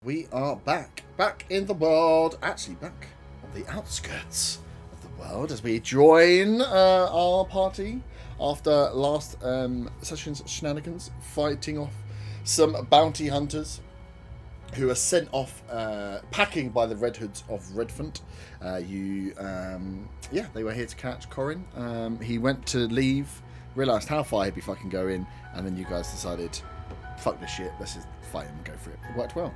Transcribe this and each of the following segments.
We are back in the world, actually back on the outskirts of the world as we join our party after last session's shenanigans, fighting off some bounty hunters who are sent off packing by the Red Hoods of Redvant. They were here to catch Corin. He went to leave, realised how far he'd be fucking going, and then you guys decided, fuck this shit, let's just fight him and go for it. It worked well.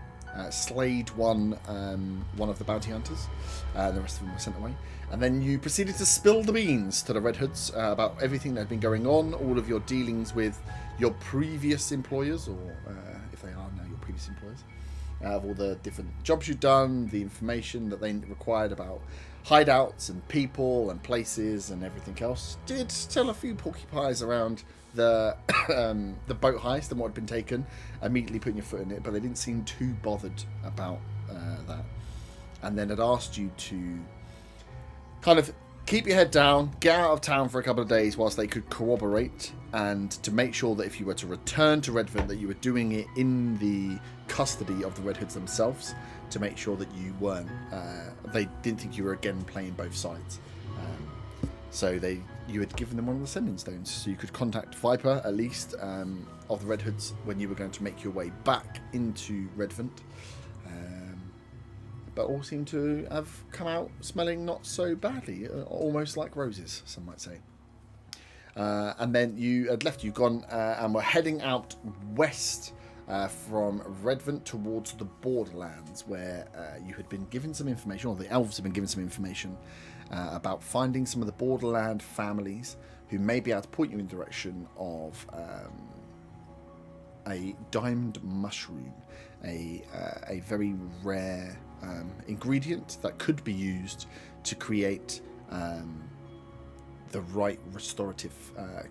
Slayed one of the bounty hunters, and the rest of them were sent away. And then you proceeded to spill the beans to the Red Hoods about everything that had been going on, all of your dealings with your previous employers, or if they are now your previous employers, of all the different jobs you'd done, the information that they required about hideouts and people and places and everything else. Did tell a few porcupines around the boat heist and what had been taken, immediately putting your foot in it, but they didn't seem too bothered about that. And then had asked you to kind of keep your head down, get out of town for a couple of days whilst they could corroborate, and to make sure that if you were to return to Redvant, that you were doing it in the custody of the Red Hoods themselves, to make sure that you weren't, they didn't think you were again playing both sides. So you had given them one of the sending stones, so you could contact Viper, at least, of the Red Hoods when you were going to make your way back into Redvant. But all seem to have come out smelling not so badly, almost like roses, some might say. And then you had left, you'd gone and were heading out west from Redvant towards the Borderlands, where you had been given some information, or the elves had been given some information about finding some of the Borderland families who may be able to point you in the direction of a diamond mushroom, a very rare ingredient that could be used to create the right restorative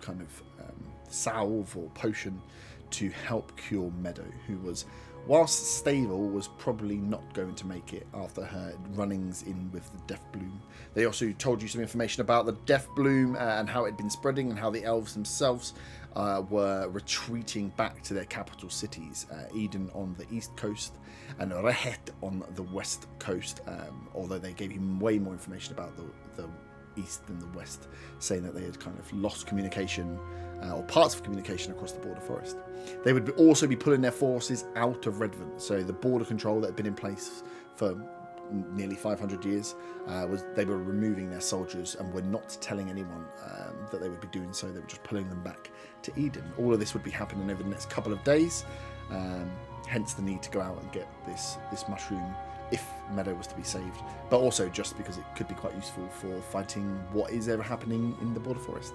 kind of salve or potion to help cure Meadow, who was, whilst stable, was probably not going to make it after her runnings in with the Death Bloom. They also told you some information about the Death Bloom and how it had been spreading, and how the elves themselves were retreating back to their capital cities, Eden on the east coast and Rehet on the west coast, although they gave you way more information about the east than the west, saying that they had kind of lost communication or parts of communication across the border forest. They would also be pulling their forces out of Redvant, so the border control that had been in place for nearly 500 years they were removing their soldiers and were not telling anyone that they would be doing so. They were just pulling them back to Eden. All of this would be happening over the next couple of days, hence the need to go out and get this mushroom if Meadow was to be saved, but also just because it could be quite useful for fighting what is ever happening in the border forest.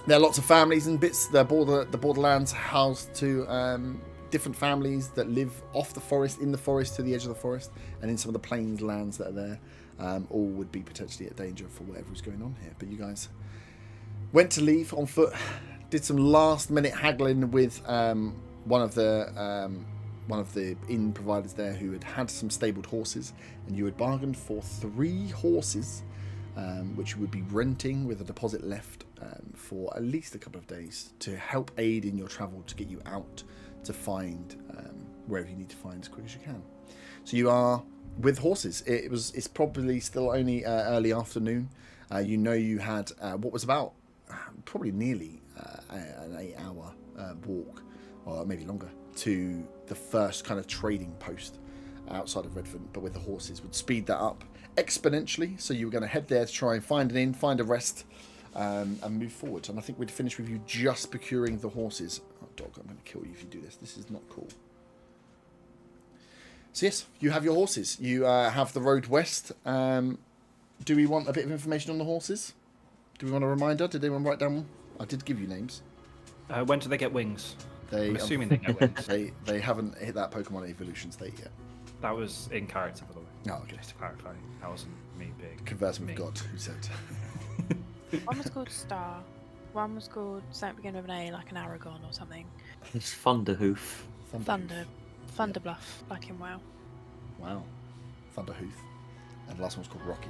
There are lots of families and bits. The Borderlands house to different families that live off the forest, in the forest, to the edge of the forest, and in some of the plains lands that are there. All would be potentially at danger for whatever was going on here. But you guys went to leave on foot, did some last minute haggling with one of the inn providers there, who had some stabled horses, and you had bargained for 3 horses, which you would be renting with a deposit left for at least a couple of days to help aid in your travel to get you out to find wherever you need to find as quick as you can. So you are with horses. It's probably still only early afternoon. You had what was about probably nearly an 8-hour walk, or maybe longer, to the first kind of trading post outside of Redvant, but with the horses would speed that up exponentially. So you were going to head there to try and find an inn, find a rest, and move forward. And I think we'd finish with you just procuring the horses. Oh, dog, I'm going to kill you if you do this. This is not cool. So yes, you have your horses. You have the road west. Do we want a bit of information on the horses? Do we want a reminder? Did anyone write down? I did give you names. When do they get wings? I'm assuming they get wings. They haven't hit that Pokemon evolution state yet. That was in character, by the way. Oh, okay. Just to clarify, that wasn't me being Conversing with God, who said. One was called Star. One was called something beginning with an A, like an Aragon or something. It's Thunderhoof. Thunderbluff, like in WoW. Wow. Thunderhoof. And the last one's called Rocky.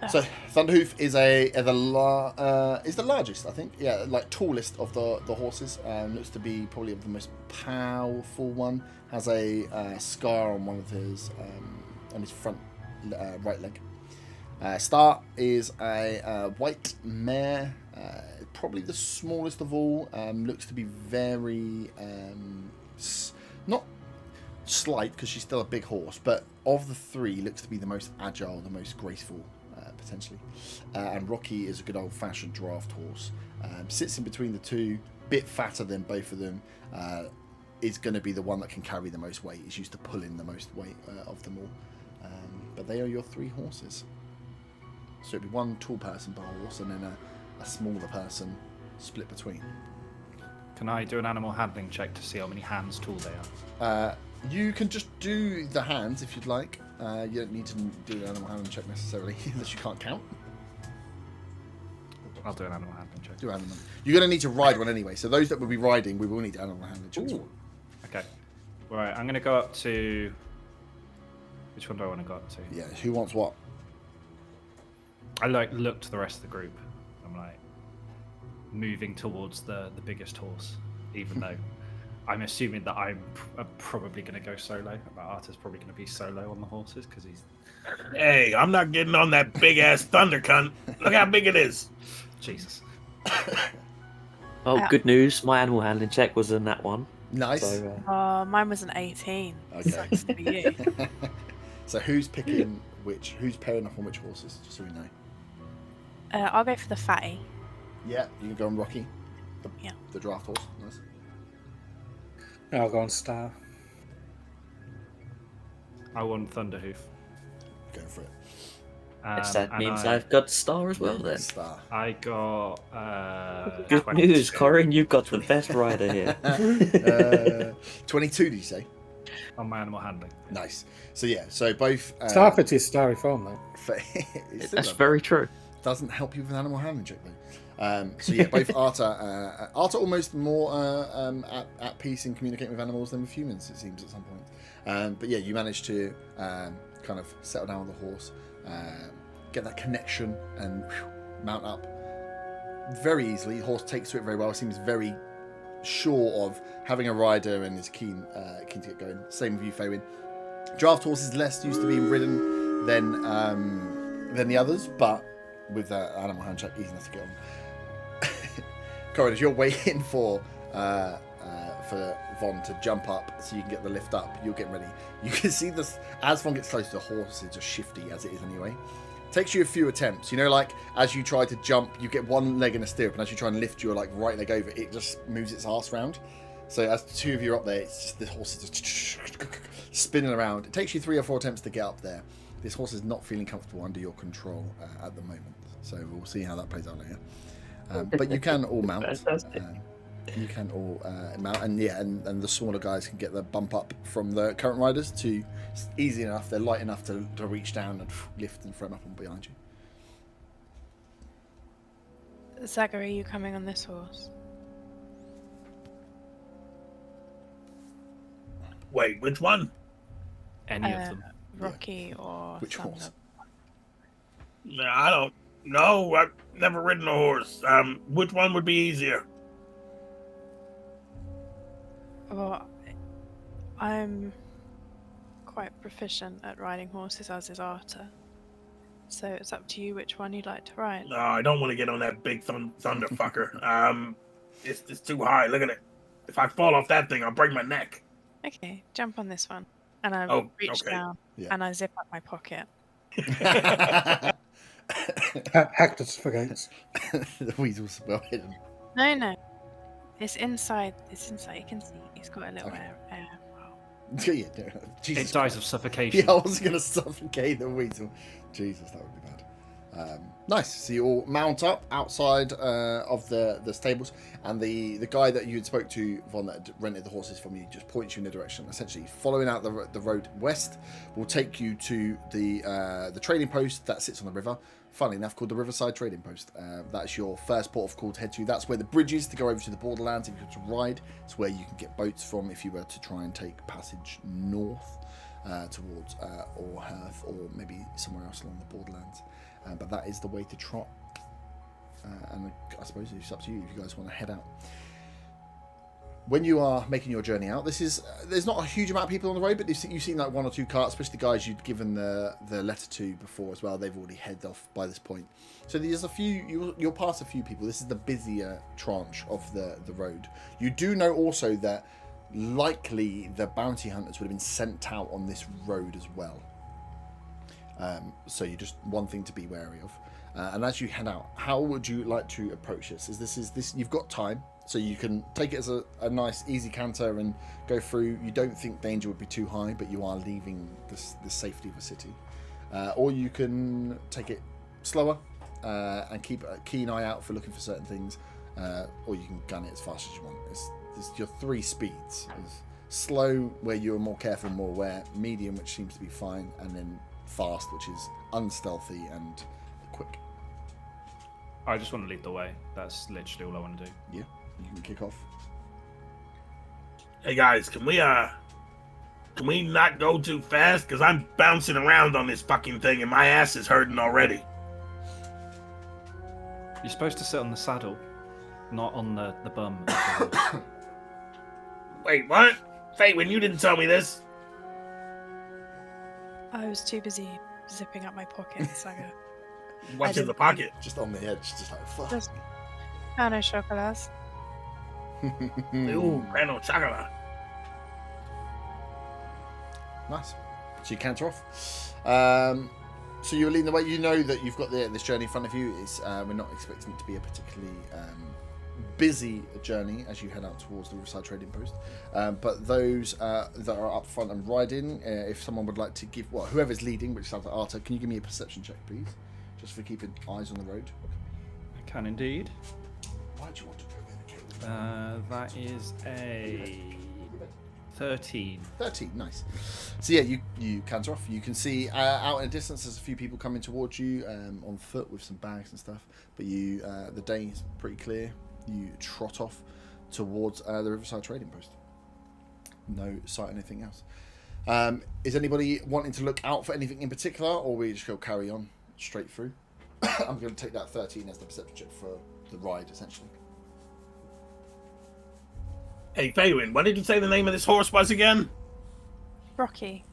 So Thunderhoof is is the largest, I think. Yeah, like tallest of the horses. Looks to be probably the most powerful one. Has a scar on one of his on his front right leg. Star is a white mare, probably the smallest of all. Looks to be very not slight because she's still a big horse, but of the three, looks to be the most agile, the most graceful. Potentially, and Rocky is a good old-fashioned draft horse. Sits in between the two, bit fatter than both of them. Is going to be the one that can carry the most weight. Is used to pulling the most weight of them all. But they are your three horses. So it'd be one tall person per horse, and then a smaller person split between. Can I do an animal handling check to see how many hands tall they are? You can just do the hands if you'd like. You don't need to do an animal handling check necessarily, unless you can't count. I'll do an animal handling check. Do animal. You're going to need to ride one anyway. So those that will be riding, we will need animal handling checks. Okay. Right, I'm going to go up to... Which one do I want to go up to? Yeah, who wants what? I look to the rest of the group. I'm like moving towards the biggest horse, even though I'm assuming that I'm probably going to go solo. Arta's probably going to be solo on the horses because he's... Hey, I'm not getting on that big-ass thunder cunt. Look how big it is. Jesus. Oh, good news. My animal handling check was in that one. Nice. So, Mine was an 18. Okay. Sucks for you. So who's picking which? Who's pairing up on which horses? Just so we know. I'll go for the fatty. Yeah, you can go on Rocky. Yeah. The draft horse. Nice. I'll go on Star. I want Thunderhoof. Go for it. yes, that means I I've got Star as well then. Star. I got Good 22. news, Corin. You've got the best rider here. 22, did you say? On my animal handling. Nice. So yeah, so both. Starfit is starry form though. That's very true. Doesn't help you with an animal handling check though. So yeah, both Arta almost more at peace in communicating with animals than with humans, it seems at some point. But yeah, you manage to kind of settle down on the horse, get that connection, and mount up very easily. The horse takes to it very well. Seems very sure of having a rider and is keen to get going. Same with you, Faywin. Draft horse is less used to being ridden than the others, but with that animal hand check, easy enough to get on. Corin, as you're waiting for Von to jump up so you can get the lift up, you're getting ready. You can see this as Von gets close, the horse is just shifty as it is anyway. Takes you a few attempts. You know, like as you try to jump, you get one leg in a stirrup, and as you try and lift your like right leg over, it just moves its arse round. So as the two of you are up there, it's just the horse is just spinning around. It takes you 3 or 4 attempts to get up there. This horse is not feeling comfortable under your control at the moment. So we'll see how that plays out later. But you can all mount. You can all mount, and yeah, and the smaller guys can get the bump up from the current riders to easy enough. They're light enough to reach down and lift and throw them up and behind you. Zagger, are you coming on this horse? Wait, which one? Any of them. Rocky or Which Thunder? horse? Nah, I don't know. I've never ridden a horse. Which one would be easier? Well, I'm quite proficient at riding horses, as is Arta. So it's up to you which one you'd like to ride. No, I don't want to get on that big thunder fucker. It's too high. Look at it. If I fall off that thing, I'll break my neck. Okay, jump on this one. And I Oh, reach okay. down Yeah. and I zip up my pocket. Hector forgets. The weasel's well hidden. No. It's inside. It's inside. You can see. It's got a little Okay. air. Yeah, no, Jesus It dies Christ. of suffocation. Yeah, I was going to suffocate the weasel. Jesus, that would be bad. Nice. So you all mount up outside of the stables, and the guy that you had spoke to, Von, that had rented the horses from you, just points you in a direction. Essentially, following out the road west will take you to the trading post that sits on the river. Funnily enough, called the Riverside Trading Post. That's your first port of call to head to. That's where the bridge is to go over to the borderlands if you want to ride. It's where you can get boats from if you were to try and take passage north. towards Orhearth or maybe somewhere else along the borderlands. But that is the way to trot. And I suppose it's up to you if you guys want to head out. When you are making your journey out, there's not a huge amount of people on the road, but you've seen like one or two carts, especially the guys you'd given the letter to before as well. They've already headed off by this point. So there's a few, you'll pass a few people. This is the busier tranche of the road. You do know also that likely the bounty hunters would have been sent out on this road as well. So you just one thing to be wary of. And as you head out, how would you like to approach this? This you've got time. So you can take it as a nice, easy canter and go through. You don't think danger would be too high, but you are leaving the safety of a city. Or you can take it slower and keep a keen eye out for looking for certain things. Or you can gun it as fast as you want. It's your 3 speeds. It's slow, where you're more careful and more aware. Medium, which seems to be fine. And then fast, which is unstealthy and quick. I just want to lead the way. That's literally all I want to do. Yeah. You can kick off. Hey guys, can we not go too fast? Because I'm bouncing around on this fucking thing and my ass is hurting already. You're supposed to sit on the saddle, not on the bum. Wait, what? Faywin, you didn't tell me this. I was too busy zipping up my pockets. What's in the pocket? Just on the edge, just like fuck. Just Pano chocolats. Ooh, grano chocolate. Nice. So you canter off. So you're leading the way. You know that you've got this journey in front of you. We're not expecting it to be a particularly busy journey as you head out towards the Riverside Trading Post. But those that are up front and riding, if someone would like to give, whoever's leading, which sounds like Arta, can you give me a perception check, please? Just for keeping eyes on the road. I can indeed. Why do you want to go there? That is a 13. 13, nice. So yeah, you canter off. You can see out in the distance there's a few people coming towards you on foot with some bags and stuff. But the day is pretty clear. You trot off towards the Riverside Trading Post. No sight of anything else. Is anybody wanting to look out for anything in particular, or we just go carry on straight through? I'm going to take that 13 as the perception check for the ride, essentially. Hey, Faywin, what did you say the name of this horse was again? Rocky.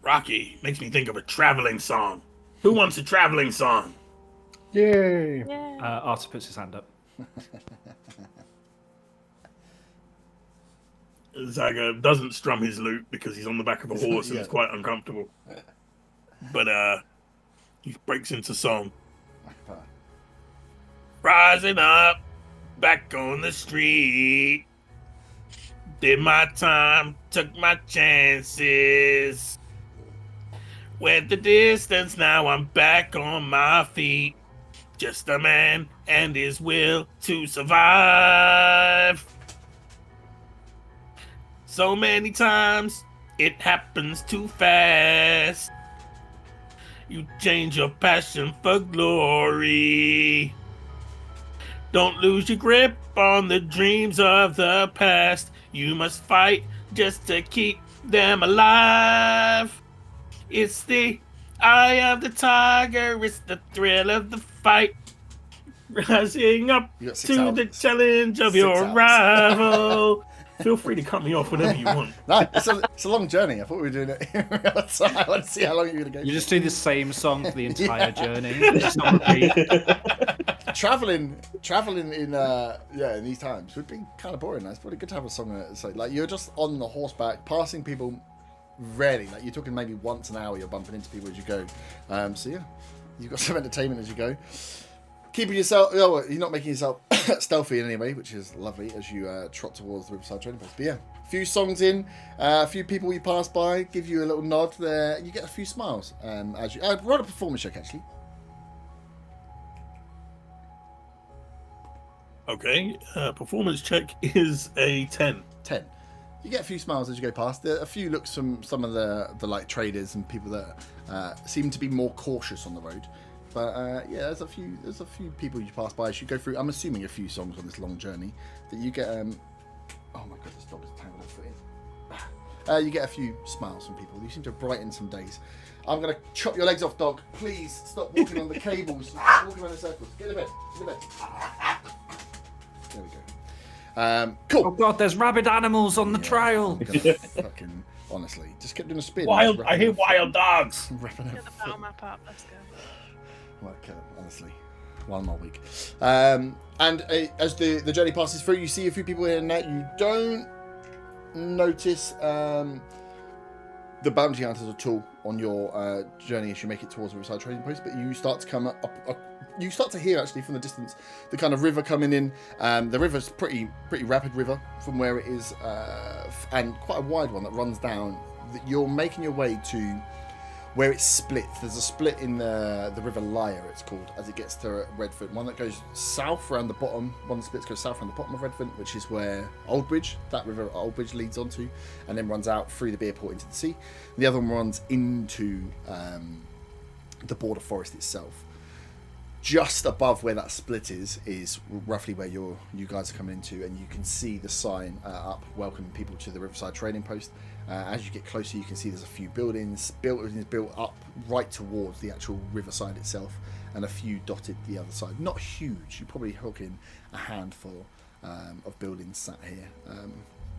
Rocky. Makes me think of a traveling song. Who wants a traveling song? Yay! Yeah. Arthur puts his hand up. Zaga doesn't strum his lute because he's on the back of a horse and it's quite uncomfortable. But he breaks into song. Rising up, back on the street. Did my time, took my chances. Went the distance, now I'm back on my feet. Just a man and his will to survive. So many times, it happens too fast. You change your passion for glory. Don't lose your grip on the dreams of the past. You must fight just to keep them alive. It's the eye of the tiger, it's the thrill of the fight. Rising up to the challenge of your rival. Feel free to cut me off whenever you want. No, it's a long journey. I thought we were doing it in real time. I want to see how long you're going to go. You just do the same song for the entire journey. Just on repeat. Traveling in these times would be kind of boring. It's probably good to have a song that's like you're just on the horseback, passing people rarely. Like you're talking maybe once an hour. You're bumping into people as you go. So yeah, you've got some entertainment as you go. Keeping yourself, you're not making yourself stealthy in any way, which is lovely as you trot towards the Riverside Trading Post. But yeah, a few songs in, a few people you pass by, give you a little nod there. You get a few smiles as you roll a performance check actually. Okay, performance check is a 10. 10. You get a few smiles as you go past. There are a few looks from some of the like traders and people that seem to be more cautious on the road. But yeah, there's a few people you pass by as you go through. I'm assuming a few songs on this long journey that you get. Oh my god, this dog is tangled her foot You get a few smiles from people. You seem to brighten some days. I'm going to chop your legs off, dog. Please stop walking on the cables. Walking around in circles. Get in bed. Get in bed. There we go. Cool. Oh God, there's rabid animals on the trail. Fucking honestly, just kept doing a spin. I hear wild dogs. Get the battle map up. Let's go. Like, honestly, 1 more week. And as the journey passes through, you see a few people here and there. You don't notice the bounty hunters at all on your journey as you make it towards the Riverside Trading Post, but you start to come up. You start to hear actually from the distance the kind of river coming in. The river's pretty rapid river from where it is, and quite a wide one that runs down. You're making your way to where it splits. There's a split in the River Lyre, it's called, as it gets to Redvant. One that goes south around the bottom. One of the splits goes south around the bottom of Redvant, which is where Oldbridge, that river Oldbridge, leads onto, and then runs out through the Beerport into the sea. And the other one runs into the border forest itself. Just above where that split is roughly where you guys are coming into, and you can see the sign up welcoming people to the Riverside Trading Post. As you get closer, you can see there's a few buildings built up right towards the actual riverside itself, and a few dotted the other side. Not huge. You're probably hooking a handful of buildings sat here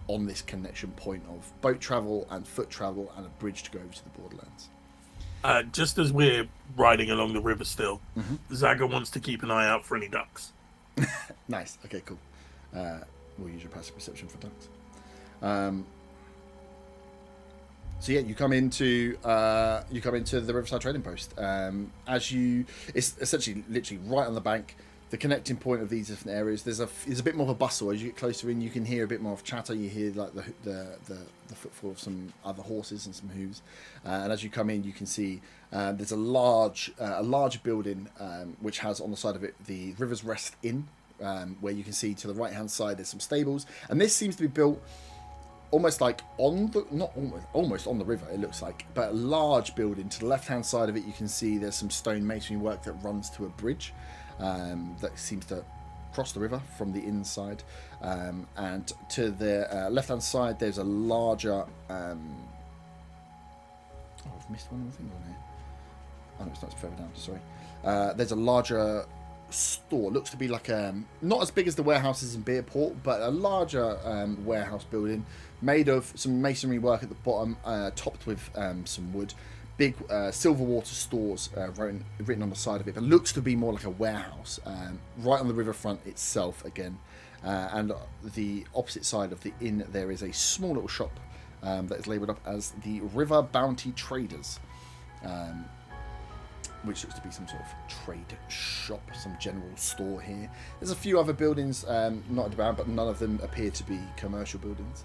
on this connection point of boat travel and foot travel and a bridge to go over to the borderlands. Just as we're riding along the river still, Zaga wants to keep an eye out for any ducks. Nice. Okay, cool. We'll use your passive perception for ducks. So yeah, you come into the Riverside Trading Post. It's essentially literally right on the bank, the connecting point of these different areas. There's a bit more of a bustle as you get closer in. You can hear a bit more of chatter. You hear like the footfall of some other horses and some hooves. And as you come in, you can see there's a large building which has on the side of it the River's Rest Inn, where you can see to the right hand side there's some stables, and this seems to be built almost like almost on the river, it looks like, but a large building. To the left hand side of it, you can see there's some stone masonry work that runs to a bridge that seems to cross the river from the inside, and to the left hand side there's a larger I've missed one of the things on here. Oh no, it's not, it's further down, sorry. There's a larger store, looks to be like not as big as the warehouses in Beerport, but a larger warehouse building made of some masonry work at the bottom, topped with some wood. Big silver water stores written on the side of it, but looks to be more like a warehouse right on the riverfront itself again. And the opposite side of the inn there is a small little shop that is labelled up as the River Bounty Traders, which looks to be some sort of trade shop, some general store here. There's a few other buildings not around, but none of them appear to be commercial buildings.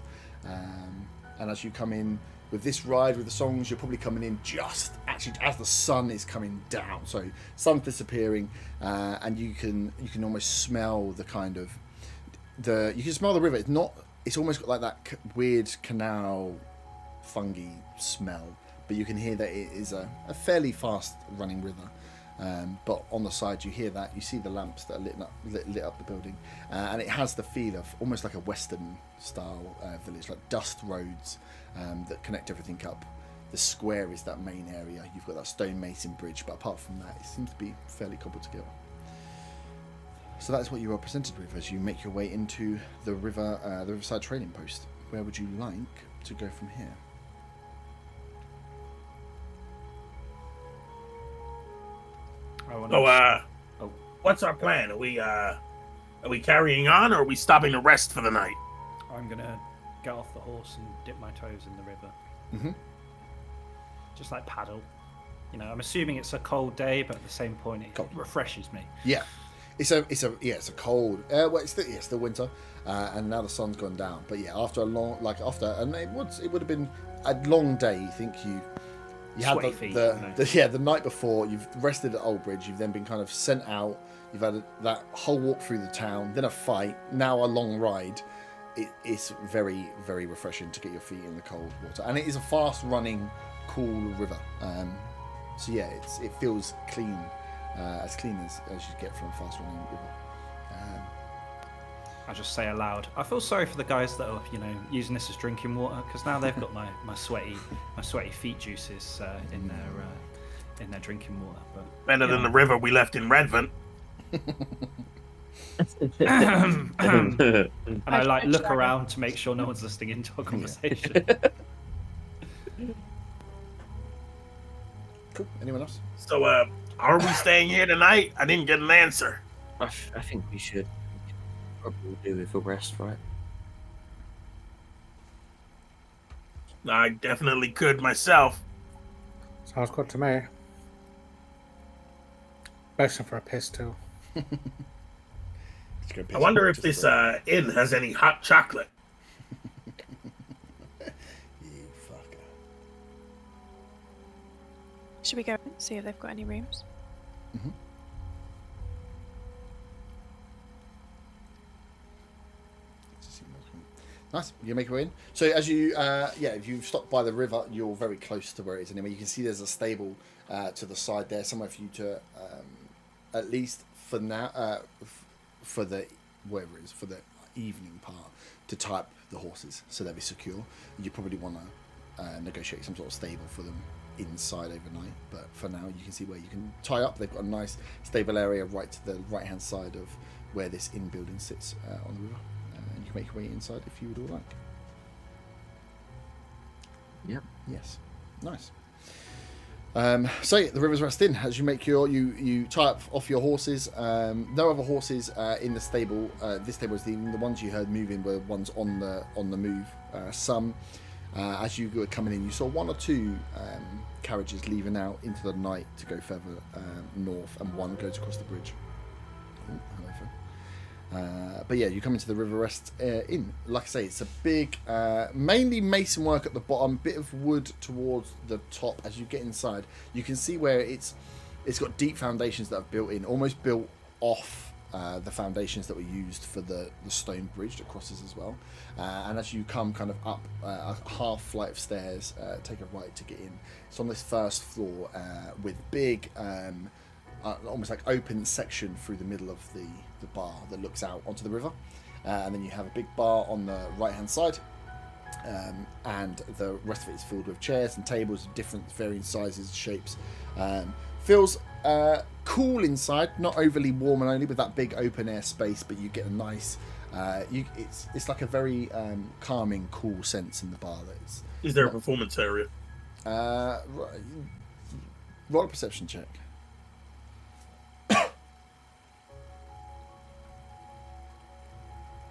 And as you come in with this ride, with the songs, you're probably coming in just actually as the sun is coming down. So sun's disappearing, and you can almost smell the kind of you can smell the river. It's almost got like that weird canal fungi smell. But you can hear that it is a fairly fast running river. But on the side you hear that, you see the lamps that are lit up the building, and it has the feel of almost like a western style village, like dust roads that connect everything up. The square is that main area. You've got that stone mason bridge, but apart from that it seems to be fairly cobbled together. So that's what you are presented with as you make your way into the Riverside Trading Post. Where would you like to go from here? What's our plan? Are we carrying on, or are we stopping to rest for the night? I'm gonna get off the horse and dip my toes in the river. Mm-hmm. Just like paddle. You know, I'm assuming it's a cold day, but at the same point, it refreshes me. Yeah, it's a cold. Well, it's still winter, and now the sun's gone down. But yeah, after a long, and it would have been a long day. You think you had the night before. You've rested at Oldbridge. You've then been kind of sent out. You've had that whole walk through the town, then a fight, now a long ride. It's very, very refreshing to get your feet in the cold water, and it is a fast-running, cool river. So yeah, it feels clean, as clean as you get from a fast-running river. I just say aloud, I feel sorry for the guys that are, using this as drinking water, because now they've got my sweaty feet juices in their drinking water. But Better than the river we left in Redvant. And I look around to make sure no one's listening into our conversation. Cool. Anyone else? So, are we staying here tonight? I didn't get an answer. I think we should probably do with a rest, right? I definitely could myself. Sounds good to me. Especially for a piss too. I wonder if this inn has any hot chocolate. You fucker. Should we go and see if they've got any rooms? Mm-hmm. Nice. You make your way in. So as you, if you stop by the river, you're very close to where it is anyway. You can see there's a stable to the side there, somewhere for you to, at least for now, for the whatever it is, for the evening part, to tie up the horses so they'll be secure. You probably want to negotiate some sort of stable for them inside overnight, but for now you can see where you can tie up. They've got a nice stable area right to the right hand side of where this inn building sits on the river. You can make your way inside if you would all like. Yep. Yes. Nice. So the river's rest in. As you make you tie up off your horses. No other horses in the stable. This stable is the ones you heard moving were ones on the move. As you were coming in, you saw one or two carriages leaving out into the night to go further north, and one goes across the bridge. Oh, hello, Phil. But yeah, you come into the River Rest Inn. Like I say, it's a big, mainly mason work at the bottom, bit of wood towards the top. As you get inside, you can see where it's got deep foundations that are built in, almost built off the foundations that were used for the stone bridge that crosses as well. And as you come kind of up a half flight of stairs, take a right to get in. It's on this first floor with big, almost like open section through the middle of the bar that looks out onto the river, and then you have a big bar on the right hand side, and the rest of it is filled with chairs and tables of different varying sizes and shapes. Feels cool inside, not overly warm and only with that big open air space, but you get a nice it's like a very calming, cool sense in the bar. Is there a performance area? Roll a perception check.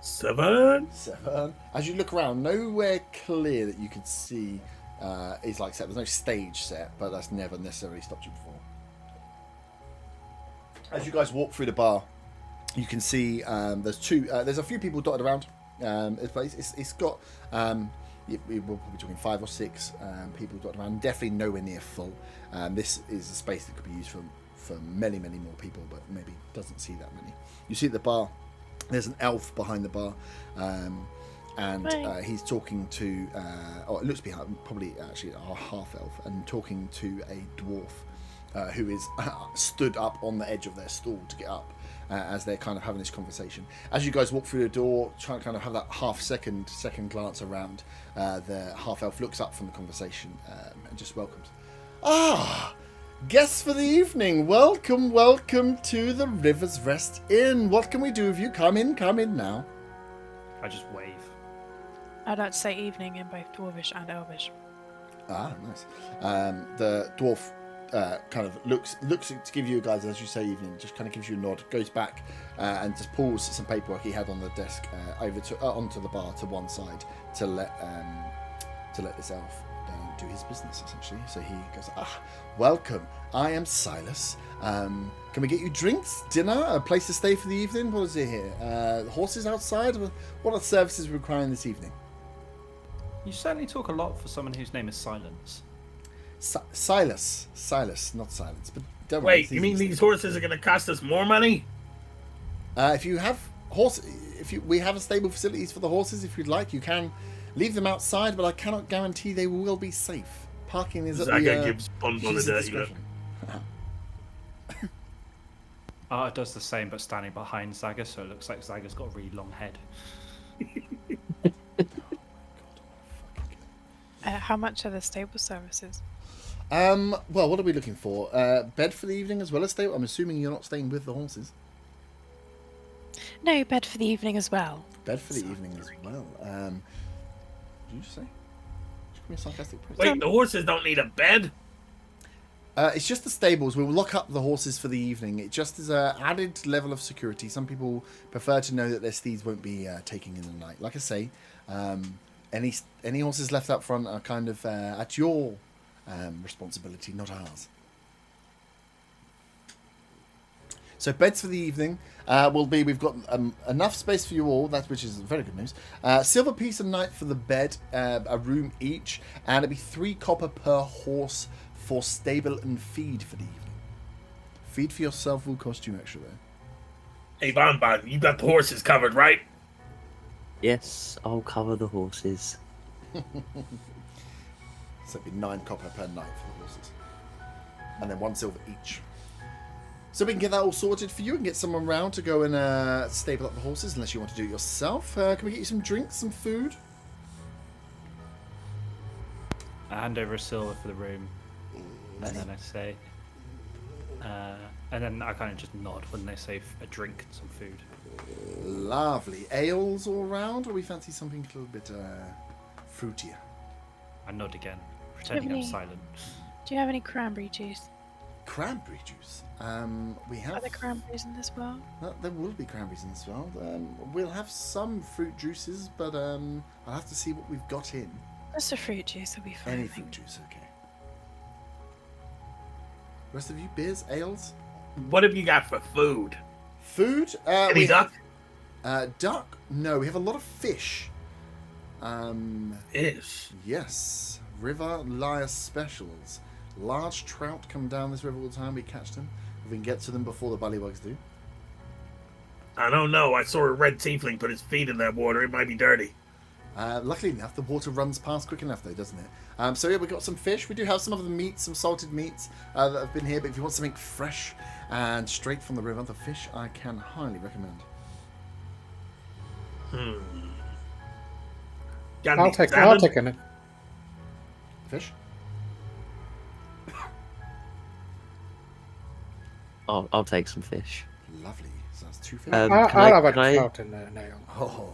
7. As you look around, nowhere clear that you can see is like set. There's no stage set, but that's never necessarily stopped you before. As you guys walk through the bar, you can see there's a few people dotted around this place. It's got we're probably talking 5 or 6 people dotted around. Definitely nowhere near full. This is a space that could be used for many more people, but maybe doesn't see that many. You see at the bar, there's an elf behind the bar, and he's talking to, it looks to be probably actually a half elf, and talking to a dwarf who is stood up on the edge of their stall to get up as they're kind of having this conversation. As you guys walk through the door, try and kind of have that second glance around, the half elf looks up from the conversation and just welcomes. Guests for the evening, welcome to the River's Rest Inn. What can we do with you? Come in now. I just wave. I'd like to say evening in both Dwarvish and Elvish. Nice. The dwarf kind of looks to give you guys, as you say evening, just kind of gives you a nod, goes back and just pulls some paperwork he had on the desk over to onto the bar to one side to let this elf do his business, essentially. So he goes, welcome, I am Silas. Can we get you drinks, dinner, a place to stay for the evening? What is it here? Horses outside? What are the services we're requiring this evening? You certainly talk a lot for someone whose name is Silence. Silas, not Silence. But don't worry. Wait, you mean these horses are going to cost us more money? If you have we have a stable facilities for the horses. If you'd like, you can leave them outside, but I cannot guarantee they will be safe. Parking is at the gives Bonbon a dirty look. It does the same, but standing behind Zaga, so it looks like Zaga's got a really long head. How much are the stable services? Well, what are we looking for? Bed for the evening as well as stay. I'm assuming you're not staying with the horses. No, bed for the evening as well. Bed for the evening as well. What did you just say? Just give me a sarcastic praise. Wait, the horses don't need a bed? It's just the stables. We'll lock up the horses for the evening. It just is an added level of security. Some people prefer to know that their steeds won't be taking in the night. Like I say, any horses left up front are kind of at your responsibility, not ours. So beds for the evening will be, we've got enough space for you all, which is very good news. Silver piece a night for the bed, a room each, and it'll be 3 copper per horse for stable and feed for the evening. Feed for yourself will cost you extra though. Hey, Bonbon, you got the horses covered, right? Yes, I'll cover the horses. So it'd be 9 copper per night for the horses. And then 1 silver each. So we can get that all sorted for you and get someone round to go and stable up the horses, unless you want to do it yourself. Can we get you some drinks, some food? I hand over a silver for the room, and then I say, and then I kind of just nod when they say a drink and some food. Lovely. Ales all round, or we fancy something a little bit fruitier? I nod again, pretending I'm silent. Do you have any cranberry juice? Cranberry juice. We have. Are there cranberries in this world? There will be cranberries in this world. We'll have some fruit juices, but I'll have to see what we've got in. Just a fruit juice will be fine. Any fruit juice, okay. Rest of you, beers, ales? What have you got for food? Food? Any duck? Duck? No, we have a lot of fish. Fish? Yes. River Lyre specials. Large trout come down this river all the time. We catch them. If we can get to them before the bullywugs do. I don't know. I saw a red tiefling put his feet in that water. It might be dirty. Luckily enough, the water runs past quick enough, though, doesn't it? So yeah, we've got some fish. We do have some of the meats, some salted meats that have been here. But if you want something fresh and straight from the river, the fish I can highly recommend. Got I'll any take salmon? it. Fish? I'll take some fish. Lovely. So that's 2 fish. Can I'll have a can I- trout in there, Nail. Oh,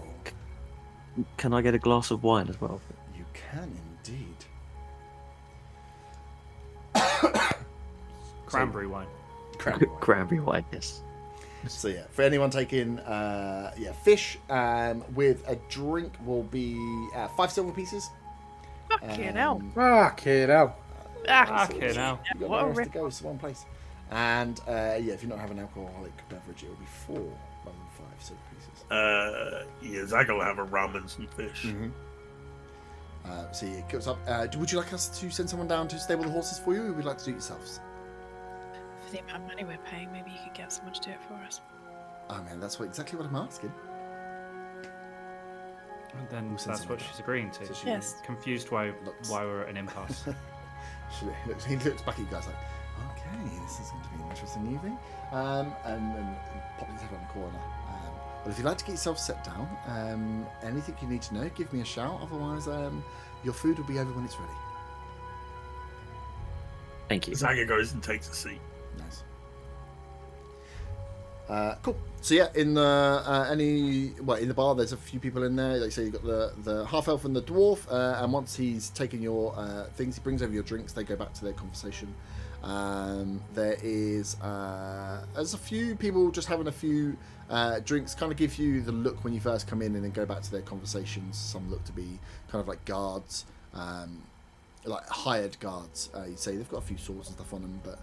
Can I get a glass of wine as well? you can indeed. Cranberry wine. Cranberry wine. Cranberry wine, yes. So yeah, for anyone taking fish with a drink will be 5 silver pieces. Fucking hell. Fucking hell. Okay, now. You got What a nowhere else to rip. go. It's one place. And if you're not having an alcoholic beverage, it will be 4 rather than 5 silver pieces. Yeah, Zach will have a rum and some fish. So yeah, it goes up. Would you like us to send someone down to stable the horses for you, or would you like to do it yourselves? For the amount of money we're paying, maybe you could get someone to do it for us. Oh man, that's exactly what I'm asking. And then We'll send that's someone what down. she's agreeing to. So she Yes. Confused why Looks- we're at an impasse. He looks back at you guys like, okay, this is going to be an interesting evening. And then pops his head around the corner. But if you'd like to get yourself set down, anything you need to know, give me a shout. Otherwise, your food will be over when it's ready. Thank you. Zaga goes and takes a seat. Nice. Cool. So yeah, in the in the bar, there's a few people in there. Like I say, you've got the half elf and the dwarf, and once he's taken your things, he brings over your drinks. They go back to their conversation. There's a few people just having a few drinks. Kind of give you the look when you first come in, and then go back to their conversations. Some look to be kind of like guards, like hired guards. You'd say they've got a few swords and stuff on them, but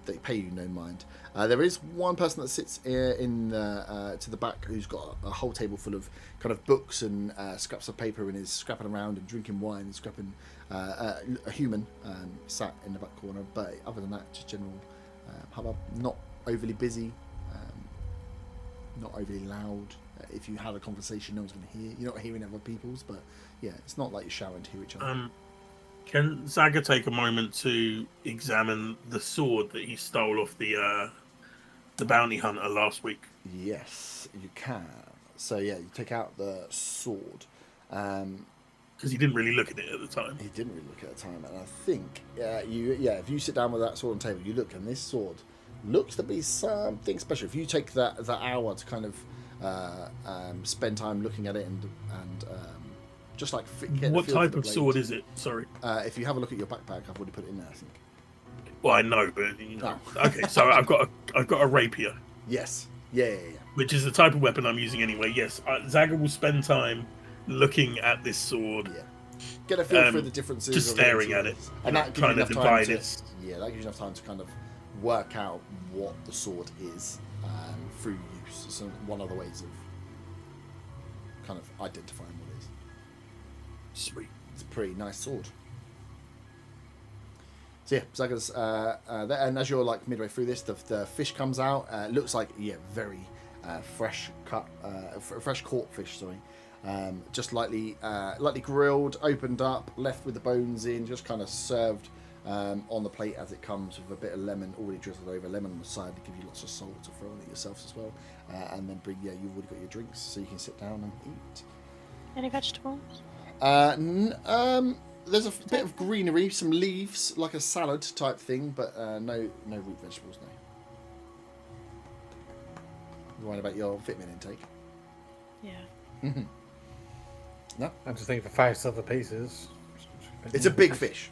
they pay you no mind. There is one person that sits in to the back who's got a whole table full of kind of books and scraps of paper, and is scrapping around and drinking wine and scrapping a human sat in the back corner. But other than that, just general hubbub. Not overly busy, not overly loud. If you have a conversation, no one's going to hear. You're not hearing other people's, but yeah, it's not like you're shouting to hear each other. Can Zaga take a moment to examine the sword that he stole off the the bounty hunter last week. Yes, you can. So yeah, you take out the sword. Because he didn't really look at it at the time. He didn't really look at the time, and I think if you sit down with that sword on the table, you look, and this sword looks to be something special. If you take that hour to kind of spend time looking at it and just like get what a feel type for the of blade. sword is it? Sorry. If you have a look at your backpack, I've already put it in there, I think. Well, I know, but okay. So I've got a rapier. Yes. Yeah. Which is the type of weapon I'm using anyway. Yes, Zaga will spend time looking at this sword. Yeah. Get a feel for the differences. Just staring at it, and that gives you trying to enough time divide to. it. Yeah, that gives you enough time to kind of work out what the sword is through use. So one of the ways of kind of identifying what it is. Sweet. It's a pretty nice sword. So yeah, Zaga's there, and as you're like midway through this, the fish comes out. It looks like very fresh cut, fresh caught fish. Sorry, just lightly grilled, opened up, left with the bones in, just kind of served on the plate as it comes with a bit of lemon already drizzled over. Lemon on the side to give you lots of salt to throw on it yourselves as well, and then you've already got your drinks, so you can sit down and eat. Any vegetables? There's a bit of greenery, some leaves, like a salad type thing, but no root vegetables, no. You worried about your vitamin intake? Yeah. No? I'm just thinking for 5 silver pieces. It's a big fish.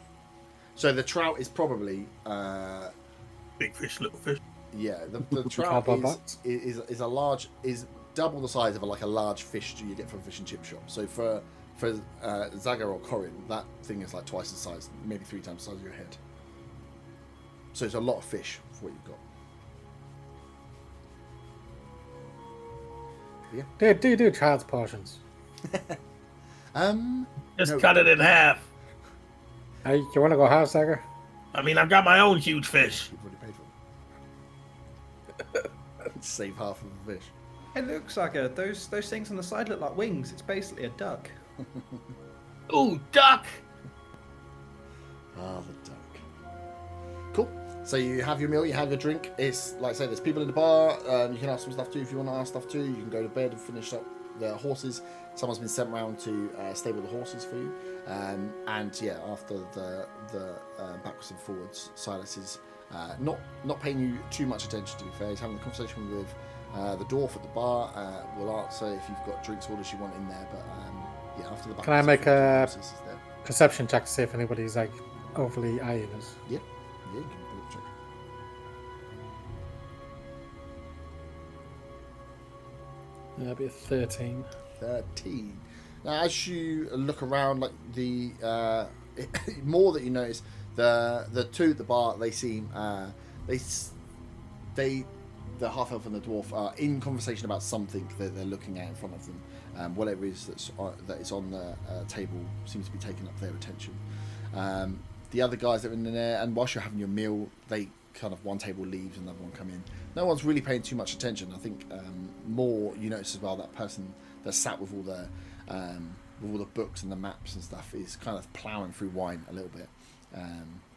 So the trout is probably... Big fish, little fish. Yeah, the trout is double the size of a large fish you get from a fish and chip shop. So for Zaga or Corin, that thing is like twice the size, maybe 3 times the size of your head. So it's a lot of fish for what you've got. Yeah. Do child's portions. Just cut it in half. Hey, you want to go half, Sager? I mean, I've got my own huge fish. You've already paid for them. Save half of the fish. It looks like those things on the side look like wings. It's basically a duck. Ooh, duck! Ah, the duck. Cool. So you have your meal, you have your drink. It's like I say, there's people in the bar. You can ask some stuff too if you want to ask stuff too. You can go to bed and finish up the horses. Someone's been sent round to stable the horses for you. And yeah, after the backwards and forwards, Silas is not paying you too much attention. To be fair, he's having a conversation with the dwarf at the bar. Will answer if you've got drinks orders you want in there. But yeah, after the backwards Can I make a horses is there. perception check to see if anybody's like overly eyeing us? Yeah, you can put a check. That'd be a 13. 13. Now, as you look around, like the more that you notice, the two at the bar, they seem the half elf and the dwarf are in conversation about something that they're looking at in front of them. Whatever it is that is on the table seems to be taking up their attention. The other guys that are in there, and whilst you're having your meal, they kind of one table leaves, another one come in. No one's really paying too much attention. I think more you notice as well, that person that sat with all the books and the maps and stuff is kind of ploughing through wine a little bit.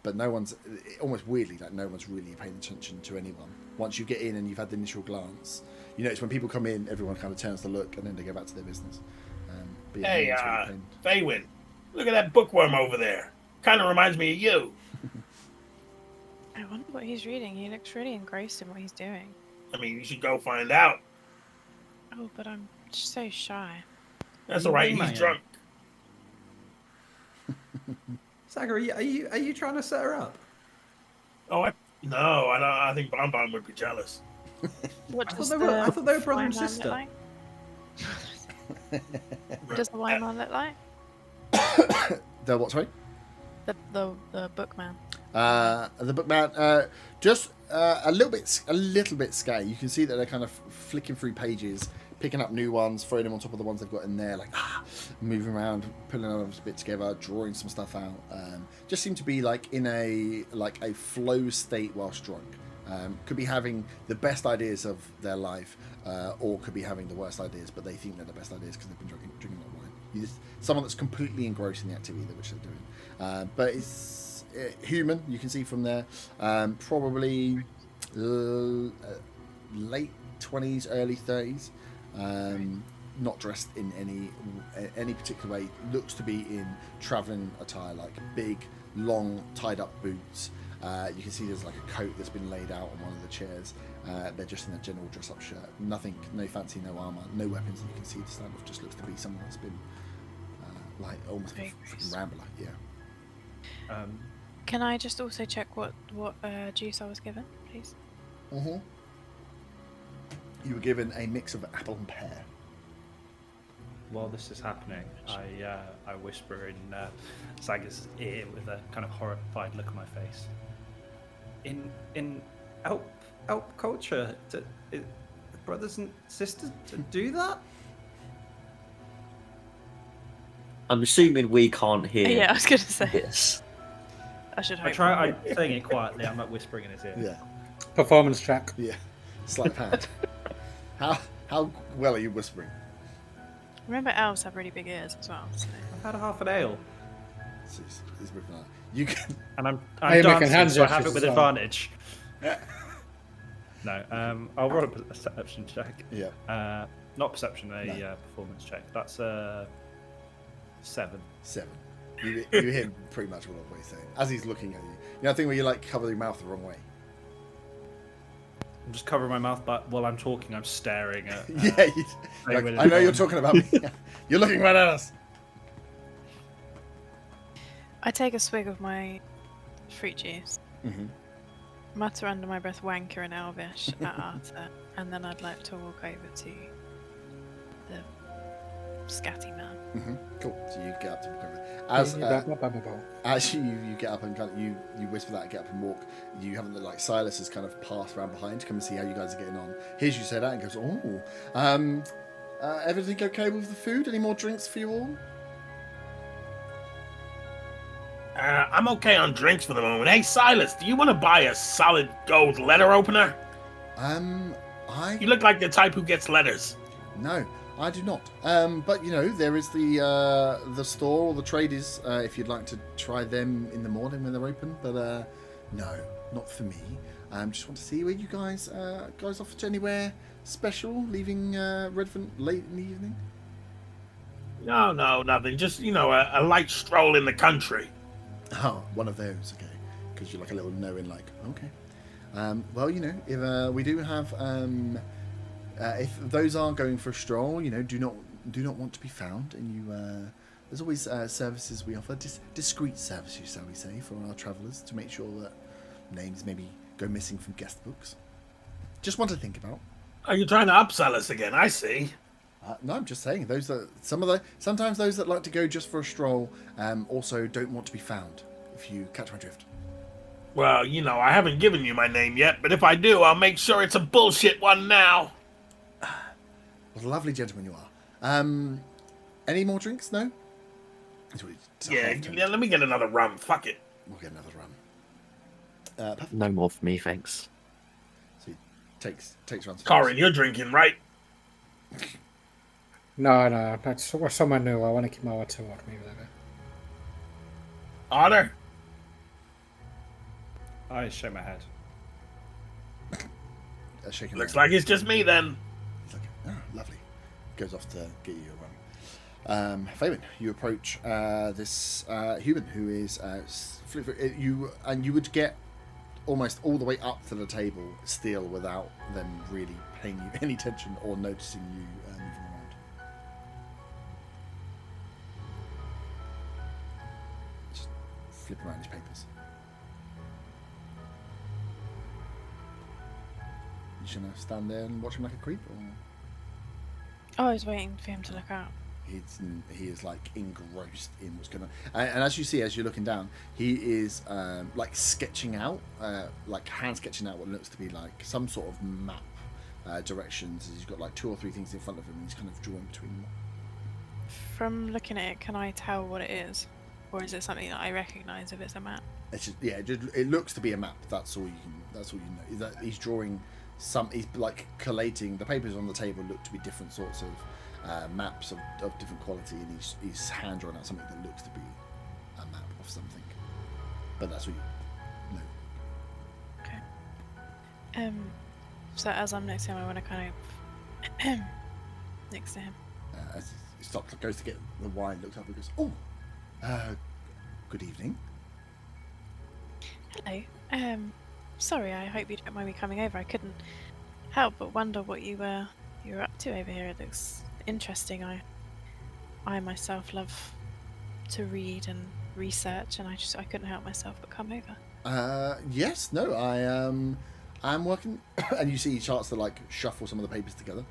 But no one's, almost weirdly, like no one's really paying attention to anyone. Once you get in and you've had the initial glance, you notice when people come in, everyone kind of turns to look and then they go back to their business. But yeah, Hey, no one's really Faywin, look at that bookworm over there. Kind of reminds me of you. I wonder what he's reading. He looks really engrossed in what he's doing. I mean, you should go find out. Oh, but I'm so shy. That's all right. He's Man. drunk. Sagar, are you trying to set her up? Oh, no, I don't. I think Bonbon would be jealous. What I does thought they were brother and wine man sister. look like? What does the wine man look like? The what, sorry? The bookman. The bookman, just a little bit scary. You can see that they're kind of flicking through pages, picking up new ones, throwing them on top of the ones they've got in there, like moving around, pulling another bit together, drawing some stuff out. Just seem to be like in a flow state whilst drunk. Could be having the best ideas of their life, or could be having the worst ideas, but they think they're the best ideas because they've been drinking a lot of wine. Someone that's completely engrossed in the activity which they're doing. But it's late 20s, early 30s. Not dressed in any particular way. Looks to be in traveling attire, like big, long, tied up boots. You can see there's like a coat that's been laid out on one of the chairs. They're just in a general dress-up shirt. Nothing, no fancy, no armor, no weapons that you can see to stand off. Just looks to be someone that's been like almost a freaking rambler. Yeah. Can I just also check what juice I was given, please? Mm-hmm. You were given a mix of apple and pear. While this is happening, I whisper in Saga's ear with a kind of horrified look on my face. In Elp culture, brothers and sisters do that? I'm assuming we can't hear. Yeah, I was going to say. This. I should hope. I'm saying it quietly. I'm not whispering in his ear. Yeah. Performance check. Yeah. Sleight of hand. How well are you whispering? Remember, elves have really big ears as well. So. I've had a half an ale, He's whipping out. You can. and I'm making dancing, hand so I have it gestures with as well. advantage. No, I'll roll a perception check. Yeah. Not perception, performance check. That's 7. 7. You hear pretty much what he's saying as he's looking at you. You know, that thing where you like cover your mouth the wrong way. I'm just covering my mouth, but while I'm talking, I'm staring at. Yeah. I know you're talking about me. You're looking right at us. I take a swig of my fruit juice, Mm-hmm. mutter under my breath wanker and elvish at Arthur, and then I'd like to walk over to the scatty man. Mm-hmm. Cool. So you get up to walk over. As you get up and kind of, you whisper that, get up and walk. You haven't, like, Silas has kind of passed around behind to come and see how you guys are getting on. Hears you say that and goes, everything okay with the food? Any more drinks for you all? I'm okay on drinks for the moment. Hey, Silas, do you want to buy a solid gold letter opener? You look like the type who gets letters. No, I do not. But, you know, there is the store or the tradies, if you'd like to try them in the morning when they're open. But, no, not for me. Just want to see where you guys off to anywhere special, leaving Redvant late in the evening? No, nothing. Just, a light stroll in the country. Oh, one of those, okay. Because you're like a little knowing, like, okay. Well, you know, if we do have, if those are going for a stroll, you know, do not want to be found, and you, there's always services we offer, discreet services, shall we say, for our travellers to make sure that names maybe go missing from guest books. Just want to think about. Are you trying to upsell us again? I see. No, I'm just saying sometimes those that like to go just for a stroll also don't want to be found, if you catch my drift. Well, I haven't given you my name yet, but if I do, I'll make sure it's a bullshit one now. What a lovely gentleman you are. Any more drinks? No? Yeah, let me get another rum. Fuck it. We'll get another rum. No more for me, thanks. So he takes around some. Corin, you're drinking, right? No, that's somewhere new. I want to keep my water with me. Otter? I shake my head. Looks like it's just me then. He's like, oh, lovely. Goes off to get you a rum. Fabian, you approach this human who is you would get almost all the way up to the table still without them really paying you any attention or noticing you moving around. Just flip around his papers. You just gonna stand there and watch him like a creep, or? Oh, I was waiting for him to look out. He is like engrossed in what's going on, and as you see, as you're looking down, he is like sketching out, like hand sketching out what looks to be like some sort of map, directions. He's got like 2 or 3 things in front of him, and he's kind of drawing between them. From looking at it, can I tell what it is, or is it something that I recognise if it's a map? It's just, it looks to be a map. That's all you know. Is that he's drawing he's like collating the papers on the table. Look to be different sorts of maps of different quality, and he's hand drawing out something that looks to be a map of something, but that's what you know. Okay. So as I'm next to him, I want to kind of next to him. As he stops, goes to get the wine, looks up and goes, "Oh, good evening." Hello. Sorry. I hope you don't mind me coming over. I couldn't help but wonder what you were up to over here. It looks interesting. I myself love to read and research, and I couldn't help myself but come over. Yes, no, I'm working, and you see he starts to like shuffle some of the papers together.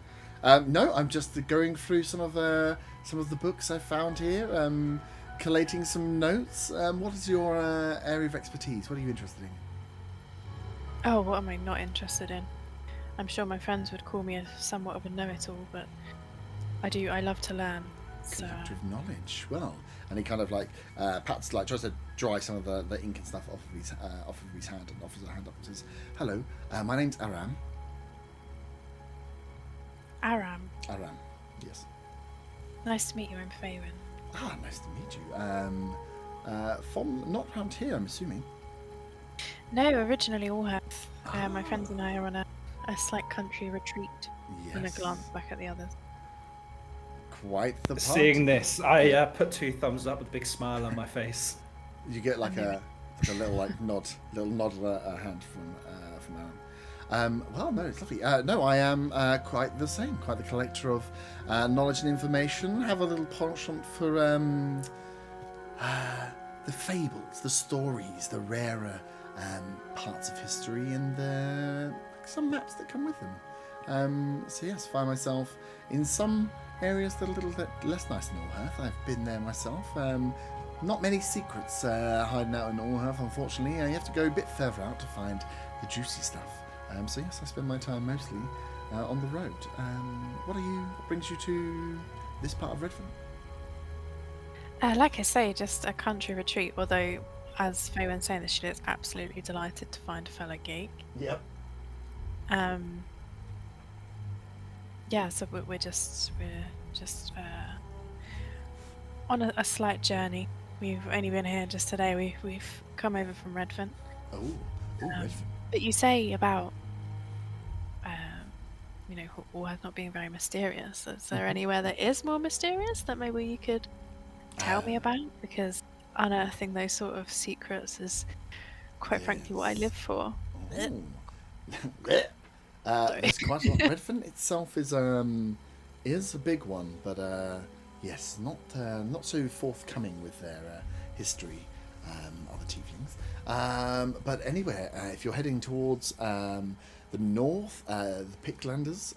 No, I'm just going through some of the books I found here, collating some notes. What is your area of expertise? What are you interested in? Oh, what am I not interested in? I'm sure my friends would call me somewhat of a know-it-all, but I love to learn. So Collective knowledge. Well, and he kind of like pats, like tries to dry some of the ink and stuff off of his hand, and offers a hand up and says, "Hello, my name's Aram." Aram. Aram, yes. Nice to meet you. I'm Faywin. Ah, nice to meet you. From not around here, I'm assuming. No, originally Allhearth. My friends and I are on a slight country retreat. Yes. And a glance back at the others. Quite the part. Seeing this, I put 2 thumbs up with a big smile on my face. You get like a little nod of a hand from Aram. Well, no, it's lovely. No, I am quite the same, quite the collector of knowledge and information. Have a little penchant for the fables, the stories, the rarer parts of history, and some maps that come with them. So yes, find myself in some areas that are a little bit less nice than Allhearth. I've been there myself. Not many secrets hiding out in Allhearth, unfortunately. You have to go a bit further out to find the juicy stuff. So yes, I spend my time mostly on the road. What brings you to this part of Redvant? Like I say, just a country retreat. Although, as Faywin's saying this, she looks absolutely delighted to find a fellow geek. Yep. Yeah, so we're just on a slight journey. We've only been here just today. We've come over from Redvant. Oh, Redvant. But you say about Allhearth not being very mysterious. Is there anywhere that is more mysterious that maybe you could tell me about? Because unearthing those sort of secrets is quite frankly what I live for. Oh. There's quite a lot. Redvant itself is a big one, but yes, not so forthcoming with their history. Other tieflings, but anywhere if you're heading towards the north, the Pictlanders,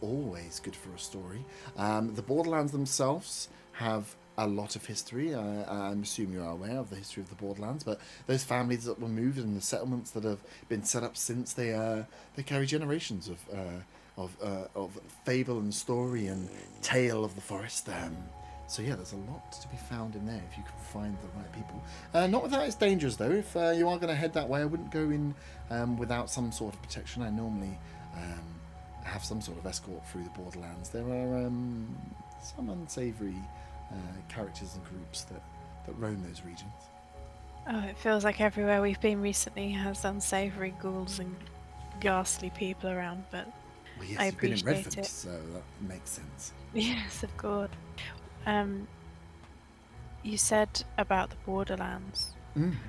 always good for a story. The Borderlands themselves have a lot of history. I'm assuming you're aware of the history of the Borderlands, but those families that were moved and the settlements that have been set up since, they carry generations of fable and story and tale of the forest. So yeah, there's a lot to be found in there if you can find the right people. Not without its dangers though. If you are going to head that way, I wouldn't go in without some sort of protection. I normally have some sort of escort through the Borderlands. There are some unsavoury characters and groups that roam those regions. Oh, it feels like everywhere we've been recently has unsavoury ghouls and ghastly people around, but Well, yes, I you've been in appreciate Redvant, it. so that makes sense. Yes, of course. You said about the Borderlands.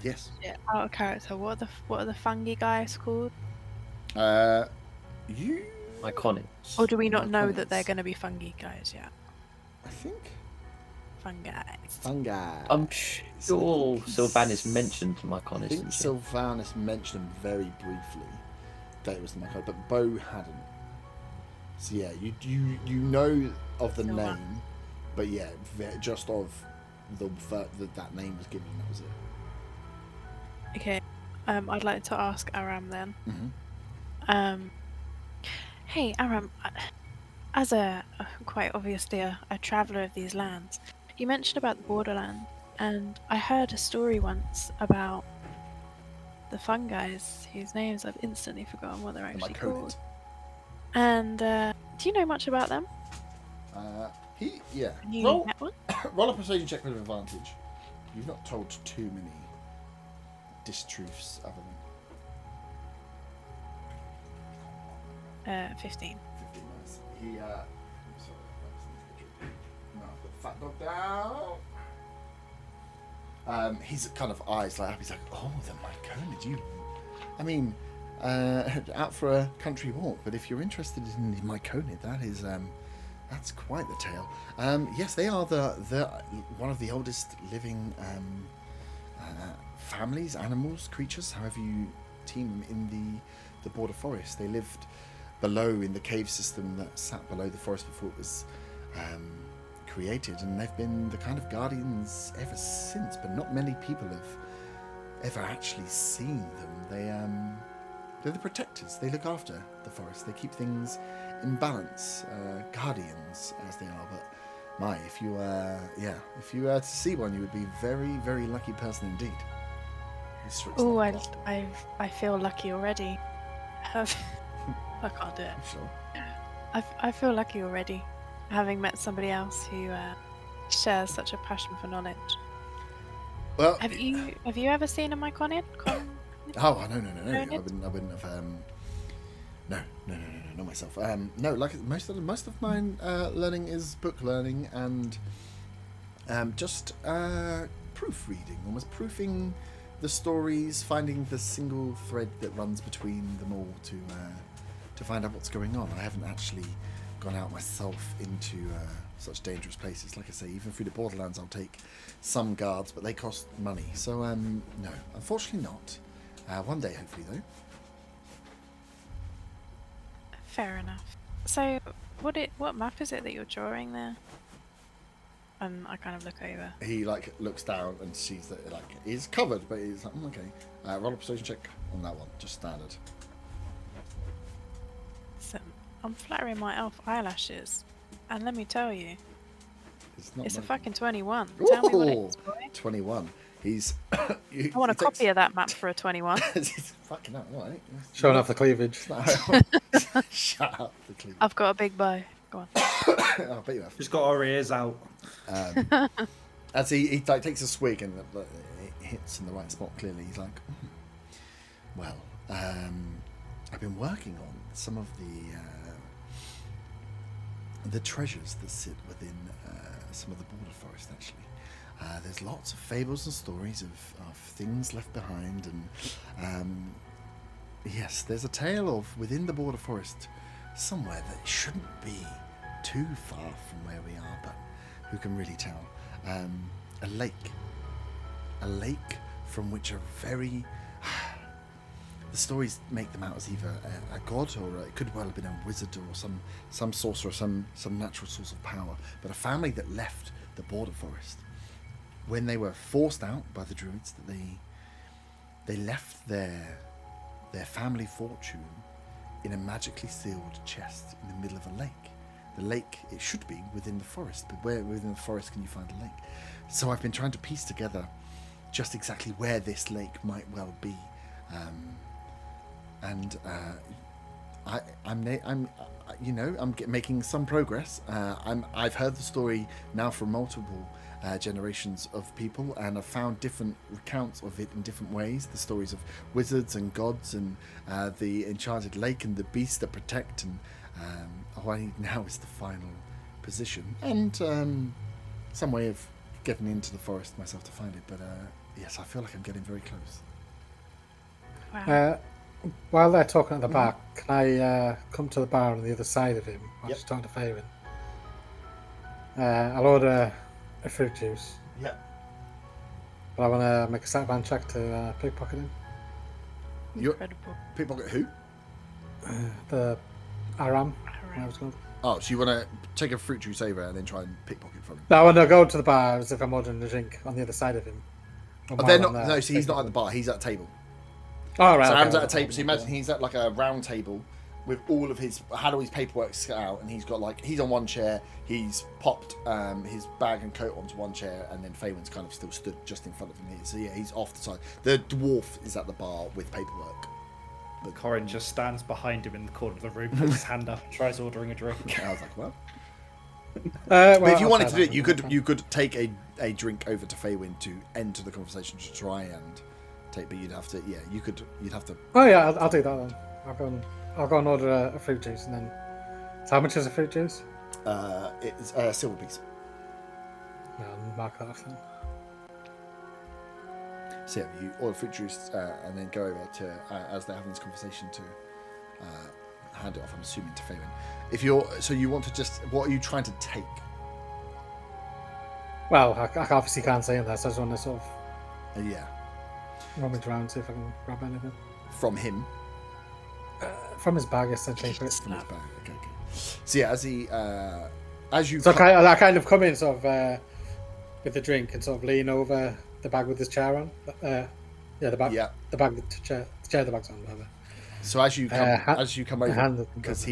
Yes. Yeah, out of character. What are the fungi guys called? You. Iconics. Or do we not know Myconids. that they're going to be fungi guys yet? I think. Fungi. Fungi. I'm sure Sylvanus mentioned I Myconics. think didn't she? Sylvanus mentioned them very briefly. That it was the Myconids, but Bo hadn't. So yeah, you know of the Sylvan. name, but yeah, just of that name was given. That was it. Okay. I'd like to ask Aram then. Mm-hmm. Hey Aram, as quite obviously a traveller of these lands, you mentioned about the Borderland, and I heard a story once about the fungi whose names I've instantly forgotten what they're actually called. And do you know much about them? Yeah. Have you Roll, met one? roll a persuasion check with advantage. You've not told too many distruths other than. 15. 15 nice. He, sorry, no, I've got the fat dog down. His kind of eyes light up. He's like, oh, the Myconid, you. I mean, out for a country walk, but if you're interested in the Myconid, that is, that's quite the tale. Yes, they are the one of the oldest living families, animals, creatures, however you team in the border forest. They lived below in the cave system that sat below the forest before it was created, and they've been the kind of guardians ever since, but not many people have ever actually seen them. They're the protectors. They look after the forest. They keep things in balance, guardians as they are. But if you were to see one, you would be a very, very lucky person indeed. Oh, I feel lucky already. I can't do it. Sure. I feel lucky already, having met somebody else who shares such a passion for knowledge. Well, Have you ever seen a Myconid? Oh no! I wouldn't have. No, not myself. No, like most of mine learning is book learning and just proofreading, almost proofing the stories, finding the single thread that runs between them all to find out what's going on. I haven't actually gone out myself into such dangerous places. Like I say, even through the Borderlands, I'll take some guards, but they cost money. So no, unfortunately not. One day, hopefully, though. Fair enough. So, what map is it that you're drawing there? I kind of look over. He looks down and sees that it is covered, but he's like, okay. Roll a persuasion check on that one, just standard. So, I'm flattering my elf eyelashes, and let me tell you, it's a fucking 21. Ooh, Tell me what it is, boy. 21. He's. I want a copy of that map for a 21. He's fucking up, right? Showing off the cleavage. Shut up, the cleavage. I've got a big bow. Go on. I bet you have. Just got our ears out. As he takes a swig and it hits in the right spot clearly, he's like, well, I've been working on some of the treasures that sit within some of the border forest, actually. There's lots of fables and stories of things left behind, and yes, there's a tale of within the border forest somewhere that shouldn't be too far from where we are, but who can really tell? A lake from which a very the stories make them out as either a god, or it could well have been a wizard, or some sorcerer, some natural source of power, but a family that left the border forest when they were forced out by the druids, that they left their family fortune in a magically sealed chest in the middle of a lake. The lake, it should be within the forest, but where within the forest can you find a lake? So I've been trying to piece together just exactly where this lake might well be, I'm making some progress. I've heard the story now from multiple generations of people, and I've found different recounts of it in different ways. The stories of wizards and gods, and the enchanted lake, and the beasts that protect, and all I need now is the final position and some way of getting into the forest myself to find it. But yes, I feel like I'm getting very close. Wow. While they're talking at the bar, can I come to the bar on the other side of him while she's talking to Faven? I'll order a fruit juice. Yeah. But I want to make a stat check to pickpocket him. Incredible. Pickpocket who? The Aram. What was it called? Oh, so you want to take a fruit juice over and then try and pickpocket from him? No, I want to go to the bar as if I'm ordering a drink on the other side of him. Oh, they're not. No, so he's not at the bar. He's at a table. Oh, right. So okay, Adam's at a table. So imagine he's at like a round table with all of his Halloween's paperwork set out, and he's got he's on one chair. He's popped his bag and coat onto one chair, and then Faywin's kind of still stood just in front of him here. So yeah, he's off the side. The dwarf is at the bar with paperwork. But Corin just stands behind him in the corner of the room, puts his hand up, and tries ordering a drink. I was like, well. well, But if you wanted to do it, you could take a drink over to Faywin to enter the conversation to try and take. But you'd have to, you'd have to. Oh yeah, I'll do that then. I'll go and I'll go and order a fruit juice, and then. So how much is a fruit juice? It's a silver piece. No, I'll mark that off then. So yeah, you order fruit juice and then go over to as they're having this conversation to hand it off. I'm assuming to Faven. You want to just what are you trying to take? Well, I obviously can't say that, so I just want to sort of Yeah, rummage around, see if I can grab anything. from him. From his bag, essentially. From his bag. Okay. So yeah, as you So I kind of come in sort of with the drink and sort of lean over the bag with his chair on. The bag. Yeah. The bag with the chair the bag's on, whatever. So as you come over, because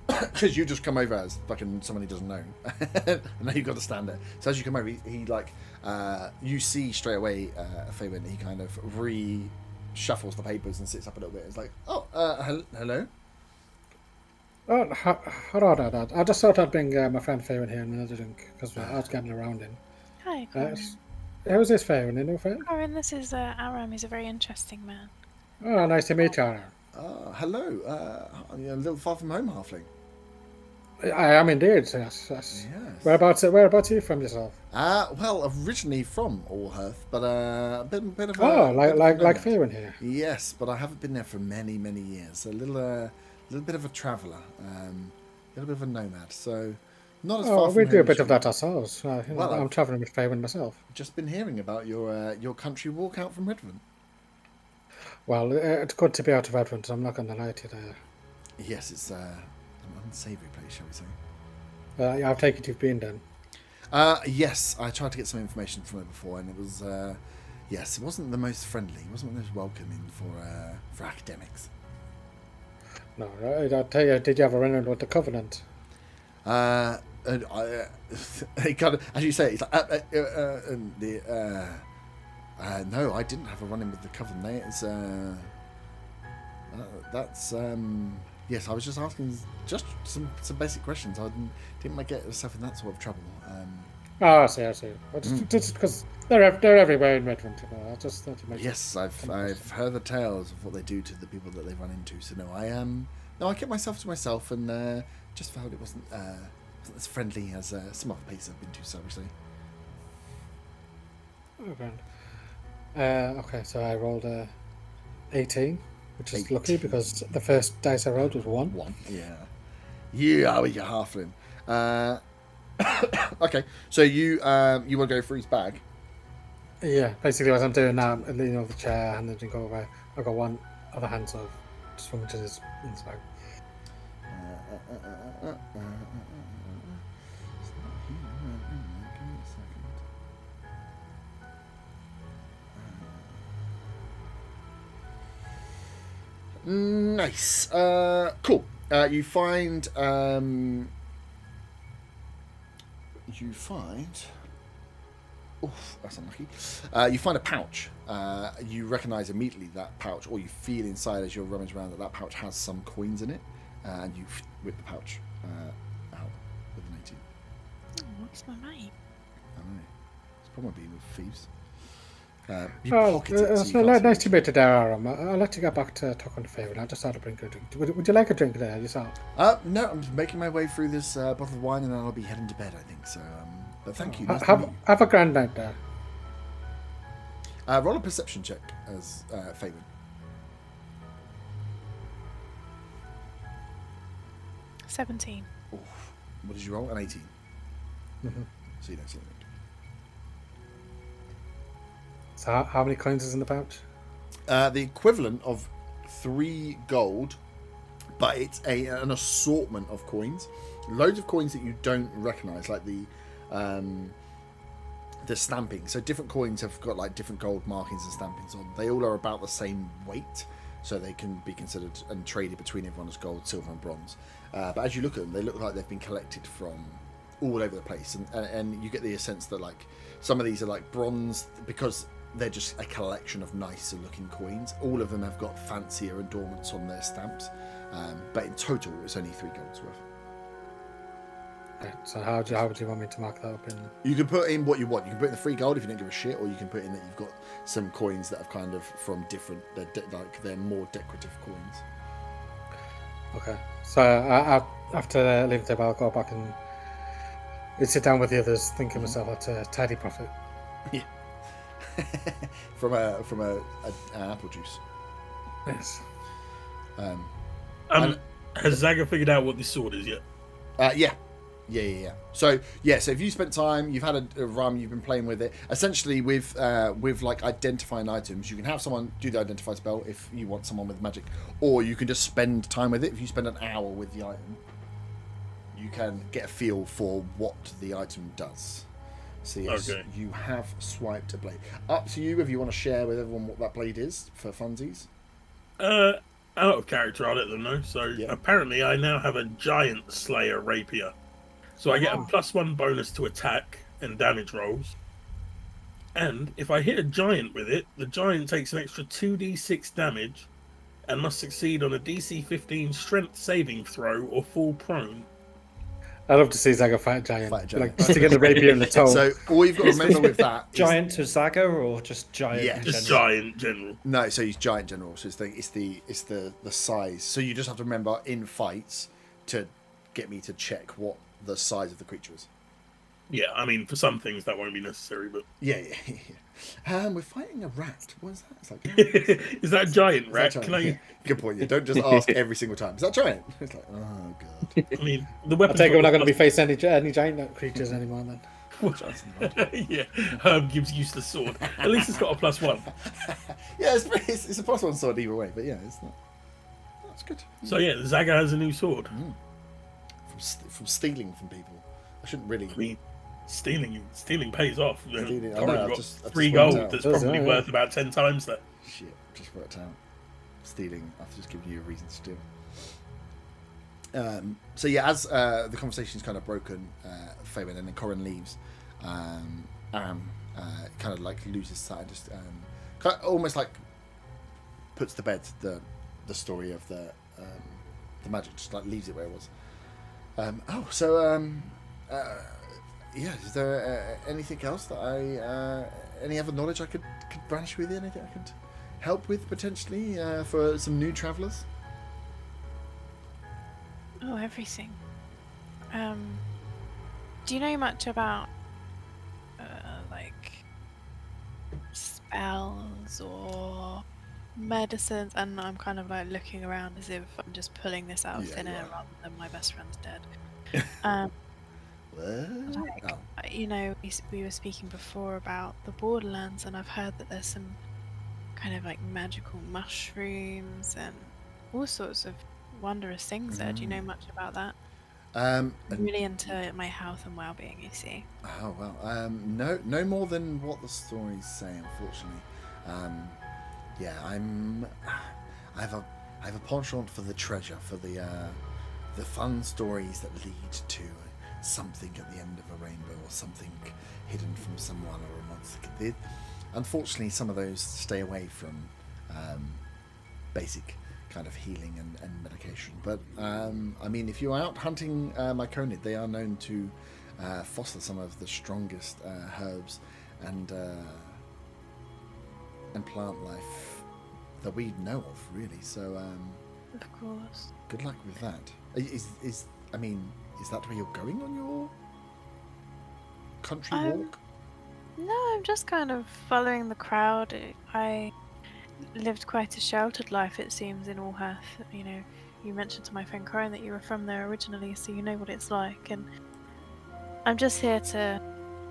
because you just come over as fucking someone he doesn't know, and now you've got to stand there. So as you come over, he you see straight away, Fabian. He kind of reshuffles the papers and sits up a little bit. It's like, oh, hello. Oh, hello, Dad. I just thought I'd bring my friend Fabian here and another drink because I was getting around him. Hi, Corin. Who's this Fabian? Any friend? Corin, this is Aram. He's a very interesting man. Oh, nice to meet you, Aram. Hello. You're a little far from home, halfling. I am indeed. Yes. Yes. Whereabouts are you from yourself? Well, originally from Allhearth, but a bit of a... Oh, like Fabian here. Yes, but I haven't been there for many, many years. A little bit of a traveller, a little bit of a nomad, so not as far from we do a home bit as of you. that ourselves. I'm travelling with Fabian myself. Just been hearing about your country walk out from Redvant. Well, it's good to be out of Redvant, I'm not going to lie to you there. Yes, it's an unsavoury place, shall we say. I'll take it you've been then. Yes, I tried to get some information from it before, and it was, yes, it wasn't the most friendly, it wasn't the most welcoming for academics. No, I'll tell you, did you ever run in with the Covenant? It kind of, as you say, it's like, no, I didn't have a run-in with the Covenant. It's, that's, yes, I was just asking just some basic questions. I didn't get myself in that sort of trouble. I see. Well, just because they're everywhere in Redvant, you know. I just thought you might. Yes, I've heard the tales of what they do to the people that they run into. So no, I kept myself to myself and just felt it wasn't as friendly as some other places I've been to. So obviously. Oh, grand. Okay, so I rolled 18, which is 18. lucky because the first dice I rolled was 1. 1, yeah. You are your halfling. Okay, so you want to go for his bag? Yeah, basically what I'm doing now, I'm leaning over the chair, hand the drink over. I've got one other hand sort of just swung to his bag. Nice. Cool. You find. Oof, that's unlucky. You find a pouch. You recognise immediately that pouch, or you feel inside as you're rummaging around that pouch has some coins in it, and you whip the pouch out with an 18. Oh, what's my mate? I don't know. It's probably been with thieves. You pocket it, It's so you can't nice see to meet you there, Aram. I'll let you get back to talking to Fabian. I just had to bring you a drink. Would you like a drink there yourself? No, I'm just making my way through this bottle of wine, and then I'll be heading to bed, I think. So, but thank you. Nice to meet you. Have a grand night there. Roll a perception check as Fabian. 17. Oof. What did you roll? An 18. Mm-hmm. So you don't see anything. So how many coins is in the pouch? The equivalent of 3 gold, but it's an assortment of coins. Loads of coins that you don't recognise, like the stamping. So different coins have got like different gold markings and stampings on. They all are about the same weight, so they can be considered and traded between everyone as gold, silver, and bronze. But as you look at them, they look like they've been collected from all over the place, and you get the sense that like some of these are like bronze because they're just a collection of nicer looking coins. All of them have got fancier adornments on their stamps, but in total it's only 3 golds worth. Okay, so how would you want me to mark that up in? You can put in what you want. You can put in the 3 gold if you don't give a shit, or you can put in that you've got some coins that have kind of from different, they're more decorative coins. Okay. So after leaving the table, I'll go back and sit down with the others, thinking myself that's a tidy profit. Yeah. from an apple juice. Yes. Has Zaga figured out what this sword is yet? Yeah. So if you spent time, you've had a run, you've been playing with it. Essentially, with like identifying items, you can have someone do the identify spell if you want someone with magic, or you can just spend time with it. If you spend an hour with the item, you can get a feel for what the item does. So yes, Okay. You have swiped a blade. Up to you if you want to share with everyone what that blade is for funsies. Out of character, I'll let them know. So Yeah. apparently, I now have a giant slayer rapier. So I get a +1 bonus to attack and damage rolls. And if I hit a giant with it, the giant takes an extra 2d6 damage and must succeed on a DC 15 strength saving throw or fall prone. I'd love to see Zaga fight a giant. Fight a giant. Like, just to get the rapier in the toe. So all you've got to remember with that is, Giant to Zaga or just giant? Yeah. in Just general? giant general. no, so he's giant general. So it's the size. So you just have to remember in fights to get me to check what the size of the creature is. Yeah, I mean, for some things that won't be necessary, but... Yeah. We're fighting a rat. What is that? It's like, Is that a giant is rat? that Can giant? I... Good point. Yeah, don't just ask every single time. Is that giant? It's like, oh god. I mean, the I weapon... take it we're not going to be facing any giant creatures anymore then. Yeah, Herb gives useless sword. At least it's got a +1. Yeah, it's a +1 sword either way. But yeah, it's not. That's good. So yeah, Zaga has a new sword. From stealing from people. I shouldn't really. I mean, stealing pays off. Stealing, I know, Corin's I've got just 3 worked gold out. that's Does probably that, worth about 10 times that. Shit, just worked out. Stealing. I've just given you a reason to steal. So yeah, as the conversation's kind of broken, Fabian, and then Corin leaves, Aram kind of like loses sight, just kind of almost like puts to bed the story of the magic, just like leaves it where it was. Yeah, is there anything else that any other knowledge I could branch with? Anything I could help with potentially for some new travellers? Oh, everything. Do you know much about like spells or medicines? And I'm kind of like looking around as if I'm just pulling this out of thin air rather than my best friend's dead. What? Oh. You know, we were speaking before about the Borderlands, and I've heard that there's some kind of like magical mushrooms and all sorts of wondrous things there. Do you know much about that? I'm really into my health and well-being, you see. Oh well, no more than what the stories say, unfortunately. Yeah, I have a penchant for the treasure, for the fun stories that lead to something at the end of a rainbow, or something hidden from someone or a monster. Unfortunately, some of those stay away from basic kind of healing and medication. But I mean, if you're out hunting myconid, they are known to foster some of the strongest herbs and plant life that we know of, really. So Of course. good luck with that. Is that where you're going on your country walk? No, I'm just kind of following the crowd. I lived quite a sheltered life, it seems, in Allhearth. You know, you mentioned to my friend Corin that you were from there originally, so you know what it's like. And I'm just here to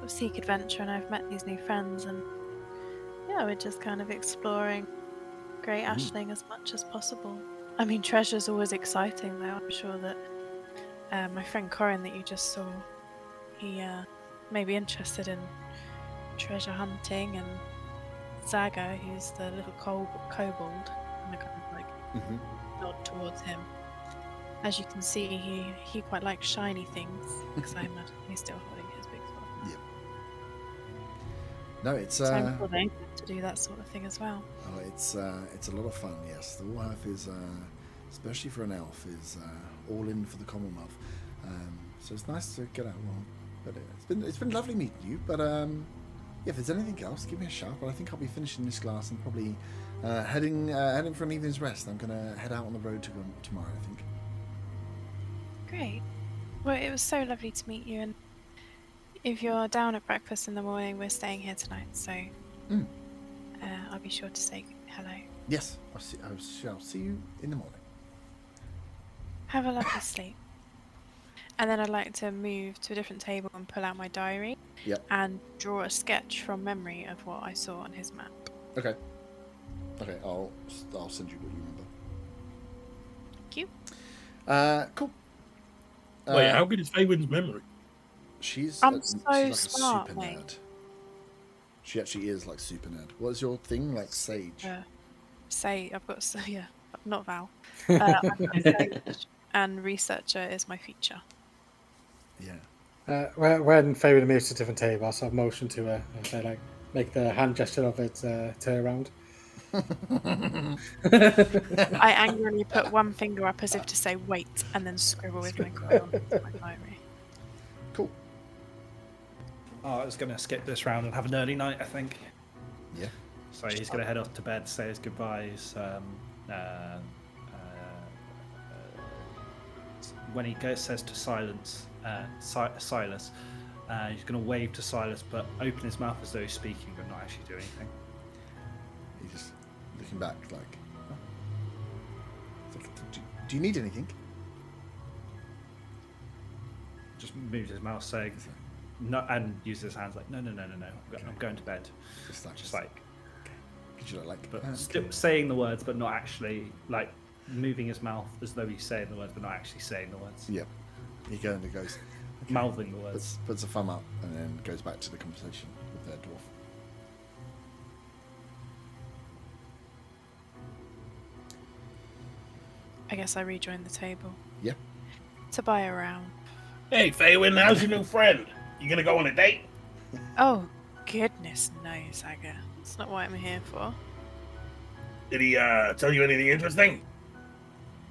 seek adventure, and I've met these new friends, and yeah, we're just kind of exploring Great Ashling as much as possible. I mean, treasure's always exciting, though. I'm sure that my friend Corin that you just saw, he may be interested in treasure hunting, and Zaga, who's the little kobold, and I kind of like nod towards him. As you can see, he quite likes shiny things, because I imagine he's still holding his big sword. Yep. No, it's So I'm sure they get to do that sort of thing as well. oh, it's a lot of fun. Yes, the Warhalf is, especially for an elf, is all in for the Commonwealth. So it's nice to get out. Well, but it's been lovely meeting you. But yeah, if there's anything else, give me a shout. But I think I'll be finishing this glass and probably heading for an evening's rest. I'm gonna head out on the road tomorrow, I think. Great. Well, it was so lovely to meet you, and if you're down at breakfast in the morning, we're staying here tonight, so I'll be sure to say hello. Yes, I shall see you in the morning. Have a lovely sleep. And then I'd like to move to a different table and pull out my diary and draw a sketch from memory of what I saw on his map. Okay. Okay, I'll send you what you remember. Thank you. Cool. Wait, how good is Faywin's memory? She's I'm she's so like smart, a super mate. nerd. She actually is like super nerd. What is your thing? Like sage? I've got not Val. I've got sage, and researcher is my feature. Yeah. When Faywin moves to a different table, I sort of motion to her and say, like, make the hand gesture of it turn around. I angrily put one finger up as if to say wait, and then scribble with my quill into my diary. Cool. Oh, I was going to skip this round and have an early night, I think. Yeah. So he's going to head off to bed, say his goodbyes. When he says to Silas, he's going to wave to Silas, but open his mouth as though he's speaking, but not actually do anything. He's just looking back, like, do you need anything? Just moves his mouth, saying no, and uses his hands like no. I'm going to bed. Just like. Could you like? But still saying the words, but not actually like moving his mouth as though he's saying the words, but not actually saying the words. Yeah. He goes and goes. Okay. Mouthing the words. Puts a thumb up and then goes back to the conversation with their dwarf. I guess I rejoin the table. Yeah. To buy a round. Hey, Faywin, how's your new friend? You gonna go on a date? Oh, goodness no, Saga. That's not what I'm here for. Did he tell you anything interesting?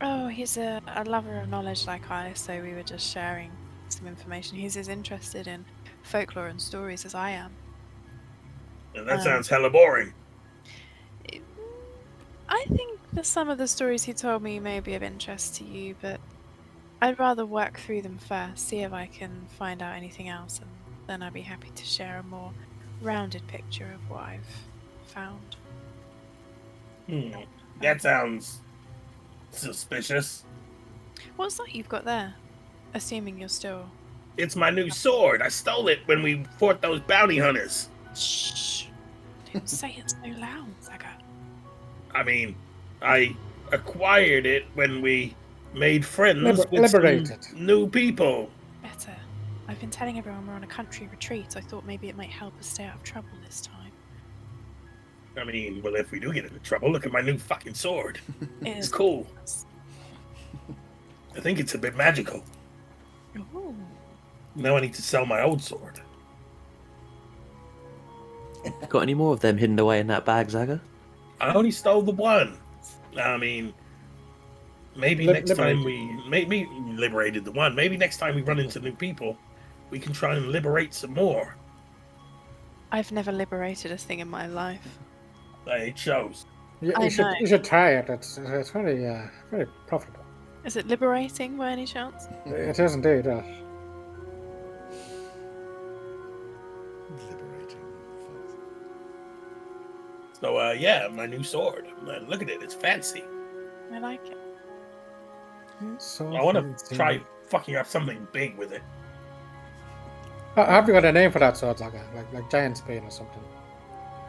Oh, he's a lover of knowledge like I, so we were just sharing some information. He's as interested in folklore and stories as I am. That sounds hella boring. I think that some of the stories he told me may be of interest to you, but I'd rather work through them first, see if I can find out anything else, and then I'd be happy to share a more rounded picture of what I've found. That sounds suspicious. What's that you've got there? Assuming you're still... It's my new sword. I stole it when we fought those bounty hunters. Shh! Don't say it so loud, Saga. I mean, I acquired it when we made friends with liberated some new people. Better. I've been telling everyone we're on a country retreat. I thought maybe it might help us stay out of trouble this time. I mean, well, if we do get into trouble, look at my new fucking sword. It's cool. I think it's a bit magical. Ooh. Now I need to sell my old sword. Got any more of them hidden away in that bag, Zaga? I only stole the one. I mean, maybe next time we liberated the one. Maybe next time we run into new people, we can try and liberate some more. I've never liberated a thing in my life. It shows. You should try it. It's very very profitable. Is it liberating by any chance? It is indeed. Liberating. So yeah, my new sword. Look at it. It's fancy. I like it. So I want to try fucking up something big with it. Have you got a name for that sword, Zaga? Like Giant Spear or something?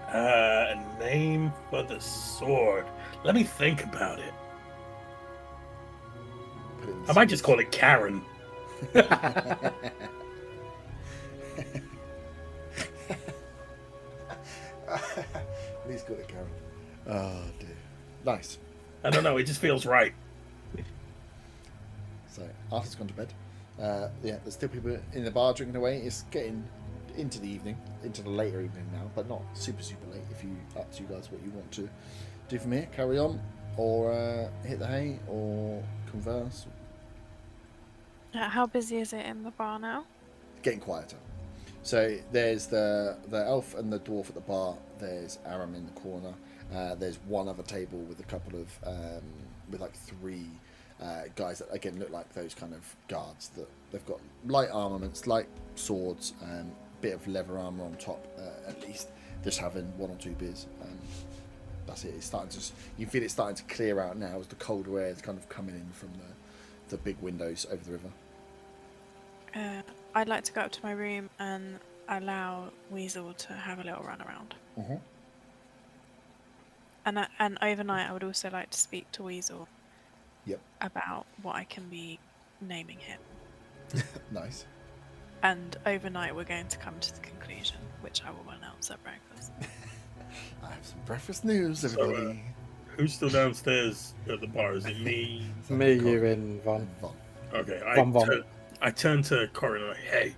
A name for the sword. Let me think about it. I might just call it Karen. He's got it, Karen. Oh dear. Nice. I don't know. It just feels right. So Arthur's gone to bed. Yeah, there's still people in the bar drinking away. It's getting into the evening, into the later evening now, but not super late. If you up to you guys what you want to do from here, carry on, or hit the hay, or converse. How busy is it in the bar now? Getting quieter. So there's the elf and the dwarf at the bar. There's Aram in the corner. There's one other table with a couple of with like 3 guys that again look like those kind of guards. That they've got light armaments, light swords, and a bit of leather armor on top. At least just having 1 or 2 beers. That's it. It's starting to. You feel it starting to clear out now as the colder air is kind of coming in from the big windows over the river. I'd like to go up to my room and allow Weasel to have a little run around. Mm-hmm. And overnight, I would also like to speak to Weasel. Yep. About what I can be naming him. Nice. And overnight, we're going to come to the conclusion, which I will announce at breakfast. I have some breakfast news, everybody. Who's still downstairs at the bar? Is it me? Me, you, and Von. Okay, Von. I turned to Corin and hey,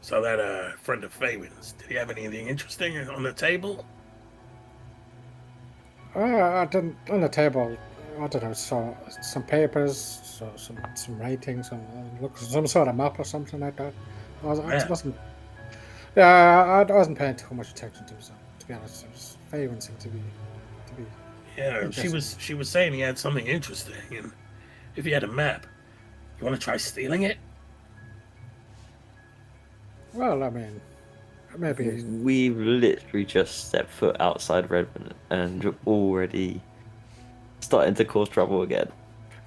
so that friend of Faywin's, did he have anything interesting on the table? I didn't, on the table, I don't know, saw some papers, some writings, some sort of map or something like that. I wasn't paying too much attention to it, to be honest. Faywin seemed to be. Yeah, she was saying he had something interesting, and if he had a map, you want to try stealing it? Well, I mean, maybe. We've literally just stepped foot outside Redvant and already starting to cause trouble again.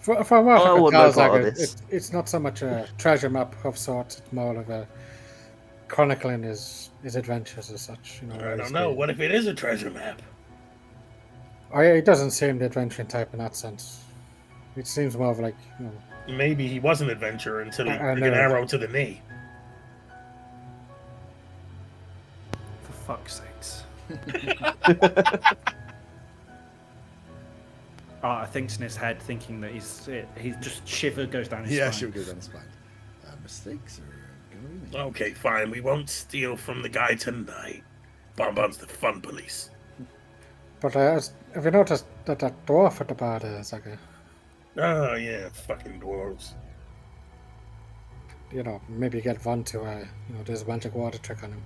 From what I want can no tell, part of this. it's not so much a treasure map of sorts, it's more of a chronicling his adventures as such. I don't know. What if it is a treasure map? It doesn't seem the adventuring type in that sense. It seems more of like, Maybe he was an adventurer until he took an know. arrow to the knee. For fuck's sakes. I think's in his head, thinking that he's just shiver goes down his spine. Yeah, shiver goes down his spine. Mistakes are going to be made. Okay, fine. We won't steal from the guy tonight. Bonbon's the fun police. But have you noticed that dwarf at the bar there is like Oh, yeah, fucking dwarves. maybe get Von to, there's a magic water trick on him.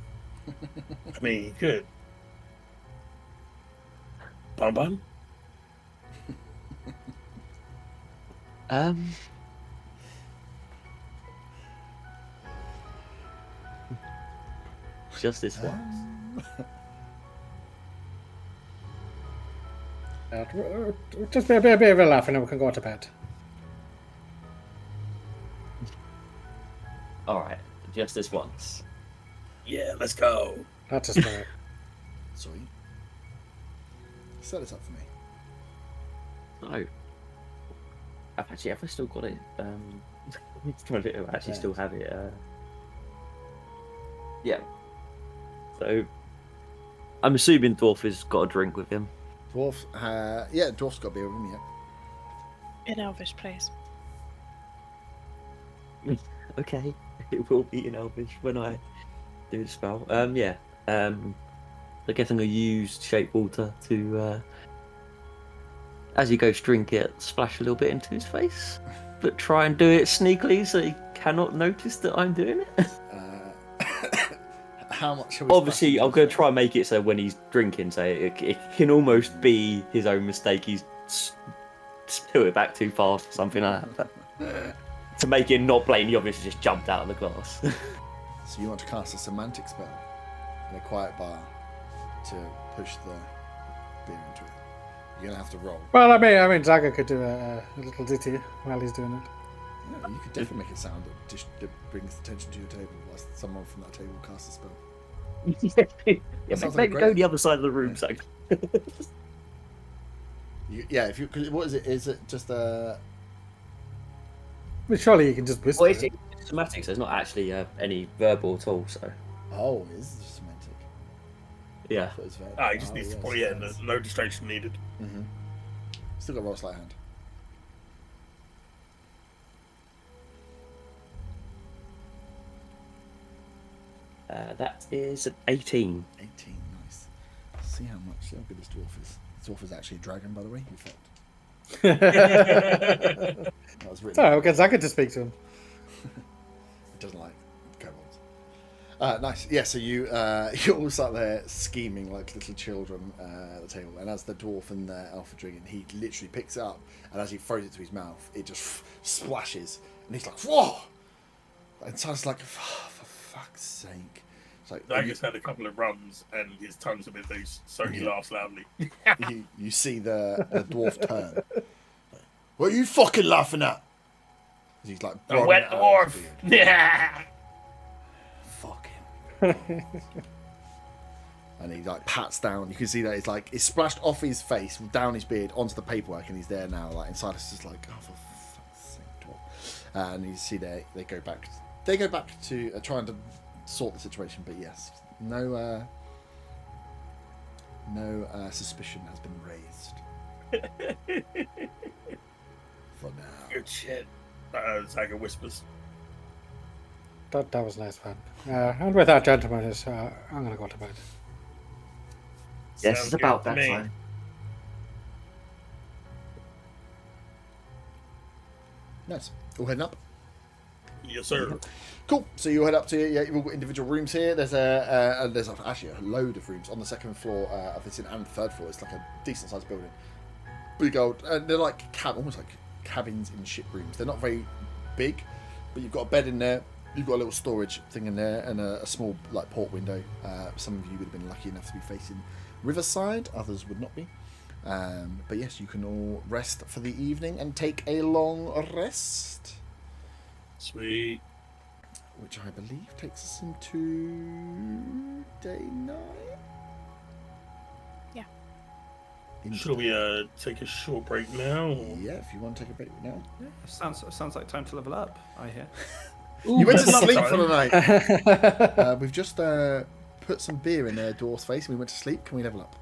I mean, you could. Bonbon? Just this once. Just be a bit of a laugh and then we can go to bed. Alright, just this once. Yeah, let's go. That's a spirit. Sorry. Set this up for me. No. Have I still got it? Trying to actually still have it. Yeah. So, I'm assuming Dwarf has got a drink with him. Dwarf's got beer with him, yeah. In Elvish, please. Okay, it will be in Elvish when I do the spell. Yeah. I guess I'm going to use Shape Water to, as he goes drink it, splash a little bit into his face, but try and do it sneakily so he cannot notice that I'm doing it. How much are we Obviously, I'm going to try and make it so when he's drinking, so it can almost be his own mistake. He's spilled it back too fast or something like that. To make it not plain, he obviously just jumped out of the glass. So you want to cast a semantic spell in a quiet bar to push the beer into it. You're going to have to roll. Well, I mean, Zaga could do a little ditty while he's doing it. Yeah, you could definitely make it sound that brings attention to your table whilst someone from that table casts a spell. Yeah, sounds maybe like go great. the other side of the room, so. If you, what is it? Is it just a? Well, surely you can just whisper. Well, it's semantics. There's not actually any verbal at all, so. Oh, it is just semantic. Yeah. I thought it was verbal. He just needs to point, no distraction needed. Mm-hmm. Still got roll sleight hand. That is an 18. 18, nice. See how good this dwarf is. This dwarf is actually a dragon, by the way. You fucked. That was written. Sorry, we'll get Zaga to speak to him. It doesn't like kobolds. Nice. Yeah, so you you all sat there scheming like little children at the table, and as the dwarf and the elf are drinking, he literally picks it up, and as he throws it to his mouth, it just splashes, and he's like, "Whoa!" And Silas like, "For fuck's sake!" It's like Dagger's had a couple of runs, and his tongue's a bit loose, so he laughs loudly. you see the dwarf turn. What are you fucking laughing at? He's like, A wet dwarf. Yeah. Fuck him. And he like pats down. You can see that it's splashed off his face, down his beard, onto the paperwork, and he's there now. Like inside, it's just like, oh, for fuck's sake, dwarf. And you see they go back. They go back to trying to sort the situation. But yes, no suspicion has been raised. For now. Good shit. Zaga whispers. That was nice fun. And with that, gentlemen, I'm gonna go to bed. Yes, Sounds it's about good that to me. time. Nice. All heading up. Yes, sir. Cool. So you head up to you've all got individual rooms here. There's actually a load of rooms on the second floor of this and third floor. It's like a decent sized building. Big old, and they're like almost like cabins in ship rooms. They're not very big, but you've got a bed in there. You've got a little storage thing in there and a small like port window. Some of you would have been lucky enough to be facing riverside. Others would not be. But yes, you can all rest for the evening and take a long rest. Sweet. Which I believe takes us into day 9. Yeah. Shall we take a short break now? Or? Yeah, if you want to take a break now. Yeah, sounds like time to level up. I hear. You went to level sleep time. for the night. We've just put some beer in their dwarf's face and we went to sleep. Can we level up?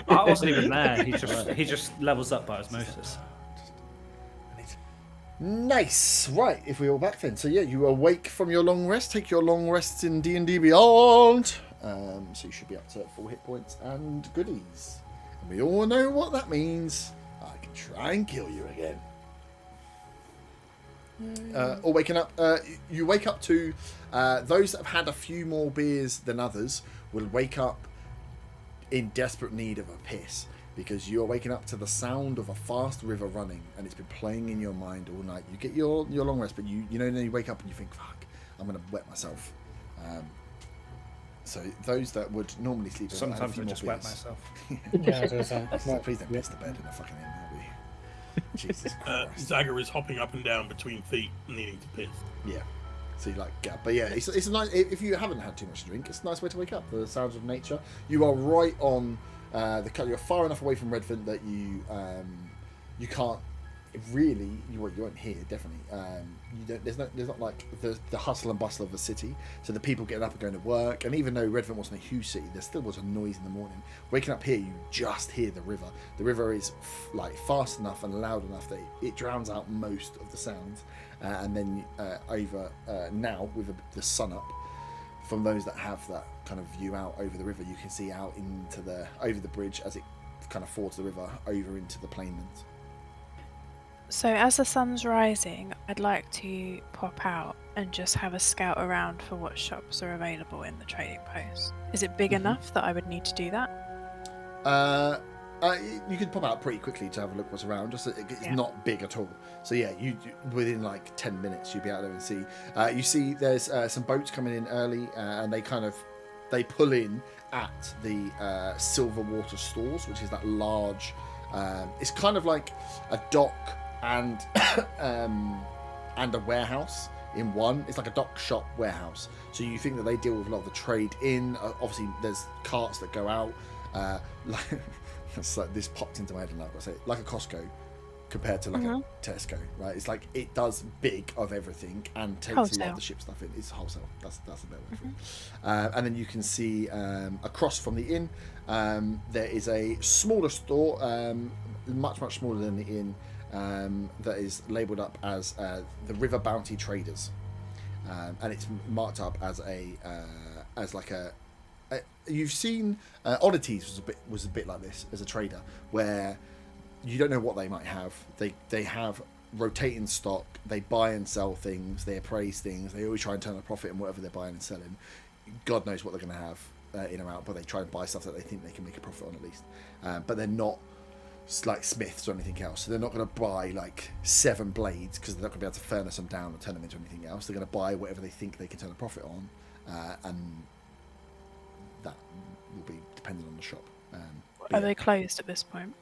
I wasn't even there. He just levels up by osmosis. Nice. Right, if we're all back then. So yeah, you awake from your long rest. Take your long rests in D&D Beyond. So you should be up to full hit points and goodies. And we all know what that means. I can try and kill you again. Or waking up. You wake up to those that have had a few more beers than others will wake up in desperate need of a piss. Because you're waking up to the sound of a fast river running, and it's been playing in your mind all night. You get your long rest, but you know, then you wake up and you think, "Fuck, I'm gonna wet myself." So those that would normally sleep, Sometimes I just wet myself. Yeah, it is. Please don't piss the bed in a fucking inn, that'd be Jesus Christ. Zaga is hopping up and down between feet, needing to piss. Yeah. So you like, yeah, but yeah, it's a nice. If you haven't had too much to drink, it's a nice way to wake up. The sounds of nature. You are right on. You're far enough away from Redvant that you can't really you won't hear definitely. There's not like the hustle and bustle of the city. So the people getting up and going to work, and even though Redvant wasn't a huge city, there still was a noise in the morning. Waking up here, you just hear the river. The river is like fast enough and loud enough that it drowns out most of the sounds. And then over now with the sun up. From those that have that kind of view out over the river, you can see out into over the bridge as it kind of fords the river over into the plainlands. So as the sun's rising, I'd like to pop out and just have a scout around for what shops are available in the trading post. Is it big enough that I would need to do that? You could pop out pretty quickly to have a look what's around. It's not big at all. So yeah, you within like 10 minutes you'd be out there and see. You see there's some boats coming in early, and they pull in at the Silver Water Stores, which is that large. It's kind of like a dock and a warehouse in one. It's like a dock shop warehouse. So you think that they deal with a lot of the trade in. Obviously, there's carts that go out. It's like this popped into my head, and I've got to say, like a Costco compared to like a Tesco, right? It's like it does big of everything and takes a lot of the ship stuff in. It's wholesale. That's a better way for it. And then you can see across from the inn, there is a smaller store, much smaller than the inn, that is labelled up as the River Bounty Traders, and it's marked up as you've seen Oddities was a bit like this as a trader, where you don't know what they might have. They have rotating stock. They buy and sell things. They appraise things. They always try and turn a profit in whatever they're buying and selling. God knows what they're going to have in or out, but they try and buy stuff that they think they can make a profit on at least. But they're not like smiths or anything else. So they're not going to buy like 7 blades because they're not going to be able to furnace them down or turn them into anything else. They're going to buy whatever they think they can turn a profit on, and that will be dependent on the shop. Are they closed at this point?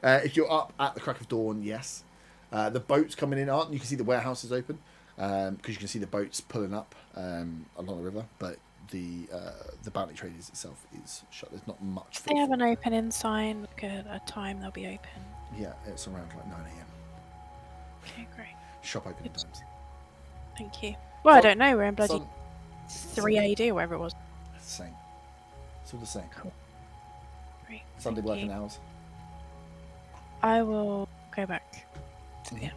If you're up at the crack of dawn, yes. The boats coming in aren't. You can see the warehouse is open because you can see the boats pulling up along the river. But the bounty traders itself is shut. There's not much. They have an opening sign, like a time they'll be open. Yeah, it's around like 9 a.m. Okay, great. Shop opening times. Thank you. Well, I don't know. We're in bloody Sun, 3 AD or whatever it was. it's the same. It's all the same. Cool. Great. Sunday thank working you. hours. I will go back. Yeah.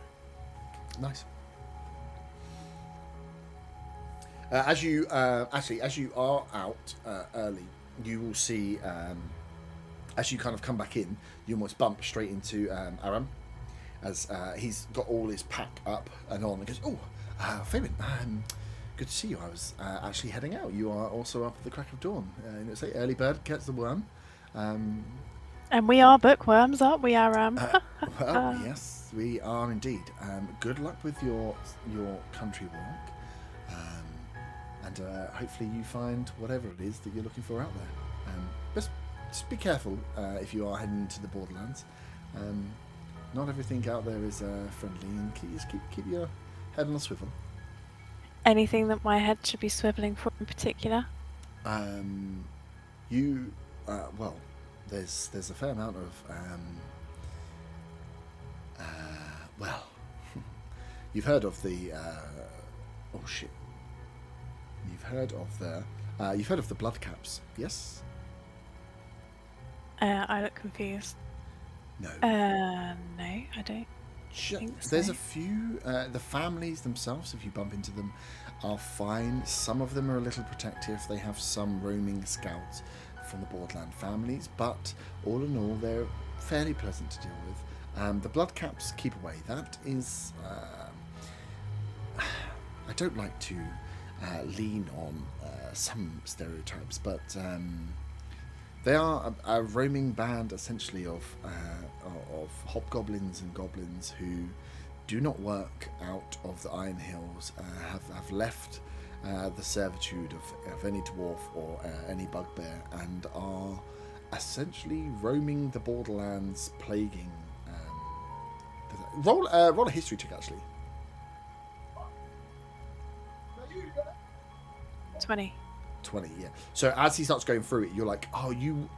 Nice. As you are out early, you will see as you kind of come back in, you almost bump straight into Aram as he's got all his pack up and on. And goes, "Oh, Fabian, good to see you. I was actually heading out. You are also up at the crack of dawn. Say early bird gets the worm." And we are bookworms, aren't we, Aram? Well, yes, we are indeed. Good luck with your country walk, and hopefully you find whatever it is that you're looking for out there. Just be careful if you are heading into the Borderlands. Not everything out there is friendly, and keep your head on a swivel. Anything that my head should be swiveling for in particular? Well, there's a fair amount of well, you've heard of the oh shit. You've heard of the blood caps, yes? I look confused. No. No, I don't. think There's so. a few. The families themselves, if you bump into them, are fine. Some of them are a little protective. They have some roaming scouts from the Borderland families, but all in all, they're fairly pleasant to deal with. The blood caps keep away. That is. I don't like to lean on some stereotypes, but they are a roaming band, essentially, of hobgoblins and goblins who do not work out of the Iron Hills, have left the servitude of any dwarf or any bugbear, and are essentially roaming the Borderlands, plaguing. Roll a history check, actually. 20. 20, yeah. So as he starts going through it, you're like, oh, you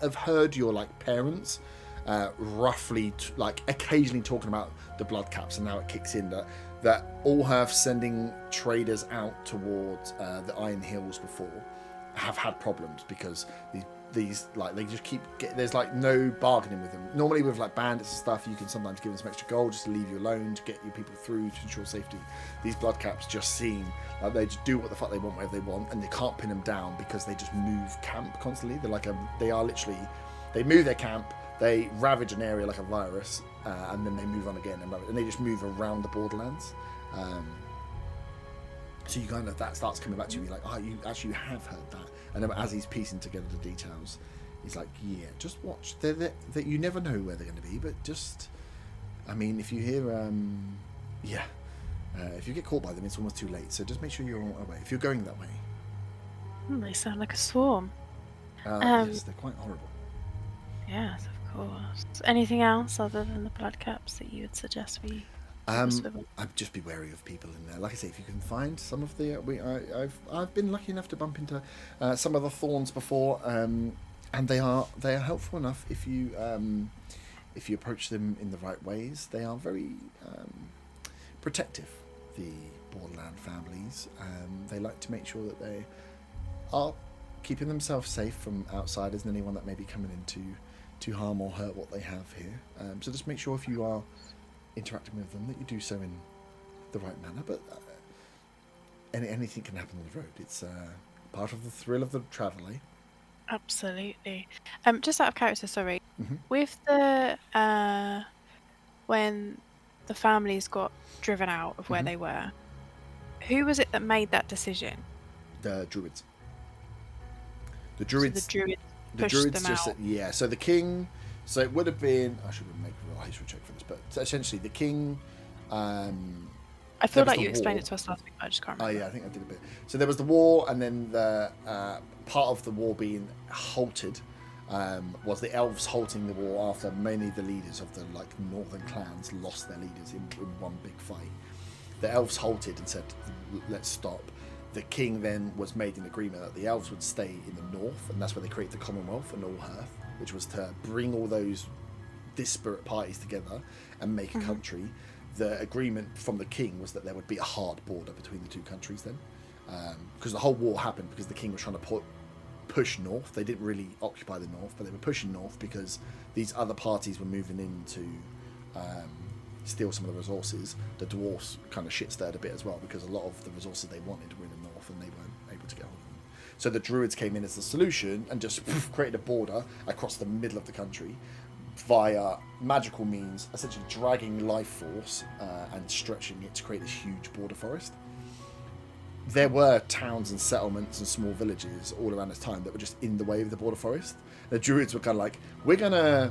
have heard your like parents roughly like occasionally talking about the blood caps, and now it kicks in that Allherf sending traders out towards the Iron Hills before have had problems because these like they just there's like no bargaining with them. Normally with like bandits and stuff, you can sometimes give them some extra gold just to leave you alone to get your people through to ensure safety. These blood caps just seem like they just do what the fuck they want wherever they want, and they can't pin them down because they just move camp constantly. They move their camp, they ravage an area like a virus, and then they move on again, and they just move around the Borderlands. So you kind of, that starts coming back to you, like, oh, you actually have heard that. And then as he's piecing together the details, he's like, yeah, just watch. That you never know where they're going to be, but just, I mean, if you hear, if you get caught by them, it's almost too late. So just make sure you're away. If you're going that way. They sound like a swarm. Yes, they're quite horrible. Yes, of course. Anything else other than the blood caps that you would suggest we swivel? I'd just be wary of people in there. Like I say, if you can find some of the, I've been lucky enough to bump into some of the thorns before, and they are helpful enough if you approach them in the right ways. They are very protective. The Borderland families, they like to make sure that they are keeping themselves safe from outsiders and anyone that may be coming in to harm or hurt what they have here. So just make sure if you are interacting with them that you do so in the right manner, but anything can happen on the road. It's part of the thrill of the travel, eh? Absolutely. Just out of character, sorry. Mhm. With the when the families got driven out of where they were, who was it that made that decision? The druids. The So druids. the druids The pushed druids them just out. yeah. So the king. So it would have been. I should make a history check for this, but essentially the king. I there feel was like the you explained war. it to us last week, but I just can't Oh remember. yeah, I think I did a bit. So there was the war, and then the part of the war being halted was the elves halting the war after many of the leaders of the like northern clans lost their leaders in one big fight. The elves halted and said, "Let's stop." The king then was made an agreement that the elves would stay in the north, and that's where they created the Commonwealth and Allhearth, which was to bring all those disparate parties together and make a country. The agreement from the king was that there would be a hard border between the two countries then, because the whole war happened because the king was trying to push north. They didn't really occupy the north, but they were pushing north because these other parties were moving in to steal some of the resources. The dwarfs kind of shit-stirred a bit as well because a lot of the resources they wanted were in the north and they weren't able to get hold of them. So the druids came in as the solution and just created a border across the middle of the country via magical means, essentially dragging life force and stretching it to create this huge border forest. There were towns and settlements and small villages all around this time that were just in the way of the border forest. The druids were kind of like, we're going to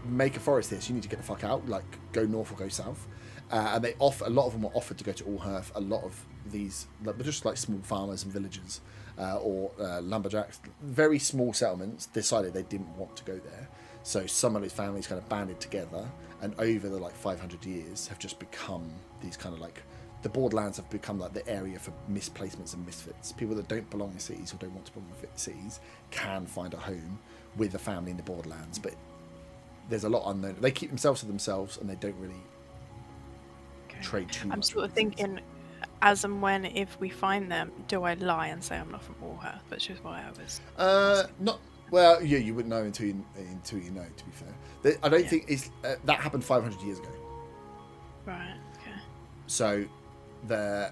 make a forest here, so you need to get the fuck out, like go north or go south. And a lot of them were offered to go to Allhearth. A lot of these were just like small farmers and villagers or lumberjacks, very small settlements, decided they didn't want to go there. So some of these families kind of banded together, and over the like 500 years have just become these kind of like, the Borderlands have become like the area for misplacements and misfits. People that don't belong in cities or don't want to belong in cities can find a home with a family in the Borderlands, but there's a lot unknown. They keep themselves to themselves and they don't really trade too much. I'm sort of with things. thinking, as and when, if we find them, do I lie and say I'm not from Allhearth? That's just why I was. Not well. Yeah, you wouldn't know until you know. To be fair, I don't think it's that happened 500 years ago. Right. Okay. So the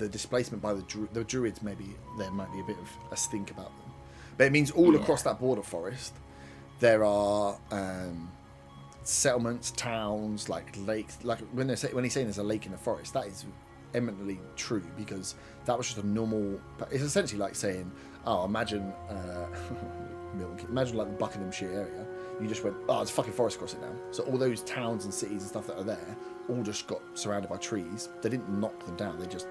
displacement by the druids, maybe there might be a bit of a stink about them, but it means all across that border forest there are settlements, towns, like lakes. Like when he's saying there's a lake in the forest, that is eminently true because that was just a normal. It's essentially like saying, oh, imagine imagine like the Buckinghamshire area. You just went, oh, there's a fucking forest across it now. So all those towns and cities and stuff that are there all just got surrounded by trees. They didn't knock them down. They just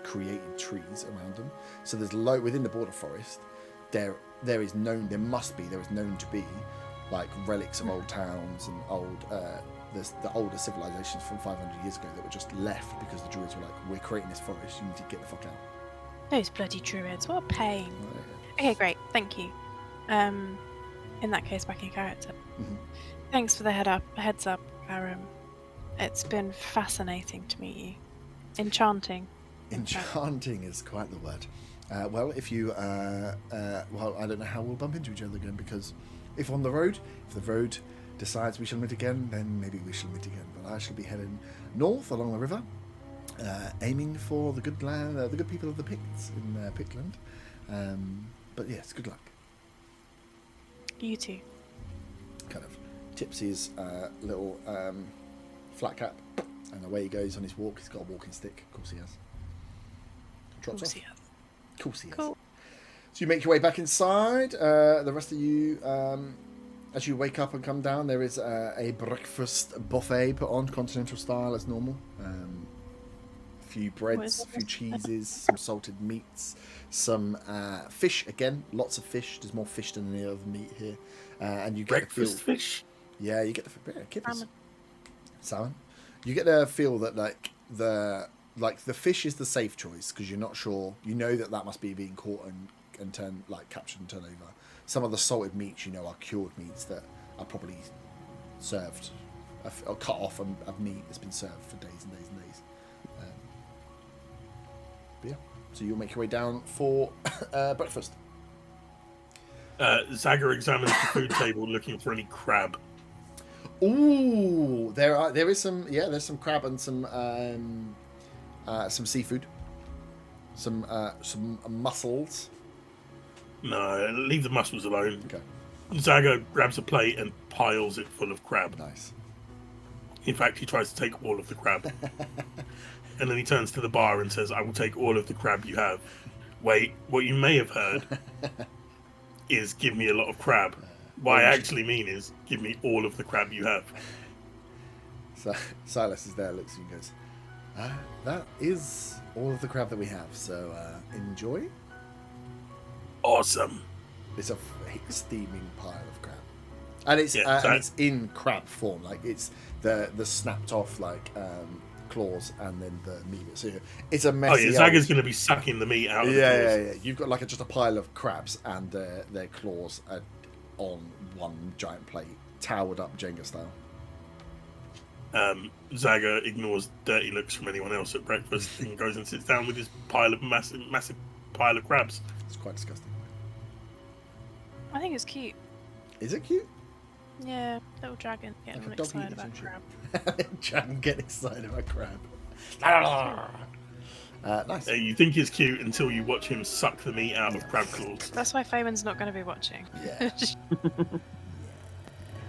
created trees around them. So there's within the border forest, there is known to be like relics of old towns and the older civilizations from 500 years ago that were just left because the druids were like, we're creating this forest, you need to get the fuck out. Those bloody druids, what a pain. Okay, great, thank you. In that case, back in character. Thanks for the heads up, Aram. It's been fascinating to meet you. Enchanting. Enchanting is quite the word. Well, if you well, I don't know how we'll bump into each other again, because if the road decides we shall meet again, then maybe we shall meet again. But I shall be heading north along the river, aiming for the good land, the good people of the Picts in Pictland. But yes, good luck. You too. Kind of tips his little flat cap, and away he goes on his walk. He's got a walking stick, of course he has. Trots off. Of course he has. Cool. So you make your way back inside. The rest of you, as you wake up and come down, there is a breakfast buffet put on, continental style as normal. A few breads, a few cheeses, some salted meats, some fish. Again, lots of fish. There's more fish than any other meat here. And you get breakfast fish. Yeah, you get the salmon. You get the feel that the fish is the safe choice because you're not sure. You know that must be being caught and turned, like, captured and turned over. Some of the salted meats, are cured meats that are probably served or cut off of meat that's been served for days and days and days. But yeah, so you'll make your way down for breakfast. Zagger examines the food table looking for any crab. Ooh, there's some crab and some seafood, some mussels. No, leave the mussels alone. Okay. Zagger grabs a plate and piles it full of crab. Nice. In fact, he tries to take all of the crab. And then he turns to the bar and says, I will take all of the crab you have. Wait, what you may have heard is give me a lot of crab. What I actually mean is give me all of the crab you have. So Silas is there, looks at you and goes, that is all of the crab that we have, so enjoy. Awesome. It's a steaming pile of crab. And it's it's in crab form, like it's the snapped off like claws and then the meat. So it's a messy. Oh yeah, Zaga's going to be sucking the meat out of the claws. Yeah. You've got like just a pile of crabs and their claws are on one giant plate, towered up Jenga style. Zaga ignores dirty looks from anyone else at breakfast and goes and sits down with his massive pile of crabs. It's quite disgusting. I think it's cute. Is it cute? Yeah, little dragon getting Like a dog excited eating about some crab. shit. Dragon getting excited about crab. Nice. You think it's cute until you watch him suck the meat out of crab claws. That's why Feynman's not going to be watching. Yeah.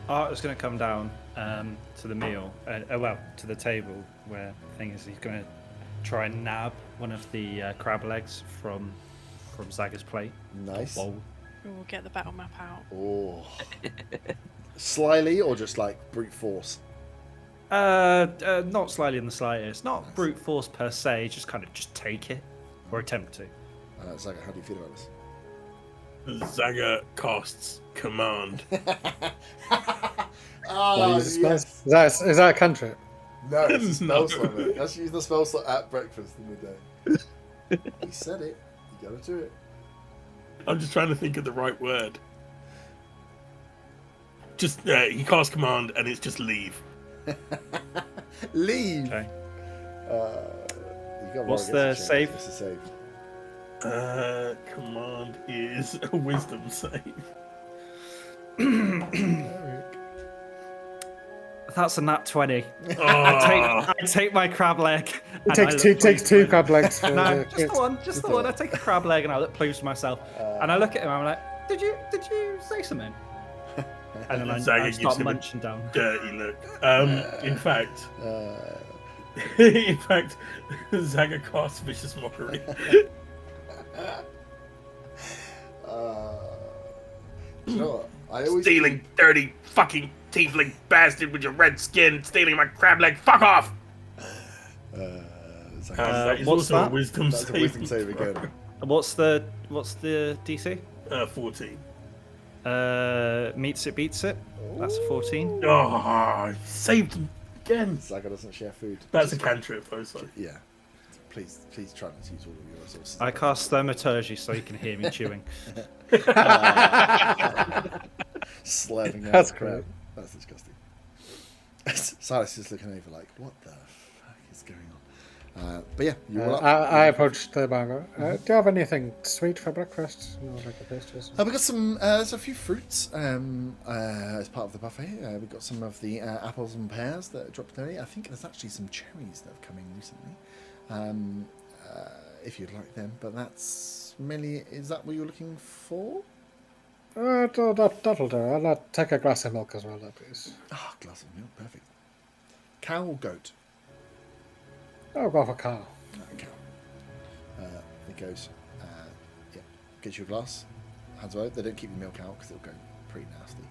Art is going to come down to the meal, to the table where the thing is he's going to try and nab one of the crab legs from Zaga's plate. Nice. Bowl. We'll get the battle map out. Oh. Slyly or just like brute force? Not slightly in the slightest. Not brute force per se. Just take it or attempt to. Zaga, how do you feel about this? Zaga casts command. Yes. Is that a cantrip? No, it's a spell No. slot, mate. Let's use the spell slot at breakfast in the day. He said it. You gotta do it. I'm just trying to think of the right word. Just he casts command and it's just leave. Leave. Okay. You got What's the save? What's the save? Command is a wisdom save. That's a nat 20. Oh, I take my crab leg. It takes two crab legs for No, the just the one. Just the one. I take a crab leg and I look pleased with myself. And I look at him. I'm like, did you say something? And then I Zaga start gives him munching down. dirty look. In fact, Zaga casts vicious mockery. You know what? I always Stealing dirty fucking tiefling bastard with your red skin, stealing my crab leg. Fuck off! That is what's also that? a wisdom That's a save. wisdom save again. What's the DC? 14. Meets it, beats it. That's a 14. Oh, saved him again. Zaga doesn't share food. That's a cantrip, though, sorry. Yeah. Please try not to use all of your resources. I cast thaumaturgy so you can hear me chewing. Slurping out That's the crab. great. That's disgusting. Silas is looking over like, what the fuck is going on? But yeah, you all up. I approached the bar. Do you have anything sweet for breakfast? No, like a pastries. We got some. There's a few fruits as part of the buffet. We've got some of the apples and pears that dropped there. I think there's actually some cherries that have come in recently. If you'd like them, but that's mainly. Is that what you're looking for? That'll do. I'll take a glass of milk as well, please. Ah, glass of milk, perfect. Cow or goat? I'll go for cow. Cow. It goes. Yeah, gets you a glass. Hands over. They don't keep the milk out because it'll go pretty nasty.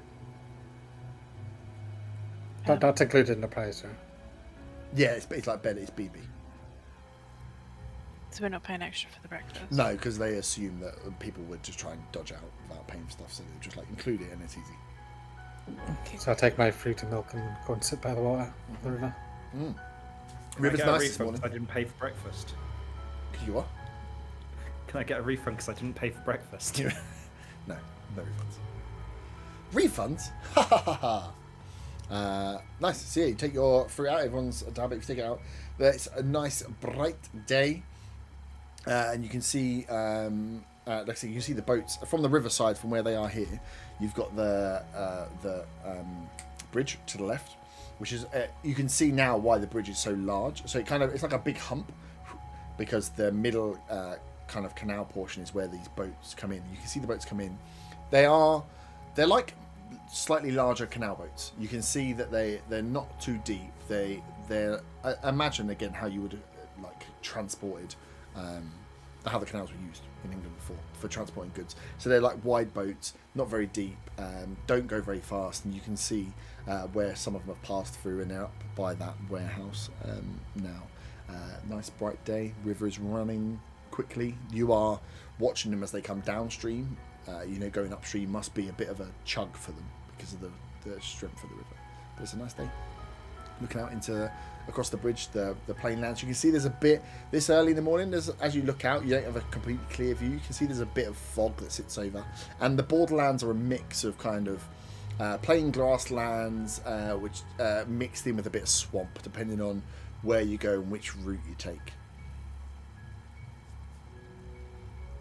That's included in the price, right? Yeah, it's like bed. It's BB. So we're not paying extra for the breakfast. No, because they assume that people would just try and dodge out without paying for stuff, so they just like include it and it's easy. So I take my fruit and milk and go and sit by the water. The river. Can River's I get a nice this refund morning. 'cause I didn't pay for breakfast? You are? Can I get a refund because I didn't pay for breakfast? No refunds. Refunds? Ha ha ha ha. Nice. So yeah, you take your fruit out. Everyone's diabetic. You take it out. It's a nice bright day. And you can see, like I said, you can see the boats from the riverside from where they are here. You've got the bridge to the left, which is you can see now why the bridge is so large. So it's like a big hump because the middle kind of canal portion is where these boats come in. You can see the boats come in. They're like slightly larger canal boats. You can see that they're not too deep. They're imagine again how you would like transported, how the canals were used in England before for transporting goods. So they're like wide boats, not very deep, don't go very fast, and you can see where some of them have passed through, and they're up by that warehouse now. Nice bright day. River is running quickly. You are watching them as they come downstream. Going upstream must be a bit of a chug for them because of the strength of the river. But it's a nice day. Looking out across the bridge, the plain lands. You can see there's a bit this early in the morning. As you look out, you don't have a completely clear view. You can see there's a bit of fog that sits over, and the borderlands are a mix of kind of plain grasslands, which mixed in with a bit of swamp, depending on where you go and which route you take.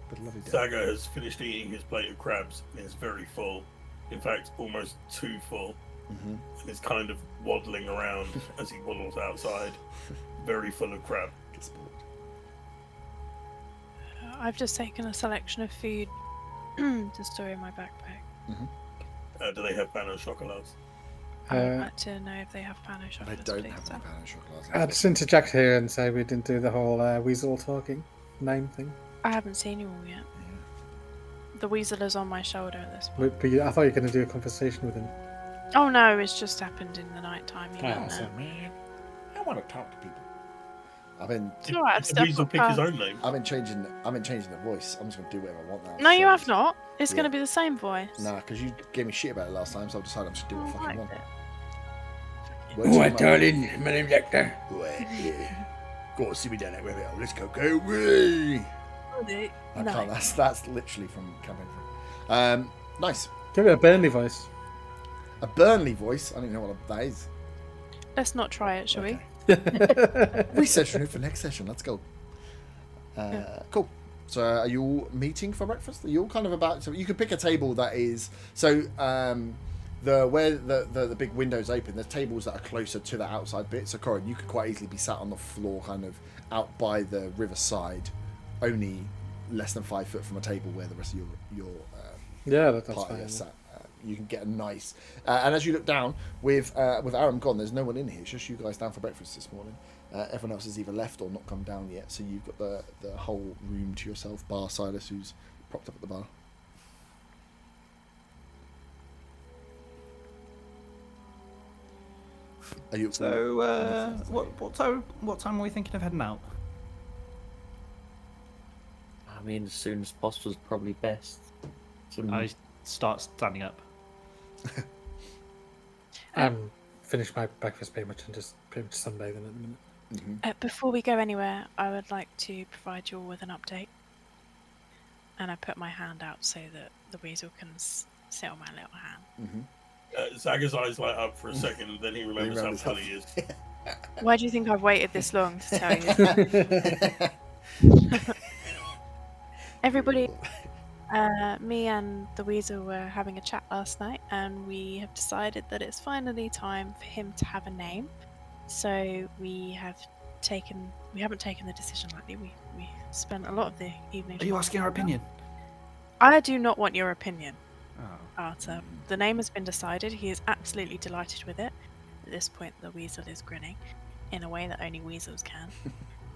But a lovely day. Saga has finished eating his plate of crabs and is very full. In fact, almost too full. Mm-hmm. And is kind of waddling around as he waddles outside, very full of crab. Get sport. I've just taken a selection of food to store in my backpack. Mm-hmm. Do they have pan au chocolats? I'd like to know if they have pan au They chocolates, don't please, have sir. any pan au chocolats. I'd just interject here and say we didn't do the whole weasel talking name thing. I haven't seen you all yet. Yeah. The weasel is on my shoulder at this point. But I thought you were going to do a conversation with him. Oh no, it's just happened in the night time. You Ah, know. so- Man, I want to talk to people. I've been It's alright, I've Did still Weasel got pick his past. own name? I've been changing the voice. I'm just gonna do whatever I want now. No, you So- have not. It's Yeah. going to be the same voice. Nah, because you gave me shit about it last time, so I've decided I'm just do what I I fucking liked want. it. Works for my- darling, my name's Hector. Yeah. Go on, see me down that river. Let's go. Way. I No. can't. That's literally from Campaign 3. Nice. Give it a Burnley voice. A Burnley voice. I don't even know what that is. Let's not try it, shall we? Research for next session. Let's go. Cool. So, are you all meeting for breakfast? Are you all kind of about? So, you could pick a table that is so. Where the big windows open, there's tables that are closer to the outside bit. So, Corin, you could quite easily be sat on the floor, kind of out by the riverside, only less than 5 foot from a table where the rest of your Yeah, that's party fine. is sat. You can get a nice. And as you look down, with Aram gone, there's no one in here. It's just you guys down for breakfast this morning. Everyone else has either left or not come down yet. So you've got the whole room to yourself, bar Silas, who's propped up at the bar. Are you? So, what time are we thinking of heading out? I mean, as soon as possible is probably best. I start standing up. Finished my breakfast pretty much and just pretty much sunbathing at the minute. Mhm. Before we go anywhere, I would like to provide you all with an update. And I put my hand out so that the weasel can sit on my little hand. Mhm. Zaga's eyes light up for a second, and then he remembers how remembers funny he is. Why do you think I've waited this long to tell you? Everybody, me and the weasel were having a chat last night, and we have decided that it's finally time for him to have a name. So we haven't taken the decision lightly. We spent a lot of the evening. Are you asking our opinion? I do not want your opinion, Oh. Arthur. The name has been decided. He is absolutely delighted with it. At this point, the weasel is grinning in a way that only weasels can.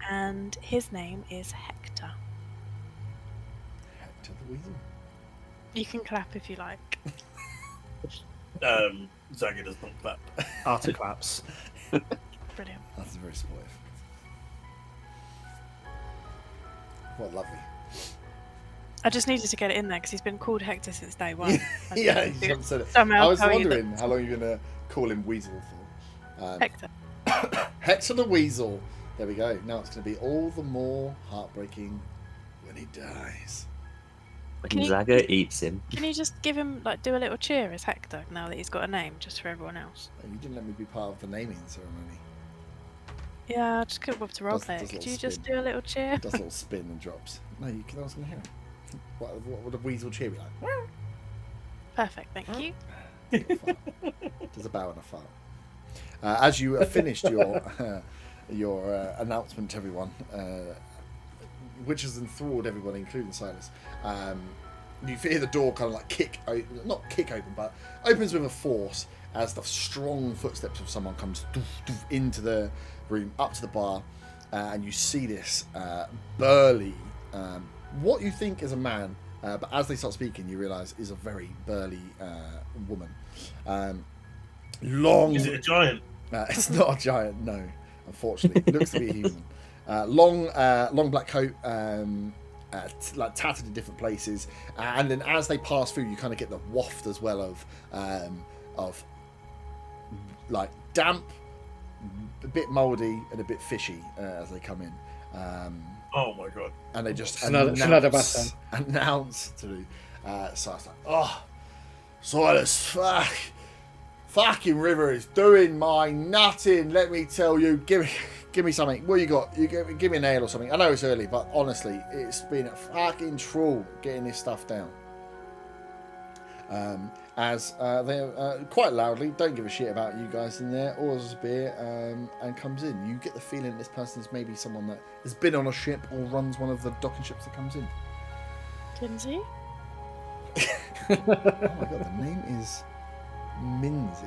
And his name is Hector. Hector the Weasel. You can clap if you like. Zaga does not clap. Arthur claps. Brilliant. That's very sportive. What lovely. I just needed to get it in there because he's been called Hector since day one. Yeah, you haven't said it. Somehow I was tell you that- wondering how long you're gonna call him Weasel for. Hector. Hector the Weasel. There we go. Now it's going to be all the more heartbreaking when he dies. Can you- Zaga eats him. Can you just give him, do a little cheer as Hector now that he's got a name, just for everyone else? And you didn't let me be part of the naming ceremony. Yeah, I just couldn't bother to Does- roleplay. does Could little you just spin. do a little cheer? Does a little spin and drops. No, you can. I was going to hear it. What would a weasel cheer be like? Perfect, thank you. Does a bow and a fart. As you have finished your announcement to everyone, which has enthralled everyone, including Silas, You hear the door kind of like not kick open, but opens with a force as the strong footsteps of someone comes into the room, up to the bar, and you see this burly, what you think is a man, but as they start speaking, you realise is a very burly woman. Long. Is it a giant? It's not a giant, no. Unfortunately, it looks to be a human. Long black coat, like tattered in different places, and then as they pass through, you kind of get the waft as well of like damp, a bit mouldy, and a bit fishy as they come in. Oh my god! And they just announce to Silas, like, oh, Silas, fucking River is doing my nutting. Let me tell you, give me something. What you got? You give me an ale or something. I know it's early, but honestly, it's been a fucking troll getting this stuff down. As they quite loudly don't give a shit about you guys in there, orders a beer, and comes in. You get the feeling this person's maybe someone that has been on a ship or runs one of the docking ships that comes in. Kinsey? Oh my god, the name is Minzy.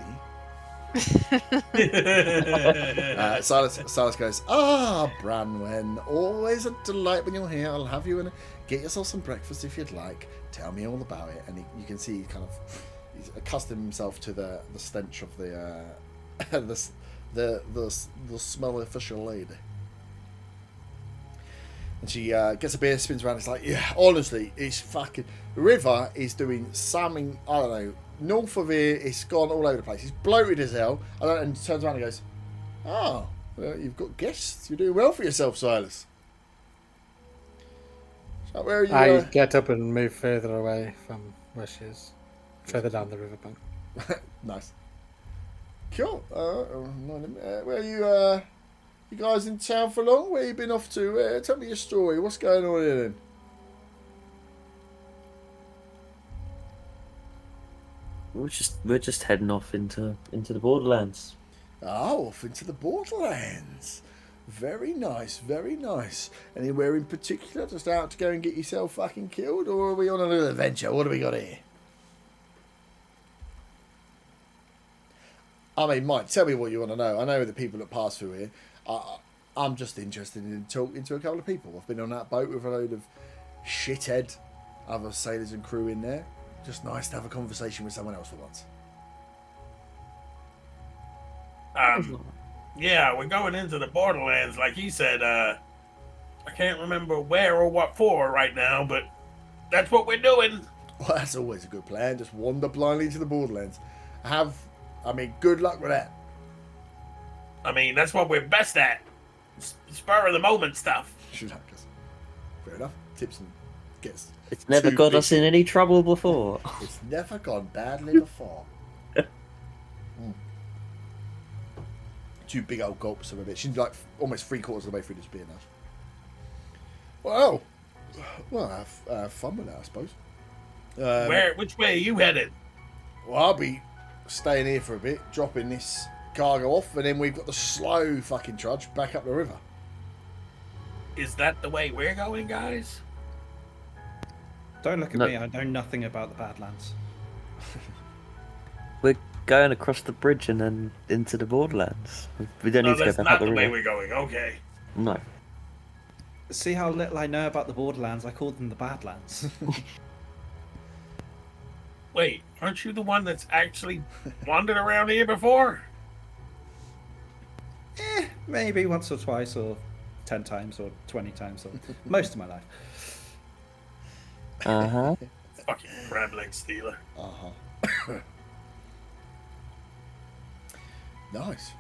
Silas goes, Branwen, always a delight when you're here. I'll have you in. Get yourself some breakfast if you'd like. Tell me all about it. And you can see he's accustomed himself to the stench of the smell of fish lady. And she gets a beer, spins around. It's like, yeah, honestly, it's fucking. The river is doing something, I don't know, north of here, it's gone all over the place. It's bloated as hell. And turns around and goes, oh, well, you've got guests. You're doing well for yourself, Silas. So where are you? I get up and move further away from where she is. Further down the riverbank. Nice. Cool. Where are you, you guys in town for long? Where you been off to? Tell me your story. What's going on here then? We're just heading off into the Borderlands. Oh, off into the Borderlands. Very nice, very nice. Anywhere in particular? Just out to go and get yourself fucking killed? Or are we on a little adventure? What do we got here? I mean, Mike, tell me what you want to know. I know the people that pass through here. I'm just interested in talking to a couple of people. I've been on that boat with a load of shithead other sailors and crew in there. Just nice to have a conversation with someone else for once. Yeah, we're going into the Borderlands, like he said. I can't remember where or what for right now, but that's what we're doing. Well, that's always a good plan. Just wander blindly to the Borderlands. Good luck with that. I mean, that's what we're best at. Spur of the moment stuff. Fair enough. Tips and gets. It's never got us in any trouble before. It's never gone badly before. Two big old gulps of a bit. She's like almost 3/4 of the way through this beer now. Well, have fun with that, I suppose. Which way are you headed? Well, I'll be staying here for a bit, dropping this cargo off, and then we've got the slow fucking trudge back up the river. Is that the way we're going, guys? Don't look at me, I know nothing about the Badlands. We're going across the bridge and then into the Borderlands. We don't need to go back up the river. That's not the way we're going, okay. No. See how little I know about the Borderlands? I called them the Badlands. Wait, aren't you the one that's actually wandered around here before? Maybe once or twice, or 10 times, or 20 times, or most of my life. Uh-huh. Fucking crab leg stealer. Uh-huh. Nice.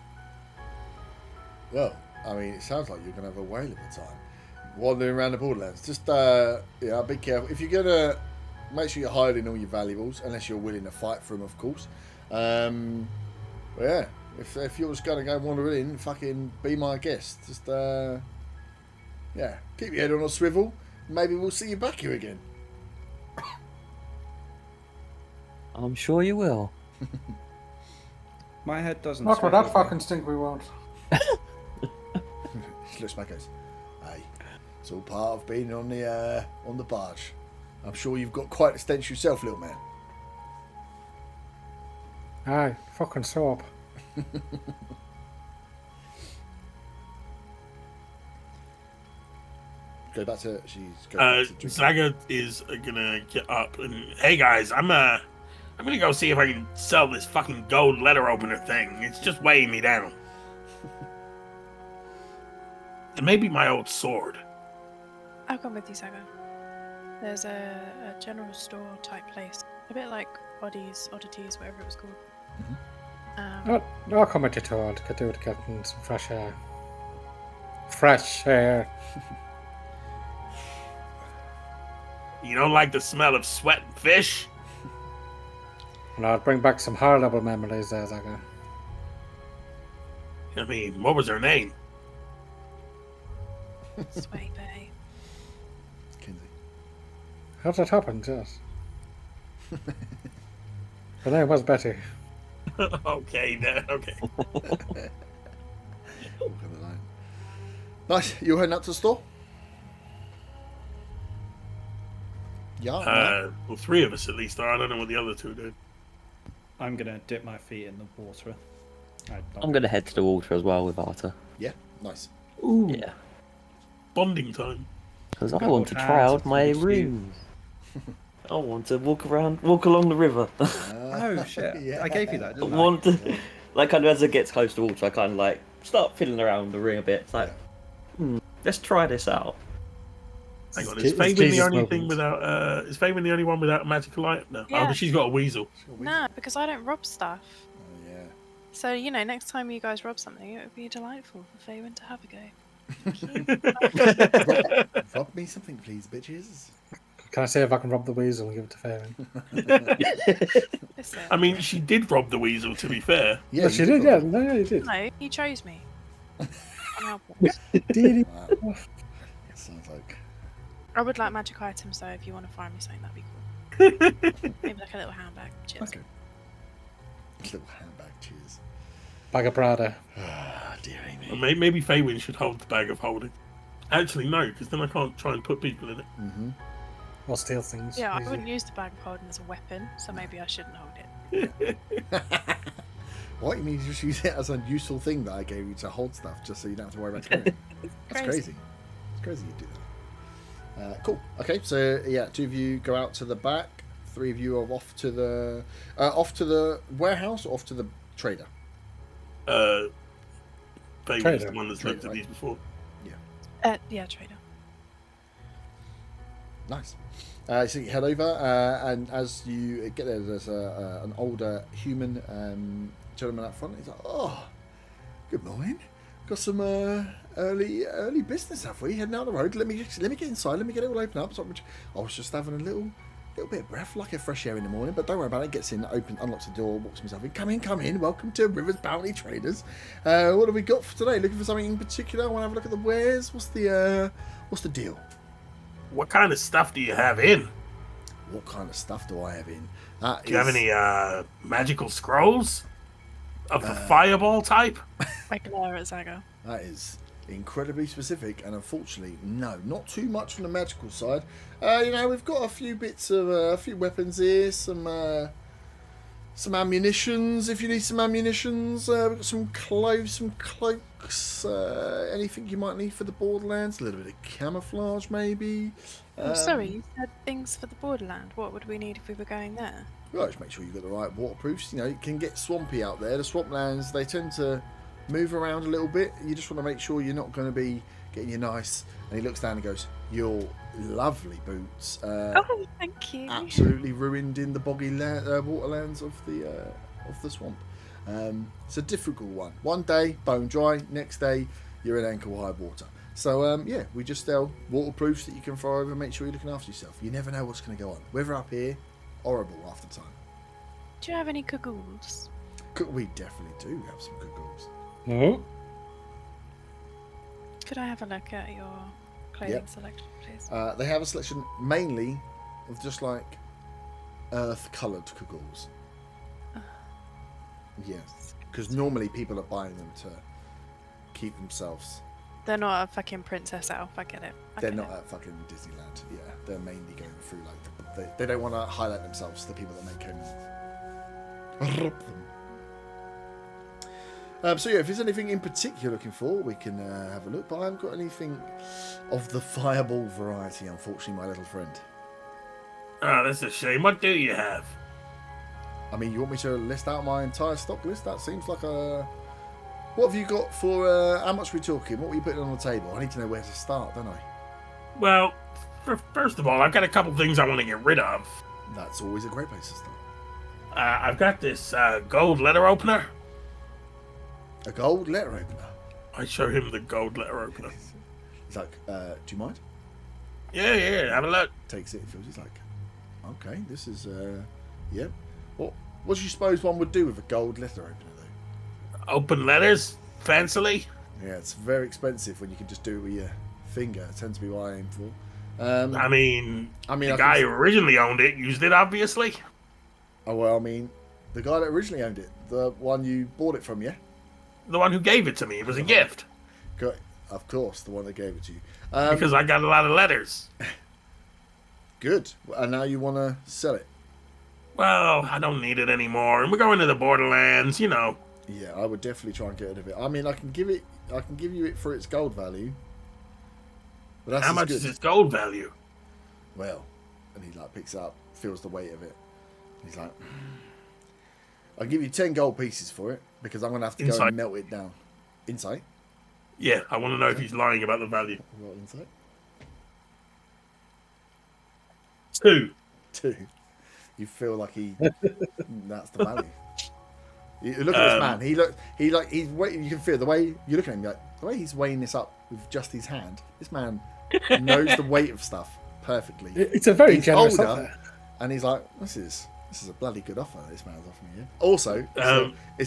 Well, I mean, it sounds like you're going to have a whale of a time wandering around the Borderlands. Just, be careful. If you're going to make sure you're hiding all your valuables, unless you're willing to fight for them, of course. Yeah, if you're just going to go wander in, fucking be my guest. Just, keep your head on a swivel. Maybe we'll see you back here again. I'm sure you will. My head doesn't. Not with that fucking stink, we won't. She looks back and goes, hey, it's all part of being on the barge. I'm sure you've got quite a stench yourself, little man. Aye, fucking soap. Go back to she's going back to drinking. Zaga is gonna get up and hey guys, I'm gonna go see if I can sell this fucking gold letter opener thing. It's just weighing me down. And maybe my old sword. I'll come with you, Saga. There's a general store type place, a bit like Oddities, whatever it was called. I'll come with you too. I'll do it, getting some fresh air. Fresh air. You don't like the smell of sweat and fish? And I'll bring back some horrible memories there, Zaga. I mean, what was her name? Sweaty Betty. Kinsey. How did it happen, Jess? Her name was Betty. Okay, then. Okay. Walk on the line. Nice. You heading up to the store? Yeah. Well, 3 of us at least are. I don't know what the other 2 did. I'm gonna dip my feet in the water. I'm going to head to the water as well with Arthur. Yeah. Nice. Ooh. Yeah. Bonding time. Because I Couple want to hands try out of my food. runes. I want to walk along the river. Oh shit! Yeah. I gave you that, I didn't I? want to, like, kind of as it gets close to water, I kind of like start fiddling around the ring a bit. It's like, let's try this out. Hang on, It's is Faven Jesus the only moment. thing without? Is Faven the only one without a magical item? No. Yeah. Oh, but she's got a weasel. Nah, because I don't rob stuff. Oh, yeah. So, next time you guys rob something, it would be delightful for Faven to have a go. Rob me something, please, bitches. Can I say if I can rob the weasel and give it to Faven? Listen. I mean, she did rob the weasel. To be fair. Yeah, But she did, yeah. No, you did. No, he chose me. Unhelpful. Did he? Wow. Sounds like. I would like magic items, though, if you want to find me something, that'd be cool. Maybe like a little handbag. Cheers. Okay. Little handbag, cheers. Bag of Prada. Ah, dear Or Amy. maybe Faywin should hold the bag of holding. Actually, no, because then I can't try and put people in it. Mm-hmm. Or steal things. Yeah, I easy. wouldn't use the bag of holding as a weapon, so maybe I shouldn't hold it. What, you mean you just use it as a useful thing that I gave you to hold stuff, just so you don't have to worry about carrying it? That's crazy. It's crazy you do that. Cool. Okay, so yeah, 2 of you go out to the back. 3 of you are off to the warehouse or off to the trader. Faywin's Trader. the one that's Trader, looked at right. these before. Yeah, trader. Nice. So you head over, and as you get there, there's an older human gentleman up front. He's like, "Oh, good morning. Got some early business, have we? Heading out the road. Let me get inside. Let me get it all open up." So I was just having a little bit of breath, like a fresh air in the morning. But don't worry about it. Gets in, unlocks the door, walks himself in. Come in. Welcome to Rivers Bounty Traders. What have we got for today? Looking for something in particular? Want to have a look at the wares? What's the deal? What kind of stuff do you have in? What kind of stuff do I have in? Do you have any magical scrolls of the fireball type? I can air at Zaga. That is incredibly specific, and unfortunately, no, not too much on the magical side. We've got a few bits of a few weapons here, some ammunitions. If you need some ammunitions, we've got some clothes, some cloaks, anything you might need for the Borderlands. A little bit of camouflage, maybe. Oh, sorry, you said things for the borderland. What would we need if we were going there? Well, just make sure you've got the right waterproofs. It can get swampy out there. The swamplands, they tend to move around a little bit. You just want to make sure you're not going to be getting your nice. And he looks down and goes, "Your lovely boots. Oh, thank you. Absolutely ruined in the boggy waterlands of the swamp. It's a difficult one. One day, bone dry. Next day, you're in ankle-high water. So, we just sell waterproofs that you can throw over and make sure you're looking after yourself. You never know what's going to go on. Weather up here, horrible half the time. Do you have any cagoules? We definitely do have some good goals. No? Could I have a look at your clothing Yep. selection, please? They have a selection mainly of just like earth-coloured cagoules. Yes, because normally people are buying them to keep themselves They're not a fucking Princess Elf. I get it. They're not at fucking Disneyland. Yeah, they're mainly going through like they don't want to highlight themselves to the people that make them. So yeah, if there's anything in particular you're looking for, we can have a look. But I haven't got anything of the fireball variety, unfortunately, my little friend. Oh, that's a shame. What do you have? I mean, you want me to list out my entire stock list? That seems like a... What have you got for... how much are we talking? What were you putting on the table? I need to know where to start, don't I? Well, first of all, I've got a couple things I want to get rid of. That's always a great place to start. I've got this gold letter opener. A gold letter opener? I show him the gold letter opener. He's like, do you mind? Yeah, have a look. Takes it, feels. He's like, okay, this is, yeah. What do you suppose one would do with a gold letter opener, though? Open letters, fancily. Yeah, it's very expensive when you can just do it with your finger. It tends to be what I aim for. I mean, the I guy who originally owned it used it, obviously. Oh, well, I mean, the guy that originally owned it, the one you bought it from, yeah? The one who gave it to me. It was a gift. Of course, the one that gave it to you. Because I got a lot of letters. Good. And now you want to sell it? Well, I don't need it anymore. And we're going to the Borderlands, you know. Yeah, I would definitely try and get rid of it. I mean, I can give you it for its gold value. But that's How much is its gold value? Well, and he like picks it up, feels the weight of it. He's like, I'll give you 10 gold pieces for it because I'm gonna have to go and melt it down. Insight? Yeah, I want to know if he's lying about the value. What insight? 2. 2. You feel like that's the value. You look at this man. He's waiting. You can feel the way you look at him. Like the way he's weighing this up with just his hand. This man knows the weight of stuff perfectly. It's a very generous older, offer. and he's like, this is a bloody good offer this man's offering you. Also,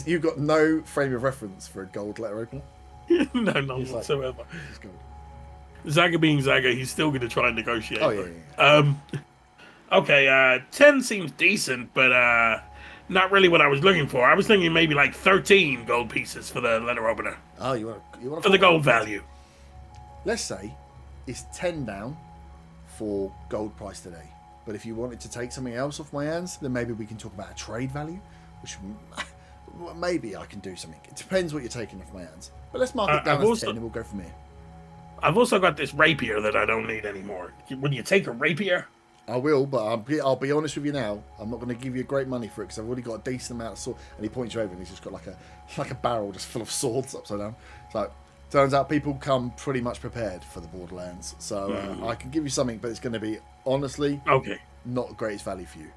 you've got no frame of reference for a gold letter opener. No, none He's whatsoever. Like, it's gold. Zaga being Zaga, he's still going to try and negotiate. Oh yeah. Okay, 10 seems decent, but not really what I was looking for. I was thinking maybe like 13 gold pieces for the letter opener. Oh, you want for the gold value. Let's say it's 10 down for gold price today. But if you wanted to take something else off my hands, then maybe we can talk about a trade value, which maybe I can do something. It depends what you're taking off my hands. But let's mark it down as 10 and we'll go from here. I've also got this rapier that I don't need anymore. Would you take a rapier? I will, but I'll be honest with you now. I'm not going to give you great money for it because I've already got a decent amount of sword. And he points you over, and he's just got like a barrel just full of swords upside down. So turns out people come pretty much prepared for the Borderlands. So I can give you something, but it's going to be honestly not the greatest value for you.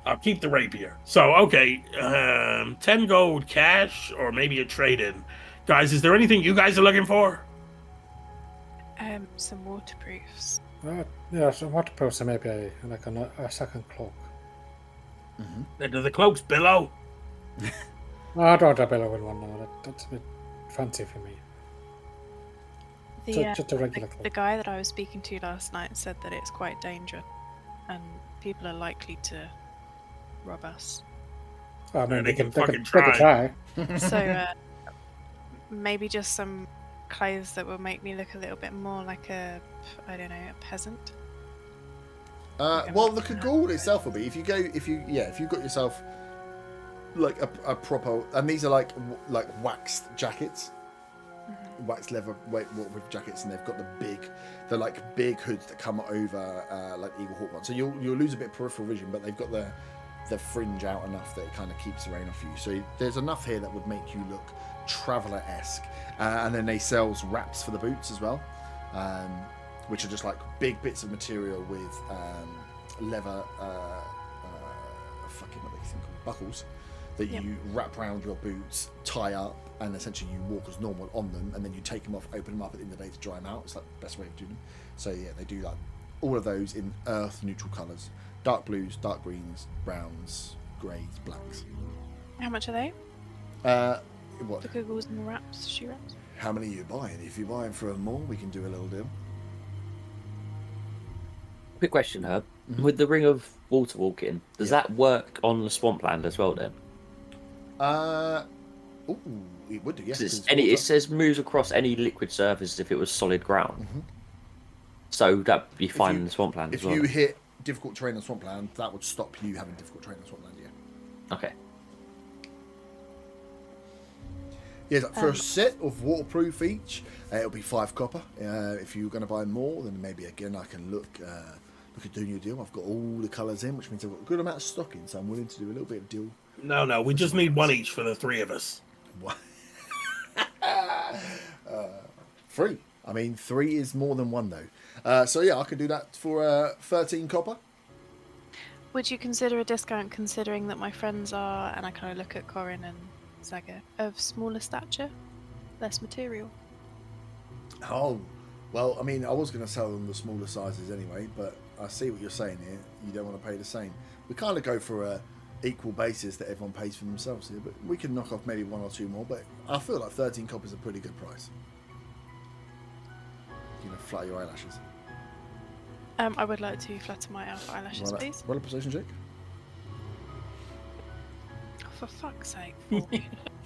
I'll keep the rapier. So 10 gold cash or maybe a trade-in. Guys, is there anything you guys are looking for? Some waterproofs. Yeah, so waterproofs and maybe a second cloak. Mm-hmm. Do the cloaks billow? No, I don't want a billowing one now. That's a bit fancy for me. Just a regular cloak. The guy that I was speaking to last night said that it's quite dangerous and people are likely to rob us. I mean, they can fucking try. So maybe just some clothes that will make me look a little bit more like a peasant. Well, the cagoule itself will be if you've got yourself like a proper, and these are like waxed jackets, waxed leather with jackets, and they've got they're like big hoods that come over like Eagle Hawk ones. So you'll lose a bit of peripheral vision, but they've got the fringe out enough that it kind of keeps the rain off you. So there's enough here that would make you look traveller-esque. And then they sell wraps for the boots as well, which are just like big bits of material with leather buckles that you wrap around your boots, tie up, and essentially you walk as normal on them, and then you take them off, open them up at the end of the day to dry them out. It's like the best way of doing them. So yeah, they do like all of those in earth neutral colours: dark blues, dark greens, browns, greys, blacks. How much are they? What? The googles and the wraps, shoe wraps. How many are you buying? If you're buying for more, we can do a little deal. Quick question, Herb. Mm-hmm. With the Ring of Water Walking, does that work on the swampland as well then? Ooh, it would do, yes. 'Cause 'cause it water. says moves across any liquid surface if it was solid ground. Mhm. So that'd be fine you- in the swampland If as well. you hit difficult terrain on swampland, that would stop you having difficult terrain on swampland, yeah. Okay. Yeah, for a set of waterproof each, it'll be 5 copper. If you're going to buy more, then maybe again I can look at doing you a deal. I've got all the colours in, which means I've got a good amount of stock in, so I'm willing to do a little bit of deal. No, we just need one each for the 3 of us. What? 3. I mean, 3 is more than 1 though. So yeah, I could do that for 13 copper. Would you consider a discount considering that my friends are, and I kind of look at Corin and Zaga, of smaller stature, less material? Oh, well, I mean, I was going to sell them the smaller sizes anyway, but I see what you're saying here. You don't want to pay the same. We kind of go for a equal basis that everyone pays for themselves here, but we can knock off maybe 1 or 2 more. But I feel like 13 copper is a pretty good price. You know, flutter your eyelashes. I would like to flutter my eyelashes, please. Roll a persuasion check. Oh, for fuck's sake.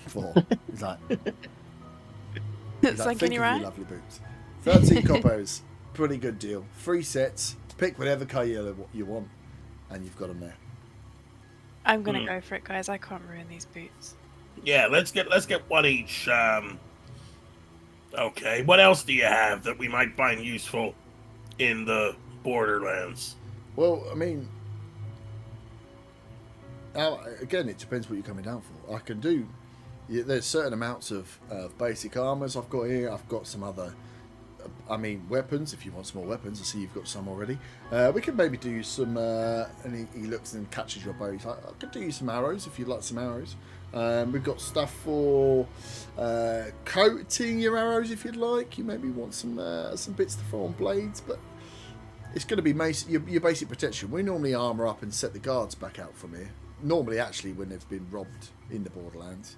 4. He's like, It's like in think your of eye. your lovely boots. 13 coppos, pretty good deal. 3 sets, pick whatever colour you want, and you've got them there. I'm gonna go for it, guys. I can't ruin these boots. Yeah, let's get 1 each. Okay, what else do you have that we might find useful in the Borderlands? Well, I mean, again, it depends what you're coming down for. I can do. There's certain amounts of basic armors I've got here. I've got some other, weapons. If you want some more weapons, I see you've got some already. We can maybe do some. And he looks and catches your bow. He's like, I could do you some arrows if you'd like some arrows. We've got stuff for coating your arrows if you'd like. You maybe want some bits to throw on blades, but it's going to be your basic protection. We normally armor up and set the guards back out from here. Normally, actually, when they've been robbed in the Borderlands,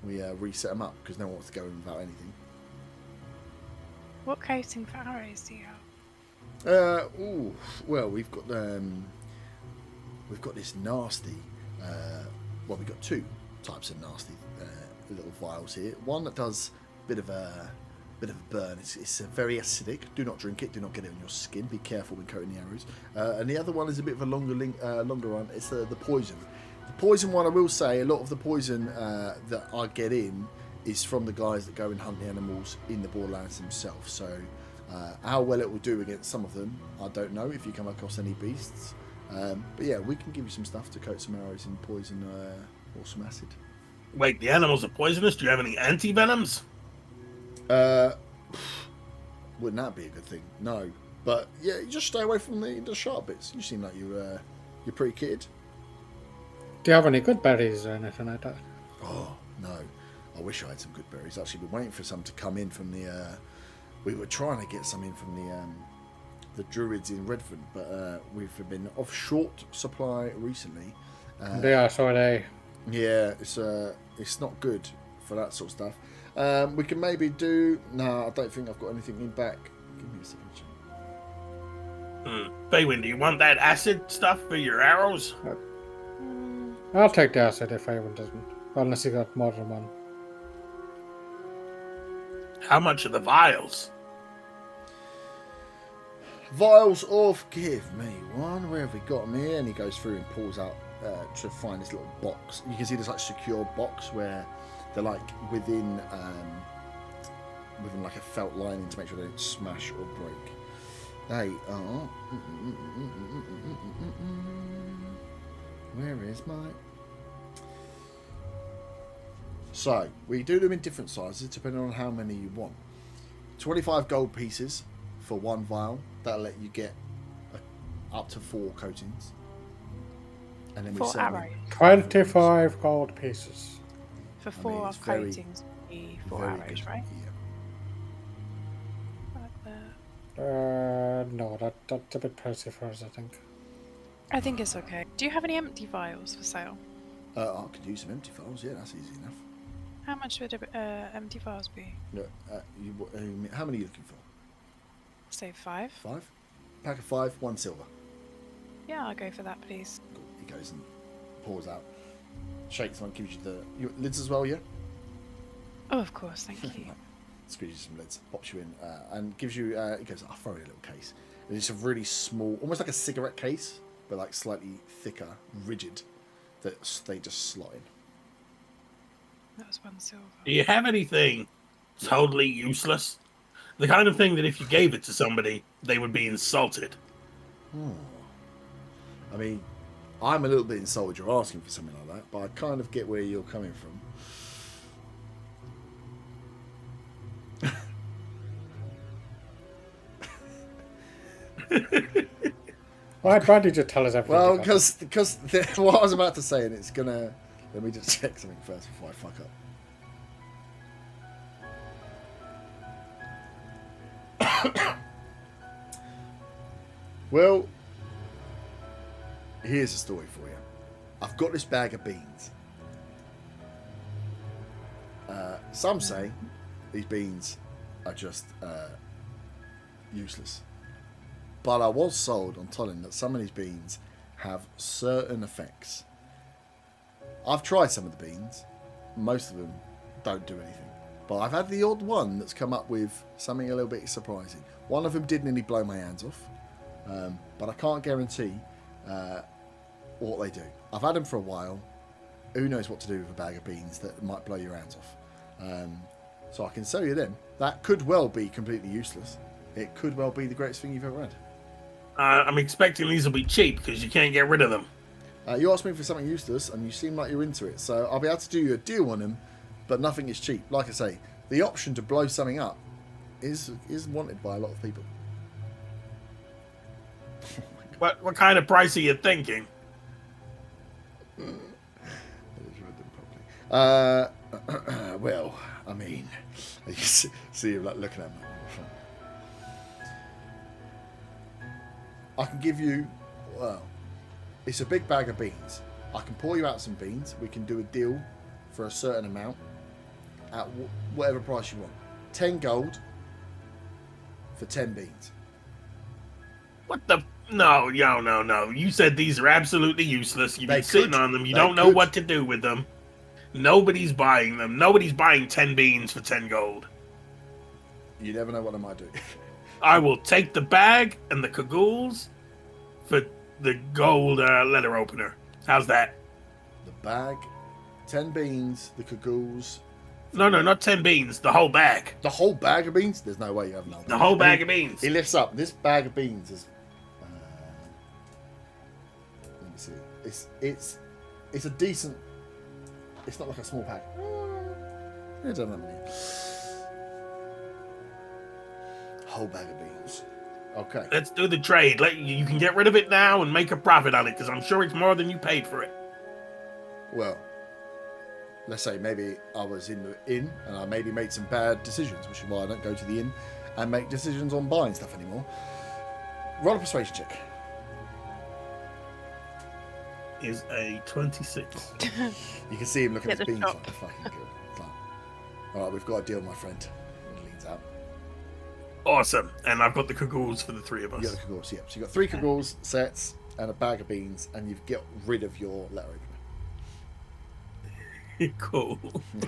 we reset them up because no one wants to go in without anything. What coating for arrows do you have? Well, we've got this nasty. We've got 2 types of nasty little vials here. One that does a bit of a burn. It's very acidic. Do not drink it. Do not get it on your skin. Be careful when coating the arrows. And the other one is a bit of a longer one. It's the poison. The poison one, I will say, a lot of the poison that I get in is from the guys that go and hunt the animals in the Borderlands themselves. So how well it will do against some of them, I don't know if you come across any beasts. But yeah, we can give you some stuff to coat some arrows in poison or some acid. Wait, the animals are poisonous? Do you have any anti-venoms? Wouldn't that be a good thing? No. But yeah, you just stay away from the sharp bits. You seem like you're pretty kitted. Do you have any good berries or anything like that? Oh, no. I wish I had some good berries. Actually, been waiting for some to come in from the... we were trying to get some in from the druids in Redvant, but we've been off short supply recently. Yeah, so are they. Yeah, it's not good for that sort of stuff. We can maybe do... No, I don't think I've got anything in back. Give me a second. Baywin, do you want that acid stuff for your arrows? I'll take the acid if anyone doesn't. Unless you got more than one. How much are the vials? Vials of... Give me one. Where have we got them here? And he goes through and pulls out to find this little box. You can see there's like a secure box where they're like within like a felt lining to make sure they don't smash or break. They are... Where is my... So, we do them in different sizes depending on how many you want. 25 gold pieces for 1 vial. That'll let you get up to 4 coatings. And then we 4 sell them. arrows. 25 gold pieces. For I 4 mean, it's very- coatings, would be 4 Very arrows, good. right? Yeah. Like that. No, that's a bit pricey for us, I think. I think it's okay. Do you have any empty vials for sale? I could use some empty vials. Yeah, that's easy enough. How much would empty vials be? No, how many are you looking for? Say 5? 5? Pack of 5, 1 silver. Yeah, I'll go for that, please. Cool. He goes and pours out, shakes one, gives you the lids as well, yeah? Oh, of course, thank you. Squeezes some lids, pops you in, and gives you. He goes, "I'll throw you a little case." And it's a really small, almost like a cigarette case, but like slightly thicker, rigid, that they just slot in. That was 1 silver. Do you have anything totally useless? The kind of thing that if you gave it to somebody, they would be insulted. I mean, I'm a little bit insulted you're asking for something like that, but I kind of get where you're coming from. Why did you tell us everything? Well, because what I was about to say, and it's gonna. Let me just check something first before I fuck up. Well, here's a story for you. I've got this bag of beans. Some say these beans are just useless. But I was sold on telling that some of these beans have certain effects. I've tried some of the beans. Most of them don't do anything. But I've had the odd one that's come up with something a little bit surprising. One of them did nearly blow my hands off. But I can't guarantee what they do. I've had them for a while. Who knows what to do with a bag of beans that might blow your hands off. So I can sell you them. That could well be completely useless. It could well be the greatest thing you've ever had. I'm expecting these will be cheap because you can't get rid of them. You asked me for something useless and you seem like you're into it. So I'll be able to do you a deal on them, but nothing is cheap. Like I say, the option to blow something up is wanted by a lot of people. What kind of price are you thinking? Well, I mean, you see him like looking at me. I can give you, well, it's a big bag of beans. I can pour you out some beans. We can do a deal for a certain amount at whatever price you want. 10 gold for 10 beans. What the? No. You said these are absolutely useless. You've been sitting on them. You don't know what to do with them. Nobody's buying them. Nobody's buying 10 beans for 10 gold. You never know what I might do. I will take the bag and the cagoules for the gold letter opener. How's that? The bag, 10 beans, the cagoules. No, not 10 beans. The whole bag. The whole bag of beans? There's no way you have none. The whole bag of beans. He lifts up. This bag of beans is. Let me see. It's a decent. It's not like a small bag. It doesn't have many. Whole bag of beans. Okay. Let's do the trade. You can get rid of it now and make a profit on it because I'm sure it's more than you paid for it. Well, let's say maybe I was in the inn and I maybe made some bad decisions, which is why I don't go to the inn and make decisions on buying stuff anymore. Roll a persuasion check. Is a 26. You can see him looking at his the beans top. like, fucking good. It's like, all right, we've got a deal, my friend. He leans out. Awesome. And I've got the cagoules for the three of You us. got the cagoules, yeah. So you got 3 cagoules sets and a bag of beans, and you've got rid of your letter opener. Cool.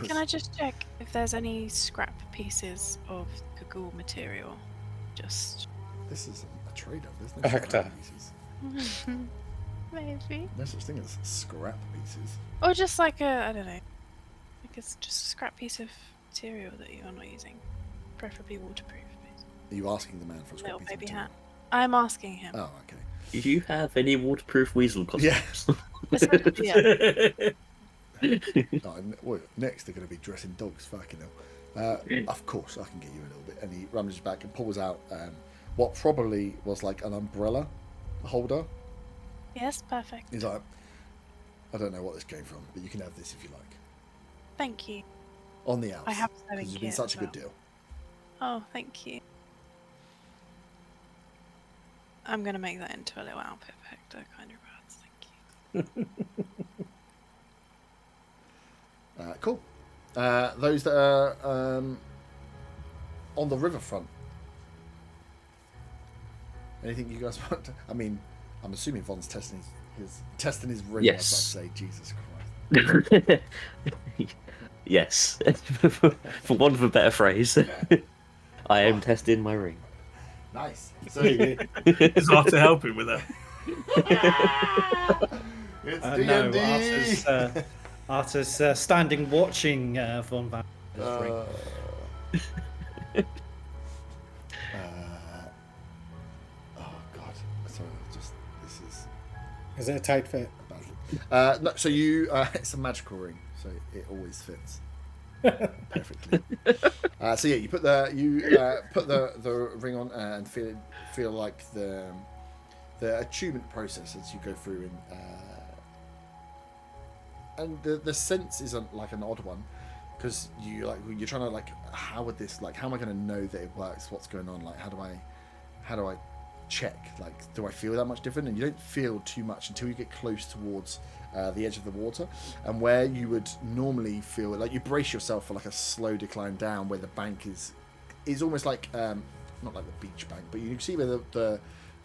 Can I just check if there's any scrap pieces of cagoule material? Just This is a trade-off. There's no A hectare. scrap pieces. maybe, No such thing as scrap pieces. or just like I don't know, like it's just a scrap piece of material that you're not using, preferably waterproof. Are you asking the man for a scrap Little piece of baby material? hat. I'm asking him. Oh, okay. Do you have any waterproof weasel Yeah. costumes? Yeah. Oh, well, next they're going to be dressing dogs. Fucking hell. Of course, I can get you a little bit. And he rummages back and pulls out what probably was like an umbrella holder. Yes, perfect. He's like, I don't know what this came from, but you can have this if you like. Thank you. On the house. I have sewing because you've been kit such a as good deal. Oh, thank you. I'm gonna make that into a little outfit for Hector, kind of rad. Thank you. Cool. Those that are on the riverfront. Anything you guys want? I mean, I'm assuming Von's testing his ring. Yes. I was about to say, Jesus Christ. Yes, for want of a better phrase, I am testing my ring. Nice. So Is Arthur helping with that? it's No, D&D. Arthur's standing watching Von Van. Uh, oh God! Sorry, just this is Is it a tight fit? no. So you, it's a magical ring, so it always fits perfectly. So yeah, you put the ring on and feel like the attunement process as you go through, and the sense isn't like an odd one, because you're trying to like, how would this, like, how am I going to know that it works? What's going on? Like, how do I check? Like, do I feel that much different? And you don't feel too much until you get close towards the edge of the water, and where you would normally feel like you brace yourself for like a slow decline down, where the bank is almost like not like the beach bank, but you can see where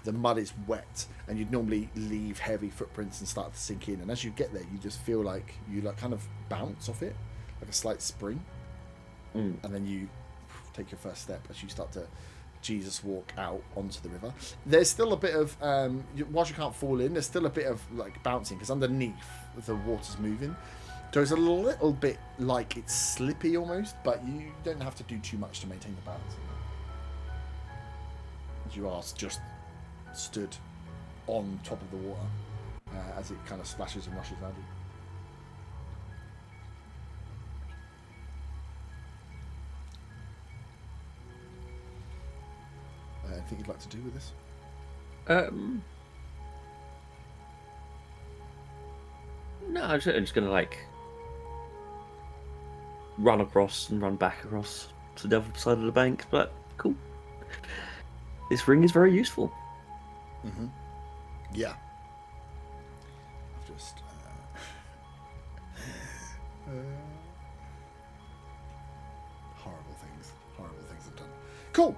the mud is wet, and you'd normally leave heavy footprints and start to sink in. And as you get there, you just feel like you like kind of bounce off it, like a slight spring, and then you take your first step as you start to Jesus walk out onto the river. There's still a bit of whilst you can't fall in, there's still a bit of like bouncing, because underneath the water's moving, so it's a little bit like it's slippy almost, but you don't have to do too much to maintain the balance. You are just stood on top of the water as it kind of splashes and rushes around you. Anything you'd like to do with this? No, I'm just gonna like run across and run back across to the other side of the bank. But cool, this ring is very useful. Mm-hmm. Yeah. I've just horrible things I've done. Cool.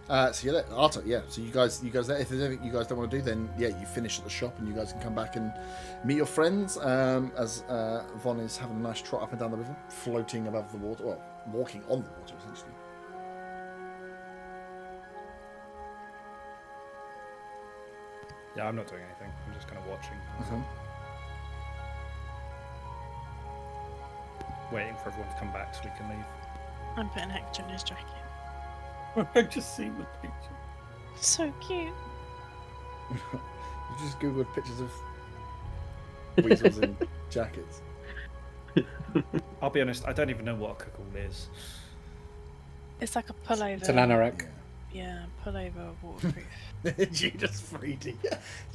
So yeah, Arta, yeah. So you guys there. If there's anything you guys don't want to do, then yeah, you finish at the shop, and you guys can come back and meet your friends. As Von is having a nice trot up and down the river, floating above the water, well, walking on the water essentially. Yeah, I'm not doing anything. I'm just kind of watching, waiting for everyone to come back so we can leave. I'm putting Hector in his jacket. I've just seen the picture. So cute. You just googled pictures of weasels in jackets. I'll be honest, I don't even know what a cuckold is. It's like a pullover. It's an anorak. Yeah, pullover waterproof. You just 3D.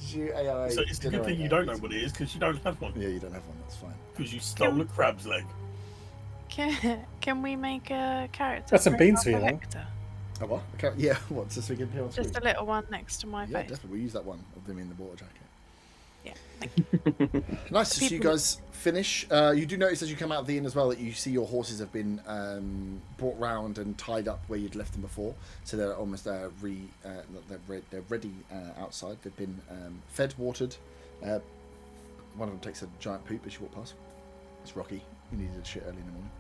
You AI. So it's a good thing you don't know what it is, because you don't have one. Yeah, you don't have one. That's fine. Because you stole a crab's leg. Can we make a character? That's some for beans for you, though. Hector? Oh, what? Okay. Yeah. What's this thing here on screen? Just a little one next to my Yeah, face. definitely. We use that one of them in the water jacket. Yeah, thank you. Nice to see you guys finish. You do notice as you come out of the inn as well that you see your horses have been brought round and tied up where you'd left them before, so they're almost they're ready outside. They've been fed, watered. One of them takes a giant poop as you walk past. It's Rocky. He needed shit early in the morning.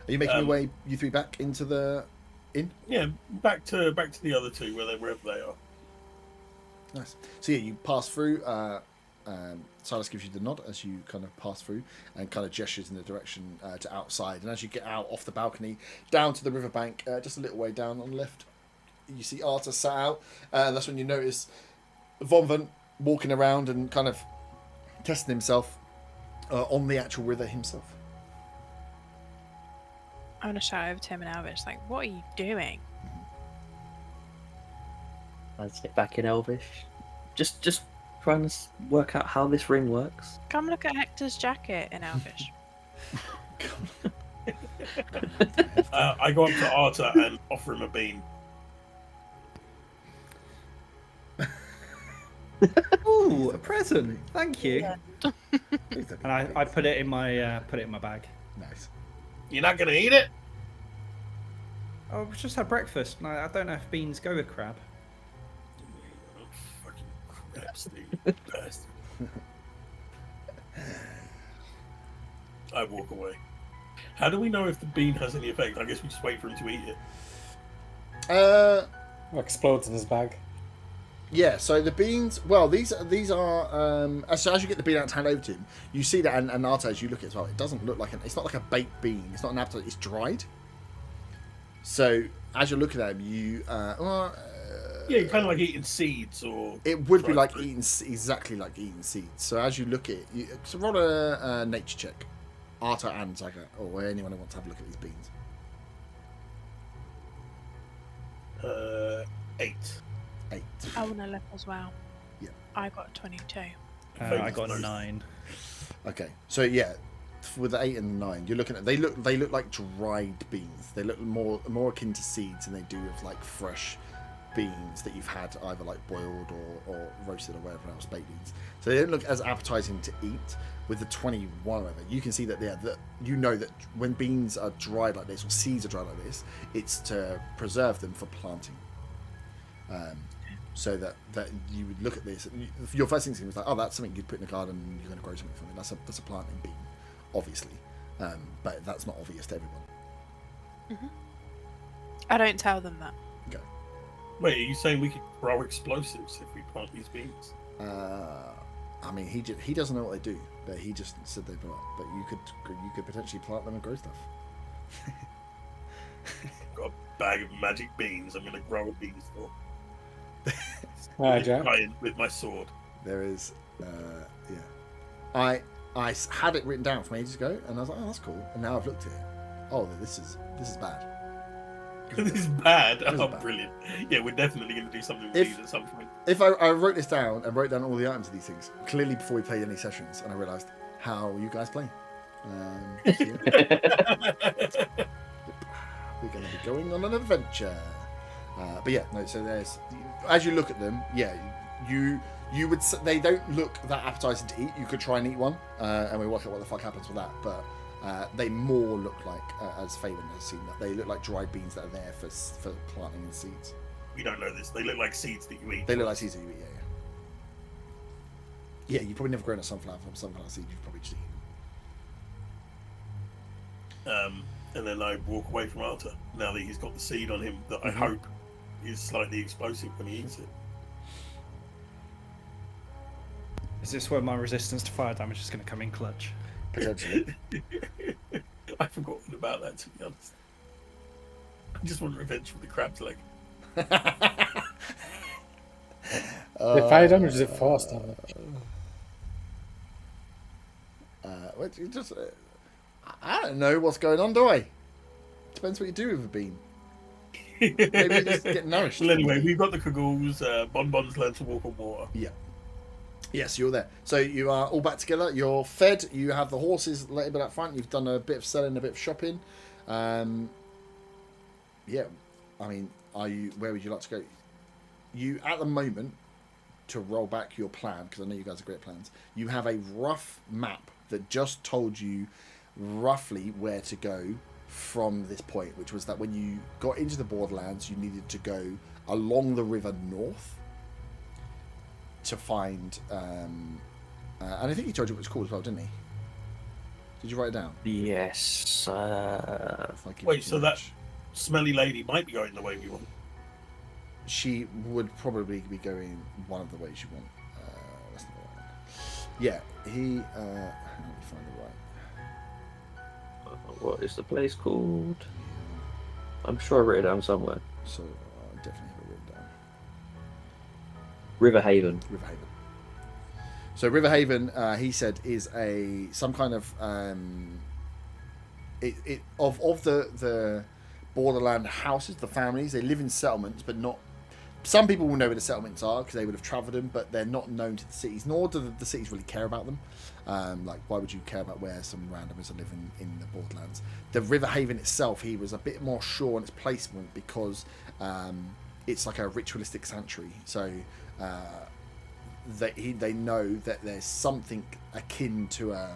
Are you making your way, you three, back into the inn? Yeah, back to the other two wherever they are. Nice. So yeah, you pass through. Silas gives you the nod as you kind of pass through, and kind of gestures in the direction to outside. And as you get out off the balcony, down to the riverbank, just a little way down on the left, you see Arta sat out. And that's when you notice Von walking around and kind of testing himself on the actual river himself. I'm gonna shout over to him in Elvish, like, "What are you doing?" Let's get back in Elvish. Just trying to work out how this ring works. Come look at Hector's jacket in Elvish. I go up to Arta and offer him a bean. Ooh, a present! Thank you. Yeah. And I put it in my bag. Nice. You're not gonna eat it? Oh, we just had breakfast. And I don't know if beans go with crab. Oh, fucking crap, Steve. Bastard. I walk away. How do we know if the bean has any effect? I guess we just wait for him to eat it. Or explodes in his bag. Yeah, so the beans. Well, these are. So as you get the bean out and hand over to him, you see that, and Arta, as you look at it as well, it doesn't look like it's not like a baked bean. It's not an appetizer. It's dried. So as you're looking at him, you. Yeah, kind of like eating seeds, or It would be dried like fruit. exactly like eating seeds. So as you look at it, so roll a nature check, Arta and Zaga, or anyone who wants to have a look at these beans. 8. 8. I want to look as well. Yeah. I got a 22. I got a 9. Okay, so yeah, with the 8 and the 9, you're looking at they look like dried beans. They look more akin to seeds than they do of like fresh beans that you've had either like boiled or roasted or whatever else, baked beans. So they don't look as appetizing to eat. With the 21, however, you can see that you know that when beans are dried like this or seeds are dried like this, it's to preserve them for planting. So that you would look at this, and your first instinct was like, oh, that's something you'd put in the garden and you're going to grow something from it. That's a planting bean, obviously, but that's not obvious to everyone. I don't tell them that. Okay. Wait, are you saying we could grow explosives if we plant these beans? I mean, he doesn't know what they do, but he just said they blow up. But you could potentially plant them and grow stuff. Got a bag of magic beans. I'm going to grow a beanstalk. Alright, Jack. With my sword. There is, yeah. I had it written down from ages ago, and I was like, oh, that's cool. And now I've looked at it. Oh, this is bad. This is bad. This is Oh, bad. brilliant. Yeah, we're definitely going to do something with If- these at some point. If I wrote this down and wrote down all the items of these things, clearly before we played any sessions, and I realised how you guys play. So yeah. We're going to be going on an adventure. But yeah, no. So there's, as you look at them, yeah, you would. They don't look that appetizing to eat. You could try and eat one, and we work out what the fuck happens with that. But they more look like, as Faven has seen, that they look like dried beans that are there for planting and seeds. We don't know this. They look like seeds that you eat. They look like seeds that you eat. Yeah. You've probably never grown a sunflower from sunflower seed. You've probably just eaten. And then I walk away from Arta now that he's got the seed on him that I hope is slightly explosive when he eats it. Is this where my resistance to fire damage is going to come in clutch? Potentially. I've forgotten about that, to be honest. I just want revenge for the crab's leg. The fire damage is it force damage? I don't know what's going on, do I? Depends what you do with a bean. Maybe you just get nourished. Well, anyway, we've got the Kagools. Bonbons learn to walk on water. Yeah. Yes, you're there. So you are all back together. You're fed. You have the horses laid bit up front. You've done a bit of selling, a bit of shopping. Yeah. I mean, where would you like to go? You, at the moment, to roll back your plan, because I know you guys are great at plans, you have a rough map that just told you roughly where to go from this point, which was that when you got into the Borderlands, you needed to go along the river north to find, and I think he told you what it's called as well, didn't he? Did you write it down? Yes. If I give Wait, you so much. that smelly lady might be going the way we want. She would probably be going one of the ways you want. That's not the right one. Yeah, he. Let me find the right. What is the place called? I'm sure I wrote it down somewhere. So I definitely have it written down. Riverhaven. Riverhaven. So Riverhaven, he said, is some kind of of the borderland houses, the families. They live in settlements, but not. Some people will know where the settlements are because they would have travelled them, but they're not known to the cities. Nor do the cities really care about them. Like, why would you care about where some randomers are living in the Borderlands? The Riverhaven itself, he was a bit more sure on its placement because it's like a ritualistic sanctuary. So they know that there's something akin to a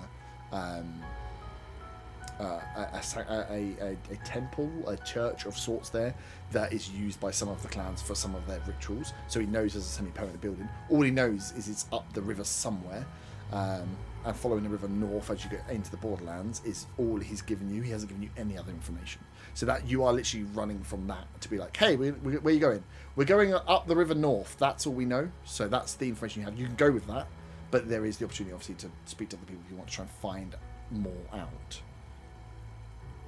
temple, a church of sorts there that is used by some of the clans for some of their rituals. So he knows there's a semi-permanent building. All he knows is it's up the river somewhere. and following the river north as you get into the borderlands is all he's given you. He hasn't given you any other information. So that you are literally running from that to be like, hey, where are you going? We're going up the river north. That's all we know. So that's the information you have. You can go with that, but there is the opportunity, obviously, to speak to other people if you want to try and find more out.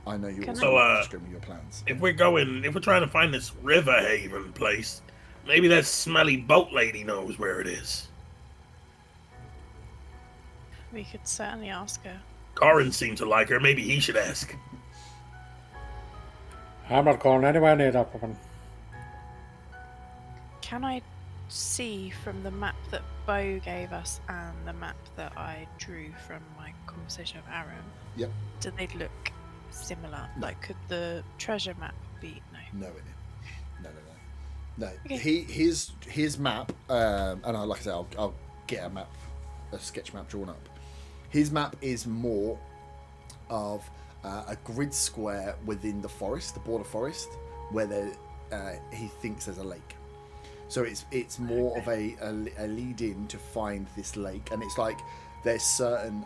I know you're also just going with your plans. If we're trying to find this River Haven place, maybe that smelly boat lady knows where it is. We could certainly ask her. Corin seemed to like her. Maybe he should ask. I'm not going anywhere near that woman. Can I see from the map that Bo gave us and the map that I drew from my conversation with Aaron? Yep. Do they look similar? No. Like, could the treasure map be? No. No. Okay. His map, and like I said, I'll get a sketch map drawn up. His map is more of a grid square within the forest, the border forest, where he thinks there's a lake. So it's more of a lead in to find this lake, and it's like there's certain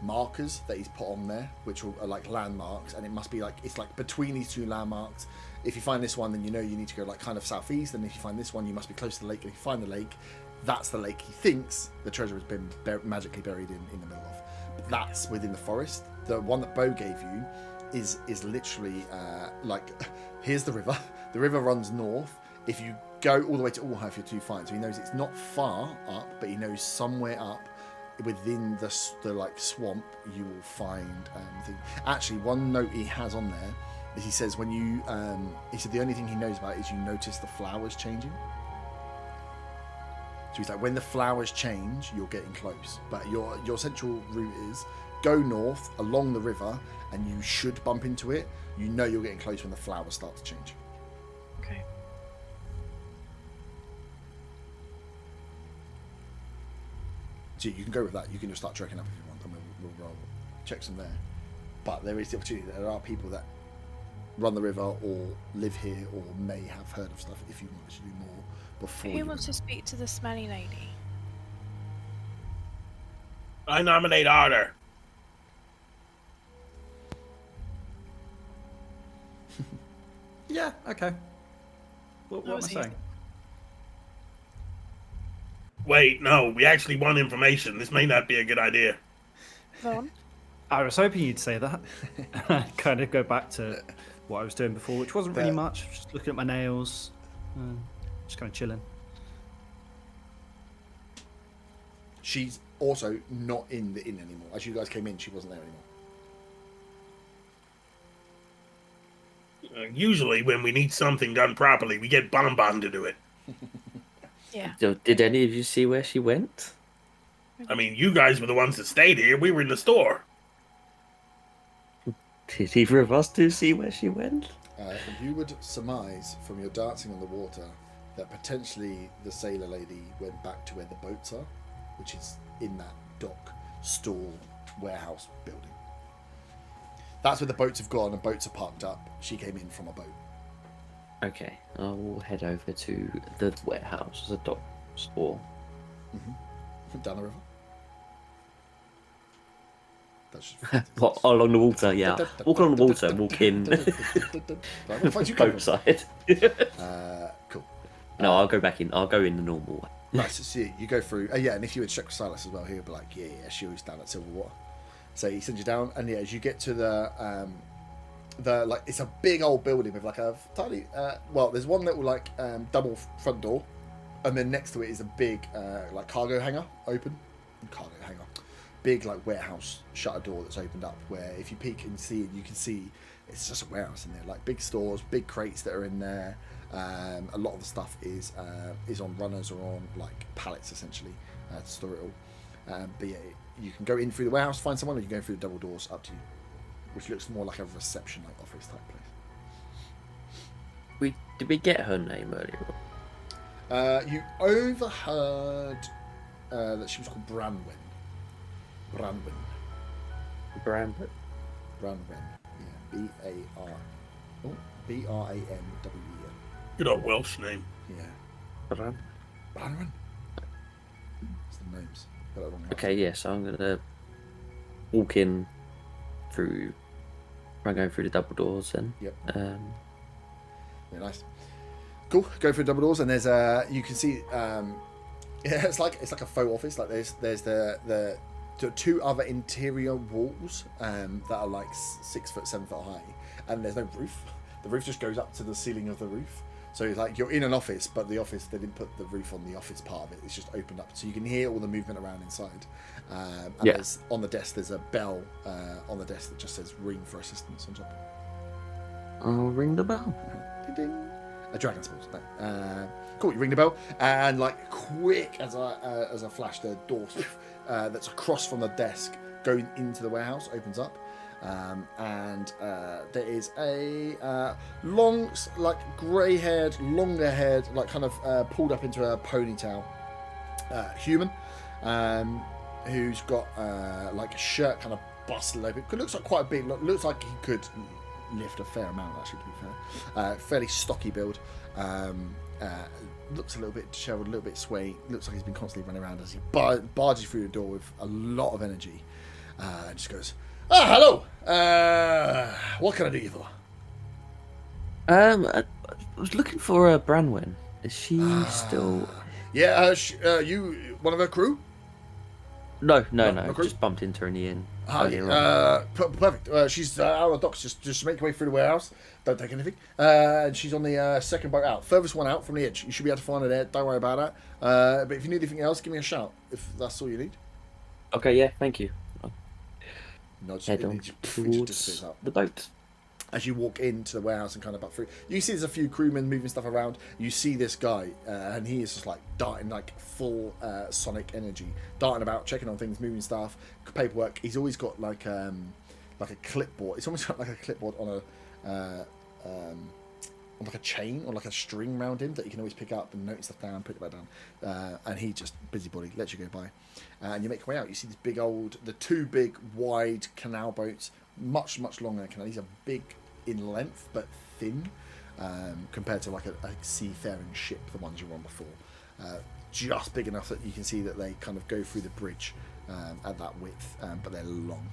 markers that he's put on there, which are like landmarks, and it must be like it's like between these two landmarks. If you find this one, then you know you need to go like kind of southeast, and if you find this one, you must be close to the lake. And if you find the lake, that's the lake he thinks the treasure has been magically buried in the middle of. But that's within the forest. The one that Bo gave you is literally like here's the river. The river runs north. If you go all the way to Allhive, you're too far. So he knows it's not far up, but he knows somewhere up within the like swamp you will find Actually, one note he has on there is he says when you he said the only thing he knows about is you notice the flowers changing. So he's like, when the flowers change, you're getting close. But your central route is go north along the river, and you should bump into it. You know you're getting close when the flowers start to change. Okay. So you can go with that. You can just start trekking up if you want, and we'll roll checks from there. But there is the opportunity that there are people that run the river or live here or may have heard of stuff if you want to do more before. Who wants to speak to the smelly lady? I nominate Otter. Yeah, okay. What am I saying? Wait, no, we actually want information. This may not be a good idea. Vaughn? I was hoping you'd say that. I kind of go back to what I was doing before, which wasn't really much. Just looking at my nails, just kind of chilling. She's also not in the inn anymore. As you guys came in, she wasn't there anymore. Usually, when we need something done properly, we get Bonbon to do it. Yeah. So, did any of you see where she went? I mean, you guys were the ones that stayed here. We were in the store. Did either of us two see where she went? You would surmise from your dancing on the water that potentially the sailor lady went back to where the boats are, which is in that dock, stall, warehouse building. That's where the boats have gone and boats are parked up. She came in from a boat. Okay, I will head over to the warehouse, the dock store. Mm-hmm. Down the river. That's What, along the water, yeah. Walk along the water, walk in. Boat side. Cool. No, I'll go back in. I'll go in the normal way. Nice to see you. You go through. Yeah, and if you would check with Silas as well, he'll be like, yeah, she was down at Silverwater. So he sends you down, and yeah, as you get to the like, it's a big old building with like a tiny. Well, there's one little like double front door, and then next to it is a big like cargo hangar open. Cargo hangar. Big like warehouse shutter door that's opened up, where if you peek and see it, you can see it's just a warehouse in there, like big stores, big crates that are in there. A lot of the stuff is on runners or on like pallets essentially to store it all. But yeah, you can go in through the warehouse, find someone, or you can go through the double doors, up to you, which looks more like a reception, like office type place. Did we get her name earlier on? You overheard that she was called Branwen. Branwen. Branwen. Yeah. B-R-A-N-W-E-N. Good old Welsh name. Yeah. Branwen. Branwen. That's the names. Got that wrong house. Okay, yeah, so I'm gonna walk in through, try going through the double doors then. Yep. Um, Very nice. Cool. Go through double doors, and there's you can see yeah, it's like a faux office. Like there's the two other interior walls that are like 6 foot, 7 foot high, and there's no roof. The roof just goes up to the ceiling of the roof. So it's like you're in an office, but the office, they didn't put the roof on the office part of it. It's just opened up, so you can hear all the movement around inside. And there's, on the desk, there's a bell on the desk that just says "ring for assistance" on top. I'll ring the bell. Ding ding. A dragon spells. No. Cool. You ring the bell, and like quick as I flash, the door that's across from the desk going into the warehouse opens up. And there is a long, like grey-haired, longer-haired, like kind of pulled up into a ponytail human, who's got like a shirt kind of busted open. It looks like quite a big. Looks like he could lift a fair amount, actually. To be fair, fairly stocky build. Looks a little bit dishevelled, a little bit sway. Looks like he's been constantly running around as he barges through the door with a lot of energy. Just goes. Hello. What can I do you for? I was looking for Branwen. Is she still? Yeah. You one of her crew? No. crew? Just bumped into her in the inn. Perfect. She's out of the docks. Just make your way through the warehouse. Don't take anything. And she's on the second boat out, furthest one out from the edge. You should be able to find her there. Don't worry about that. But if you need anything else, give me a shout. If that's all you need. Okay. Yeah. Thank you. Head on towards the boat. As you walk into the warehouse and kind of back through, you see there's a few crewmen moving stuff around. You see this guy, and he is just like darting, like full sonic energy, darting about, checking on things, moving stuff, paperwork. He's always got like a clipboard. It's almost got like a clipboard on like a chain or like a string around him that you can always pick up and note stuff down, put it back down. And he just busybody lets you go by. And you make your way out. You see this the two big wide canal boats, much longer canal. These are big in length but thin compared to like a seafaring ship, the ones you were on before. Just big enough that you can see that they kind of go through the bridge at that width, but they're long.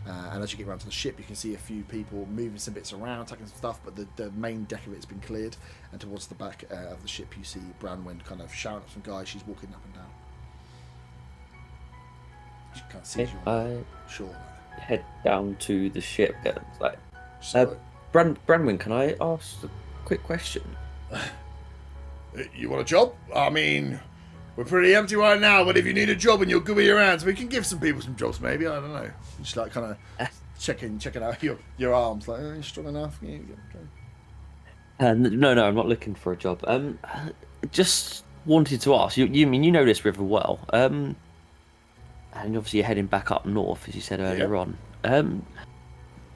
And as you get around to the ship, you can see a few people moving some bits around, taking some stuff, but the main deck of it's been cleared. And towards the back of the ship, you see Branwen kind of shouting at some guys. She's walking up and down. She can't see you. Sure. Head down to the ship. Like, So, Branwen, can I ask a quick question? you want a job? I mean, we're pretty empty right now, but if you need a job and you're good with your hands, we can give some people some jobs, maybe. I don't know. Just like kind of checking out your arms, like, you strong enough? Yeah, No, I'm not looking for a job. Just wanted to ask. You know this river well. And obviously you're heading back up north, as you said earlier on.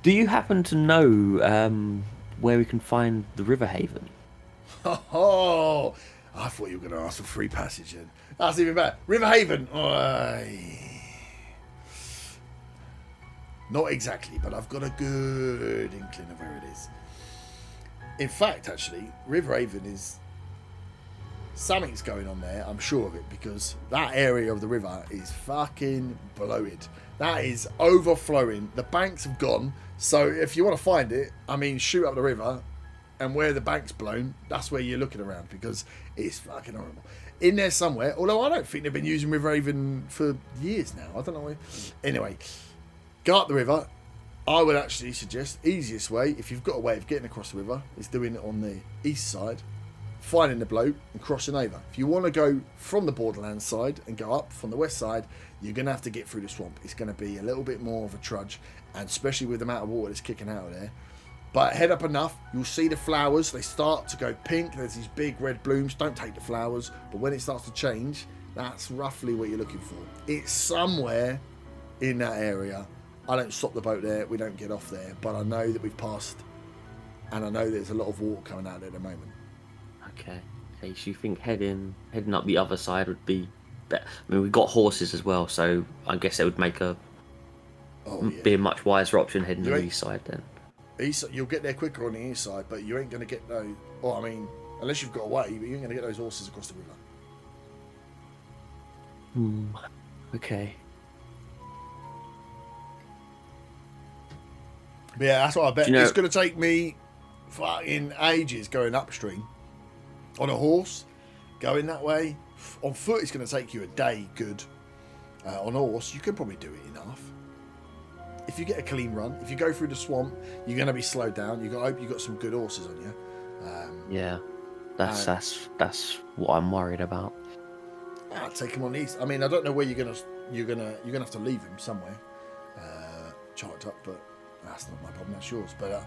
Do you happen to know where we can find the River Haven? Oh, I thought you were going to ask for free passage then. That's even better. River Haven. Not exactly, but I've got a good inkling of where it is. In fact, actually, River Haven is... Something's going on there, I'm sure of it, because that area of the river is fucking bloated. That is overflowing. The banks have gone. So if you want to find it, I mean, shoot up the river, and where the bank's blown, that's where you're looking around, because it's fucking horrible. In there somewhere, although I don't think they've been using River Haven for years now. I don't know where. Anyway, go up the river. I would actually suggest, easiest way, if you've got a way of getting across the river, is doing it on the east side, finding the bloat and crossing over. If you want to go from the Borderlands side and go up from the west side, you're going to have to get through the swamp. It's going to be a little bit more of a trudge, and especially with the amount of water that's kicking out of there. But head up enough, you'll see the flowers. They start to go pink. There's these big red blooms. Don't take the flowers. But when it starts to change, that's roughly what you're looking for. It's somewhere in that area. I don't stop the boat there. We don't get off there. But I know that we've passed, and I know there's a lot of water coming out there at the moment. Okay. So you think heading up the other side would be better? I mean, we've got horses as well, so I guess it would make be a much wiser option heading to the east side then. You'll get there quicker on the east side, but you ain't going to get no. Well, I mean, unless you've got a way, but you ain't going to get those horses across the river. Okay. But yeah, that's what I bet. Do you know- It's going to take me fucking ages going upstream on a horse, going that way. On foot, it's going to take you a day good. On a horse, you could probably do it enough. If you get a clean run, if you go through the swamp, you're going to be slowed down. I hope you got some good horses on you. Yeah. That's what I'm worried about. I'll take them on these. I mean, I don't know where you're gonna have to leave him somewhere, charged up, but that's not my problem. That's yours. But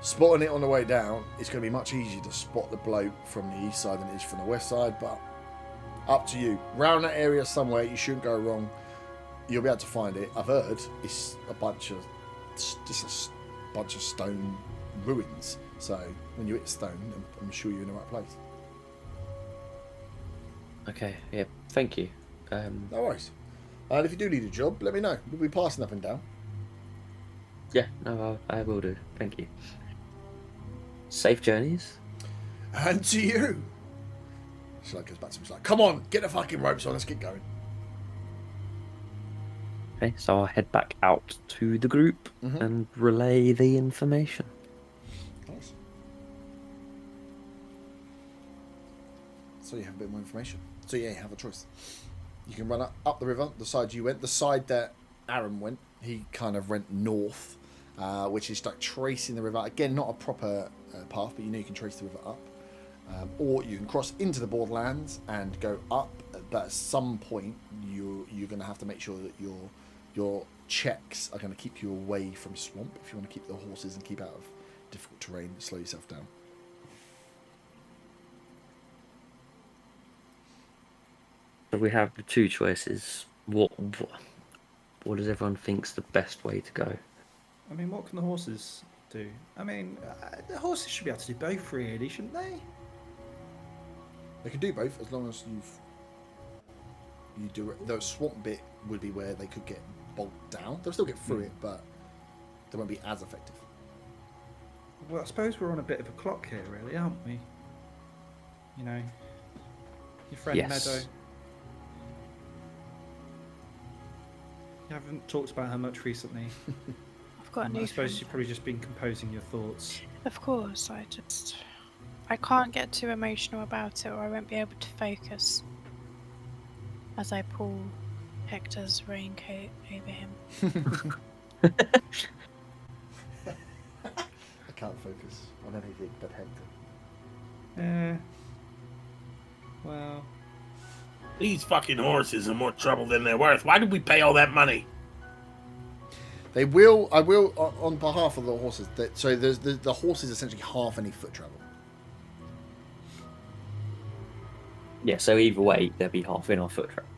spotting it on the way down, it's going to be much easier to spot the bloke from the east side than it is from the west side. But up to you. Round that area somewhere, you shouldn't go wrong. You'll be able to find it. I've heard it's a bunch of stone ruins. So when you hit stone, I'm sure you're in the right place. Okay, yeah, thank you. No worries. And if you do need a job, let me know. We'll be passing up and down. Yeah, no, I will do. Thank you. Safe journeys. And to you. She like goes back to him. She's like, "Come on, get the fucking ropes on. Let's get going." Okay, so I'll head back out to the group and relay the information. Nice. So you have a bit more information. So yeah, you have a choice. You can run up the river, the side you went, the side that Aaron went. He kind of went north, which is like tracing the river. Again, not a proper path, but you know you can trace the river up. Or you can cross into the borderlands and go up. But at some point, you're going to have to make sure that your checks are going to keep you away from swamp. If you want to keep the horses and keep out of difficult terrain, slow yourself down. So we have the two choices. What does everyone think's the best way to go? I mean, what can the horses do? I mean, the horses should be able to do both, really, shouldn't they? They can do both as long as you do it. The swamp bit would be where they could get bogged down. They'll still get through it, but they won't be as effective. Well, I suppose we're on a bit of a clock here, really, aren't we? You know, your friend Yes. Meadow. You haven't talked about her much recently. I've got a new I suppose friend. you've probably just been composing your thoughts. Of course, I can't get too emotional about it or I won't be able to focus as I pull Hector's raincoat over him. I can't focus on anything but Hector. Well, These fucking horses are more trouble than they're worth. Why did we pay all that money? I will, on behalf of the horses. So the horse is essentially half any foot travel. Yeah, so either way, there'll be half in our foot travel.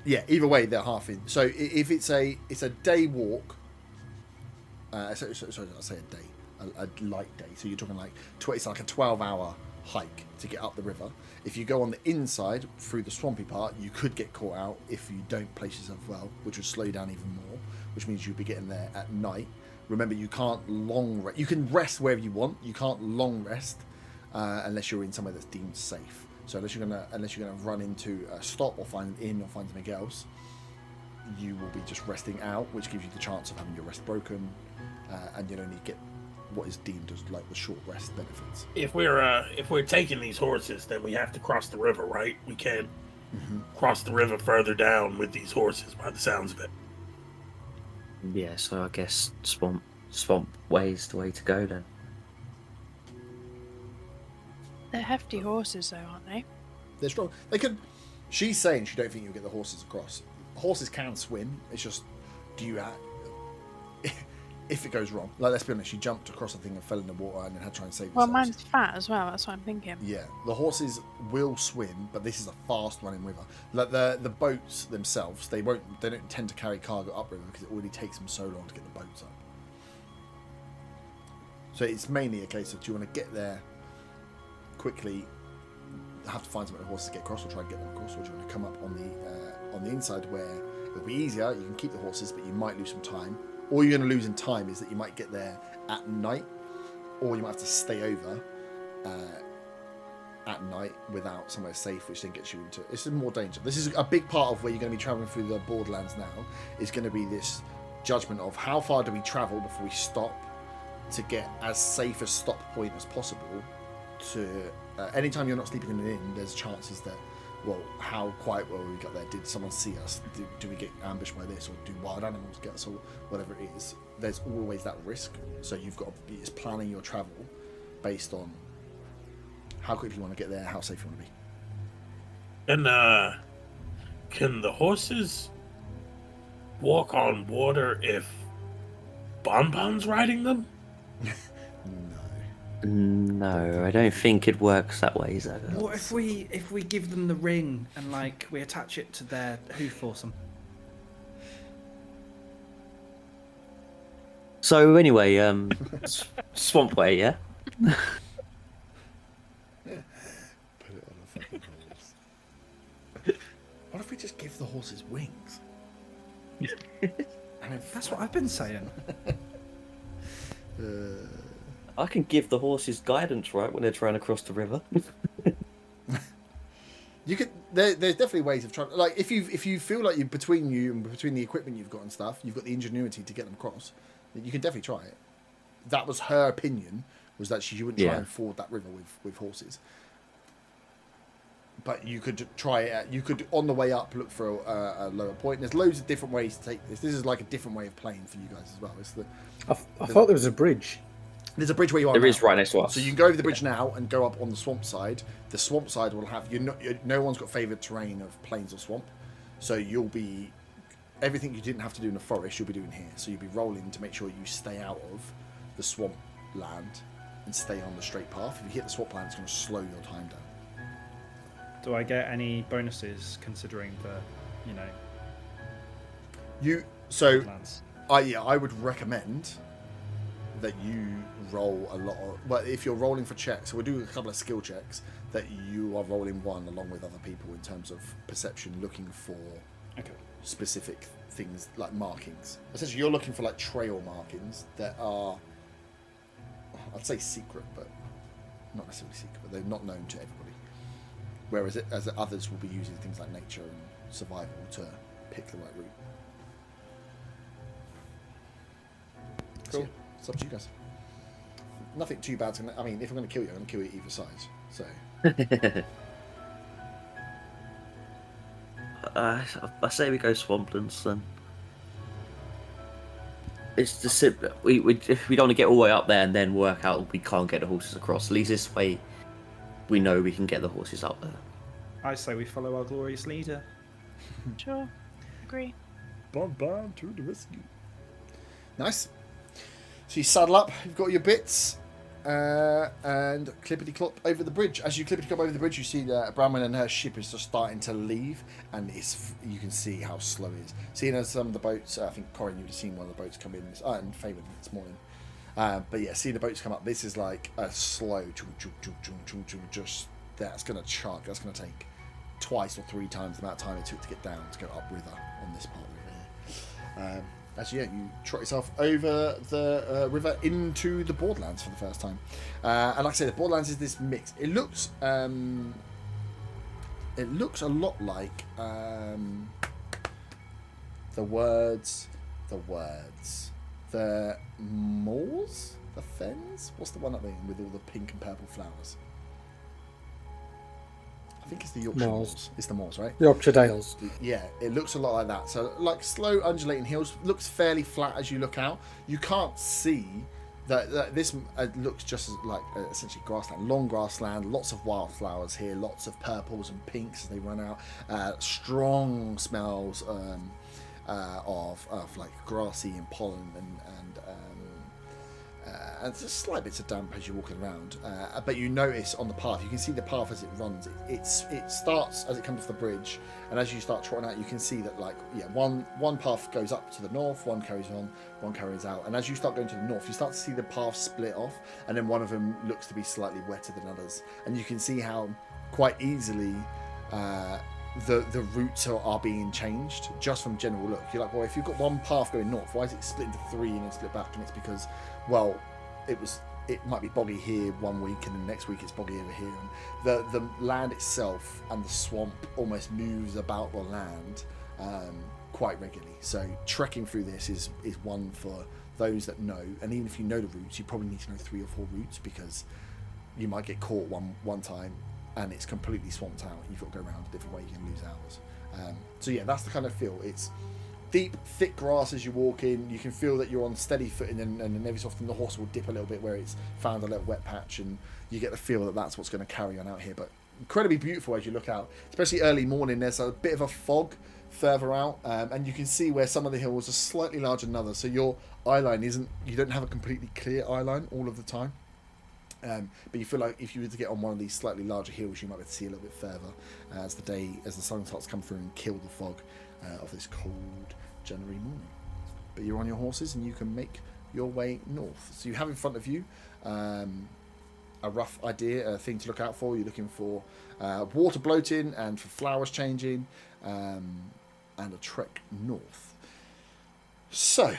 Yeah, either way, they're half in. So if it's a day walk, sorry, I say a day, a light day. So you're talking like it's like a 12-hour hike to get up the river. If you go on the inside through the swampy part, you could get caught out if you don't place yourself well, which would slow you down even more, which means you'll be getting there at night. Remember, you can't long rest. You can rest wherever you want. You can't long rest unless you're in somewhere that's deemed safe. So unless you're gonna run into a stop or find an inn or find something else, you will be just resting out, which gives you the chance of having your rest broken, and you'll only get what is deemed as like the short rest benefits. If we're taking these horses, then we have to cross the river, right? We can't cross the river further down with these horses, by the sounds of it. Yeah, so I guess swamp way's the way to go then. They're hefty horses though, aren't they? They're strong. They could. She's saying she don't think you'll get the horses across. Horses can swim. It's just, do you have? If it goes wrong, like let's be honest, she jumped across a thing and fell in the water and then had to try and save herself. Well, mine's fat as well. That's what I'm thinking. Yeah, the horses will swim, but this is a fast-running river. Like the boats themselves, they don't tend to carry cargo upriver because it already takes them so long to get the boats up. So it's mainly a case of, do you want to get there quickly, have to find some of the horses to get across, or try and get them across, or do you want to come up on the inside where it'll be easier? You can keep the horses, but you might lose some time. All you're going to lose in time is that you might get there at night, or you might have to stay over at night right, without somewhere safe, which then gets you into... This is more danger. This is a big part of where you're going to be travelling through the Borderlands now, is going to be this judgment of how far do we travel before we stop to get as safe a stop point as possible to... anytime you're not sleeping in an inn, there's chances that, well, how quiet were we got there? Did someone see us? Do we get ambushed by this? Or do wild animals get us? Or whatever it is. There's always that risk. So you've got to be just planning your travel based on how quickly you want to get there, how safe you want to be. And can the horses walk on water if Bonbon's riding them? No, I don't think it works that way, Zaga. What if we give them the ring and like we attach it to their hoof or something? So anyway, Swamp Way, yeah? Put it on a fucking horse. What if we just give the horses wings? That's what I've been saying. I can give the horses guidance, right, when they're trying to cross the river. You could. There's definitely ways of trying. Like if you feel like between the equipment you've got and stuff, you've got the ingenuity to get them across. You can definitely try it. That was her opinion. Was that she wouldn't try and ford that river with horses. But you could try it. You could on the way up look for a lower point. There's loads of different ways to take this. This is like a different way of playing for you guys as well. I thought there was a bridge. There's a bridge where you are. There now. is right next to us. So you can go over the bridge now and go up on the swamp side. The swamp side will have no one's got favoured terrain of plains or swamp, so you'll be everything you didn't have to do in the forest. You'll be doing here. So you'll be rolling to make sure you stay out of the swamp land and stay on the straight path. If you hit the swamp land, it's going to slow your time down. Do I get any bonuses considering the, Lands? I would recommend that you roll a lot of... Well, if you're rolling for checks, so we'll do a couple of skill checks, that you are rolling one along with other people in terms of perception, looking for specific things like markings. Essentially, you're looking for like trail markings that are, I'd say secret, but not necessarily secret, but they're not known to everybody. Whereas as others will be using things like nature and survival to pick the right route. Cool. So, yeah, it's up to you guys. Nothing too bad. I mean, if I'm going to kill you, I'm going to kill you either side. So. I say we go Swamplands then. It's the simple. If we don't want to get all the way up there and then work out we can't get the horses across. At least this way, we know we can get the horses up there. I say we follow our glorious leader. Sure. Agree. Bon to the rescue. Nice. So you saddle up, you've got your bits, and clippity-clop over the bridge. As you clippity-clop over the bridge, you see that Bramwell and her ship is just starting to leave, and you can see how slow it is. Seeing as some of the boats, I think Corin, you'd have seen one of the boats come in, and Fabian this morning. But yeah, seeing the boats come up, this is like a slow, just that's going to chug. That's going to take twice or three times the amount of time it took to get down to go upriver on this part of the river here. Actually, yeah, you trot yourself over the river into the Borderlands for the first time. And like I say, the Borderlands is this mix. It looks a lot like the moors, the fens. What's the one up there with all the pink and purple flowers? I think it's the Yorkshire Moors. It's the Moors, right? Yorkshire Dales. Yeah, it looks a lot like that. So, like slow undulating hills, looks fairly flat as you look out. You can't see that this looks just like essentially grassland, long grassland, lots of wildflowers here, lots of purples and pinks as they run out. Strong smells of like grassy and pollen and just slight bits of damp as you're walking around. But you notice on the path, you can see the path as it runs. It starts as it comes off the bridge, and as you start trotting out, you can see that one path goes up to the north, one carries on, one carries out. And as you start going to the north, you start to see the path split off, and then one of them looks to be slightly wetter than others. And you can see how quite easily the routes are being changed just from general look. You're like, well, if you've got one path going north, why is it split into three and then split back? And it's because, well, it was it might be boggy here one week, and the next week it's boggy over here. And the land itself and the swamp almost moves about the land quite regularly. So trekking through this is one for those that know. And even if you know the routes, you probably need to know 3 or 4 routes, because you might get caught one time and it's completely swamped out. You've got to go around a different way. You can lose hours. So yeah, that's the kind of feel. It's deep, thick grass as you walk in. You can feel that you're on steady footing, and every so often the horse will dip a little bit where it's found a little wet patch, and you get the feel that that's what's going to carry on out here. But incredibly beautiful as you look out, especially early morning. There's a bit of a fog further out, and you can see where some of the hills are slightly larger than others. So your eye line you don't have a completely clear eye line all of the time. But you feel like if you were to get on one of these slightly larger hills, you might be able to see a little bit further as the sun starts to come through and kill the fog of this cold January morning. But you're on your horses and you can make your way north. So you have in front of you a rough idea, a thing to look out for. You're looking for water bloating and for flowers changing, and a trek north. So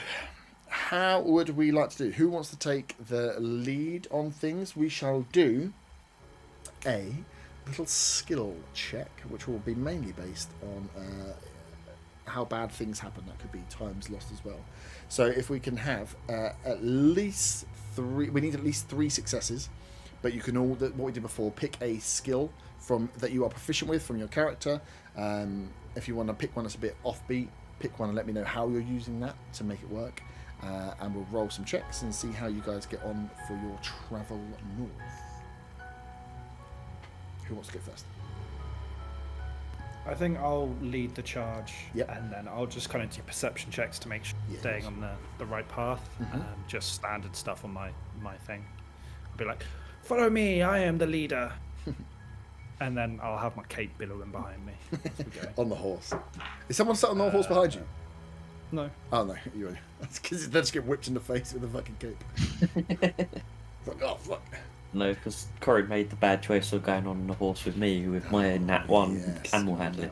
how would we like to do? Who wants to take the lead on things? We shall do a little skill check, which will be mainly based on how bad things happen. That could be times lost as well. So if we can have at least 3, we need at least 3 successes. But you can what we did before, pick a skill that you are proficient with from your character. If you want to pick one that's a bit offbeat, pick one and let me know how you're using that to make it work. And we'll roll some checks and see how you guys get on for your travel north. Who wants to go first? I think I'll lead the charge, Yep. and then I'll just kind of do perception checks to make sure I'm staying on the right path. Just standard stuff on my thing. I'll be like, follow me, I am the leader. And then I'll have my cape billowing behind me as we go. On the horse. Is someone sat on the horse behind you? No. Oh no, you won't. That's because they just get whipped in the face with a fucking cape. It's like, oh fuck. No, because Corey made the bad choice of going on the horse with me with my nat 1 Yes, animal handling.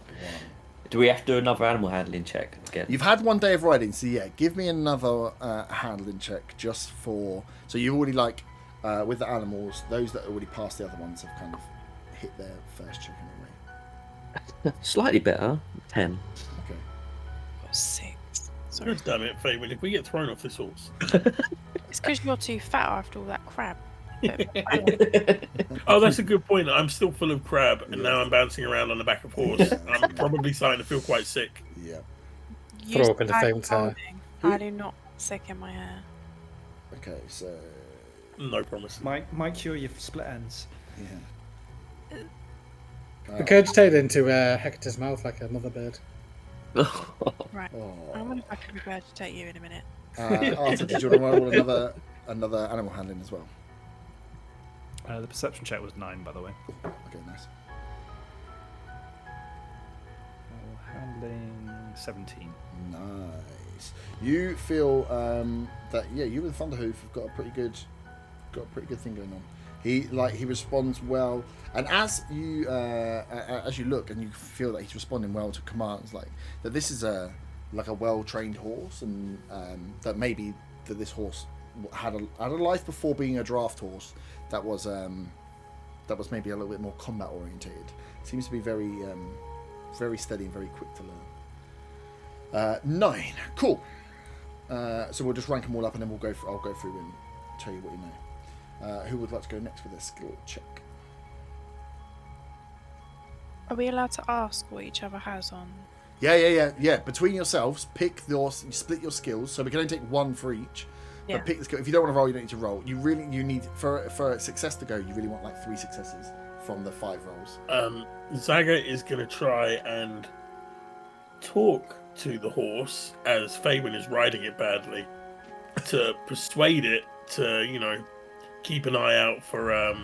Do we have to do another animal handling check again? You've had one day of riding, so yeah, give me another handling check just for. So you already with the animals, those that already passed the other ones have kind of hit their first check anyway. Slightly better, 10. Okay. 6. Sorry. God damn it, Fabian, if we get thrown off this horse. It's because you're too fat after all that crab. Oh, that's a good point. I'm still full of crab, and now I'm bouncing around on the back of horse. I'm probably starting to feel quite sick. Yeah. Throw up in the fountain. clothing. I do not sick in my hair. Okay, so No promise. Might cure your split ends. yeah. Regurgitate into Hecate's mouth like a mother bird. Right. I wonder if I can regurgitate you in a minute. Arthur, did you want to roll another animal handling as well? The perception check was 9, by the way. Okay, nice. Handling 17. Nice. You feel that you and Thunderhoof have got a pretty good thing going on. He responds well, and as you look and you feel that he's responding well to commands, like that this is a well-trained horse, and that maybe that this horse had a life before being a draft horse that was maybe a little bit more combat orientated. Seems to be very steady and very quick to learn. 9, cool. So we'll just rank them all up and then I'll go through and tell you what you know. Who would like to go next with a skill check? Are we allowed to ask what each other has on? Yeah. Between yourselves, split your skills. So we can only take 1 for each. Yeah. But pick the skill. If you don't want to roll, you don't need to roll. You need for success to go. You really want 3 successes from the 5 rolls. Zaga is going to try and talk to the horse as Fabian is riding it badly to persuade it to, keep an eye out for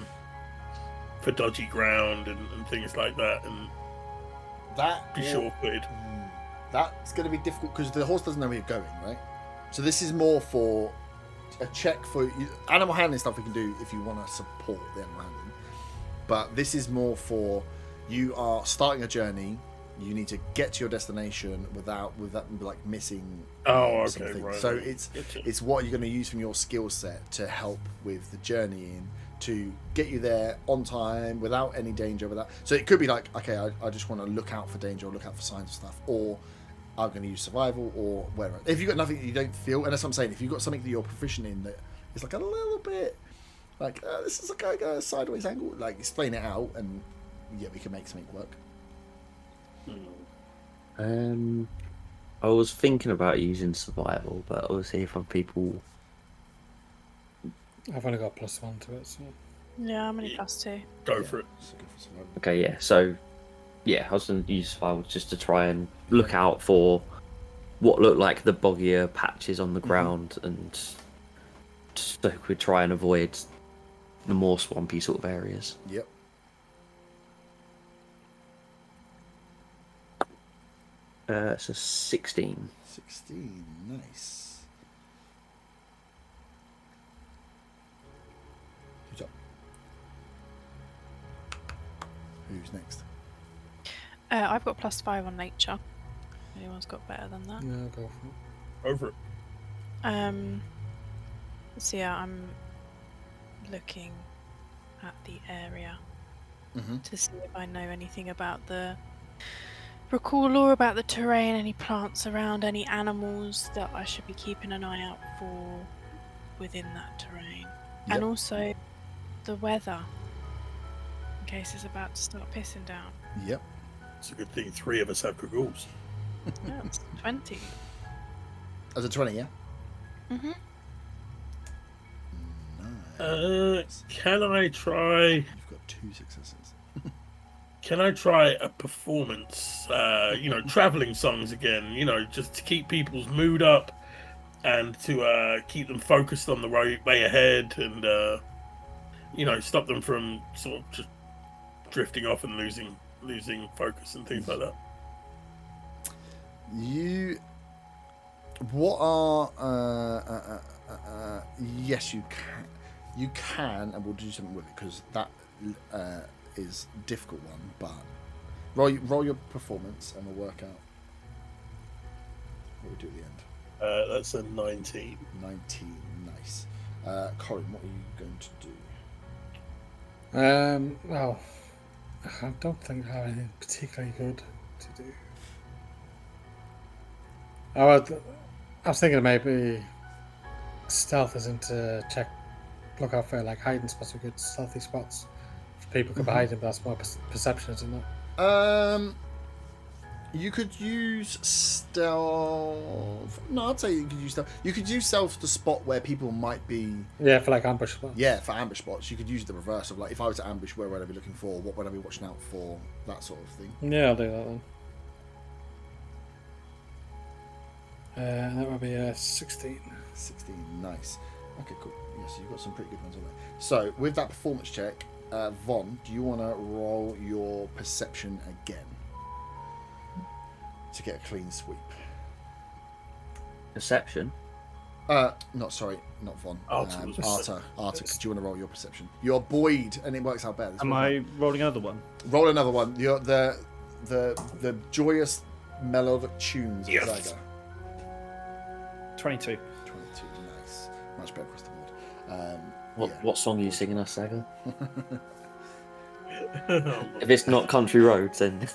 dodgy ground and things like that, and that be sure-footed. That's going to be difficult because the horse doesn't know where you're going, right? So this is more for a check for animal handling stuff we can do if you want to support the animal handling. But this is more for you are starting a journey you need to get to your destination without like missing. Oh, okay, something. right. So right. it's what you're going to use from your skill set to help with the journeying to get you there on time without any danger. So it could be like, okay, I just want to look out for danger or look out for signs of stuff, or I'm going to use survival or whatever. If you've got nothing that you don't feel, and that's what I'm saying, if you've got something that you're proficient in that is like a little bit like this is like a sideways angle, like explain it out, and yeah, we can make something work. I was thinking about using survival, but obviously if other people... I've only got +1 to it, so... Yeah, I'm only +2. Go for it. So go for survival. Okay, yeah, so... Yeah, I was going to use survival just to try and look out for what look like the boggier patches on the ground, and so we try and avoid the more swampy sort of areas. Yep. It's a 16. 16, nice. Who's up? Who's next? I've got +5 on nature. Anyone's got better than that? Yeah, go for it. Go for it. So yeah, I'm looking at the area to see if I know anything about recall lore about the terrain, any plants around, any animals that I should be keeping an eye out for within that terrain. Yep. And also the weather, in case it's about to start pissing down. Yep. It's a good thing 3 of us have goggles. Yeah, it's 20. As a 20, yeah? Mm-hmm. Nice. Can I try? You've got 2 successes. Can I try a performance? Traveling songs again. Just to keep people's mood up and to keep them focused on the way ahead, and stop them from sort of just drifting off and losing focus and things like that. Yes, you can, and we'll do something with it because that is a difficult one. But roll your performance, and we'll work out what we do at the end. That's a 19. 19, nice. Corin, what are you going to do? Well, I don't think I have anything particularly good to do. I was thinking maybe stealth isn't to look out for like hiding spots or good stealthy spots. If people can hide them, that's more perception, isn't it? You could use stealth. No, I'd say you could use stealth. You could use stealth to spot where people might be. Yeah, for like ambush spots. Yeah, for ambush spots. You could use the reverse of like, if I was to ambush, where would I be looking for? What would I be watching out for? That sort of thing. Yeah, I'll do that then. That would be a 16. 16, nice. Okay, cool. Yeah, so you've got some pretty good ones on there. So with that performance check, Von, do you want to roll your perception again to get a clean sweep? Perception? Not Von. Arta. Arta, do you want to roll your perception? You're buoyed, and it works out better. Am I rolling another one? Roll another one. You're the joyous melodic tunes of Zaga. 22. 22, nice. Much better across the board. What song are you singing us, Saga? If it's not Country Roads, then...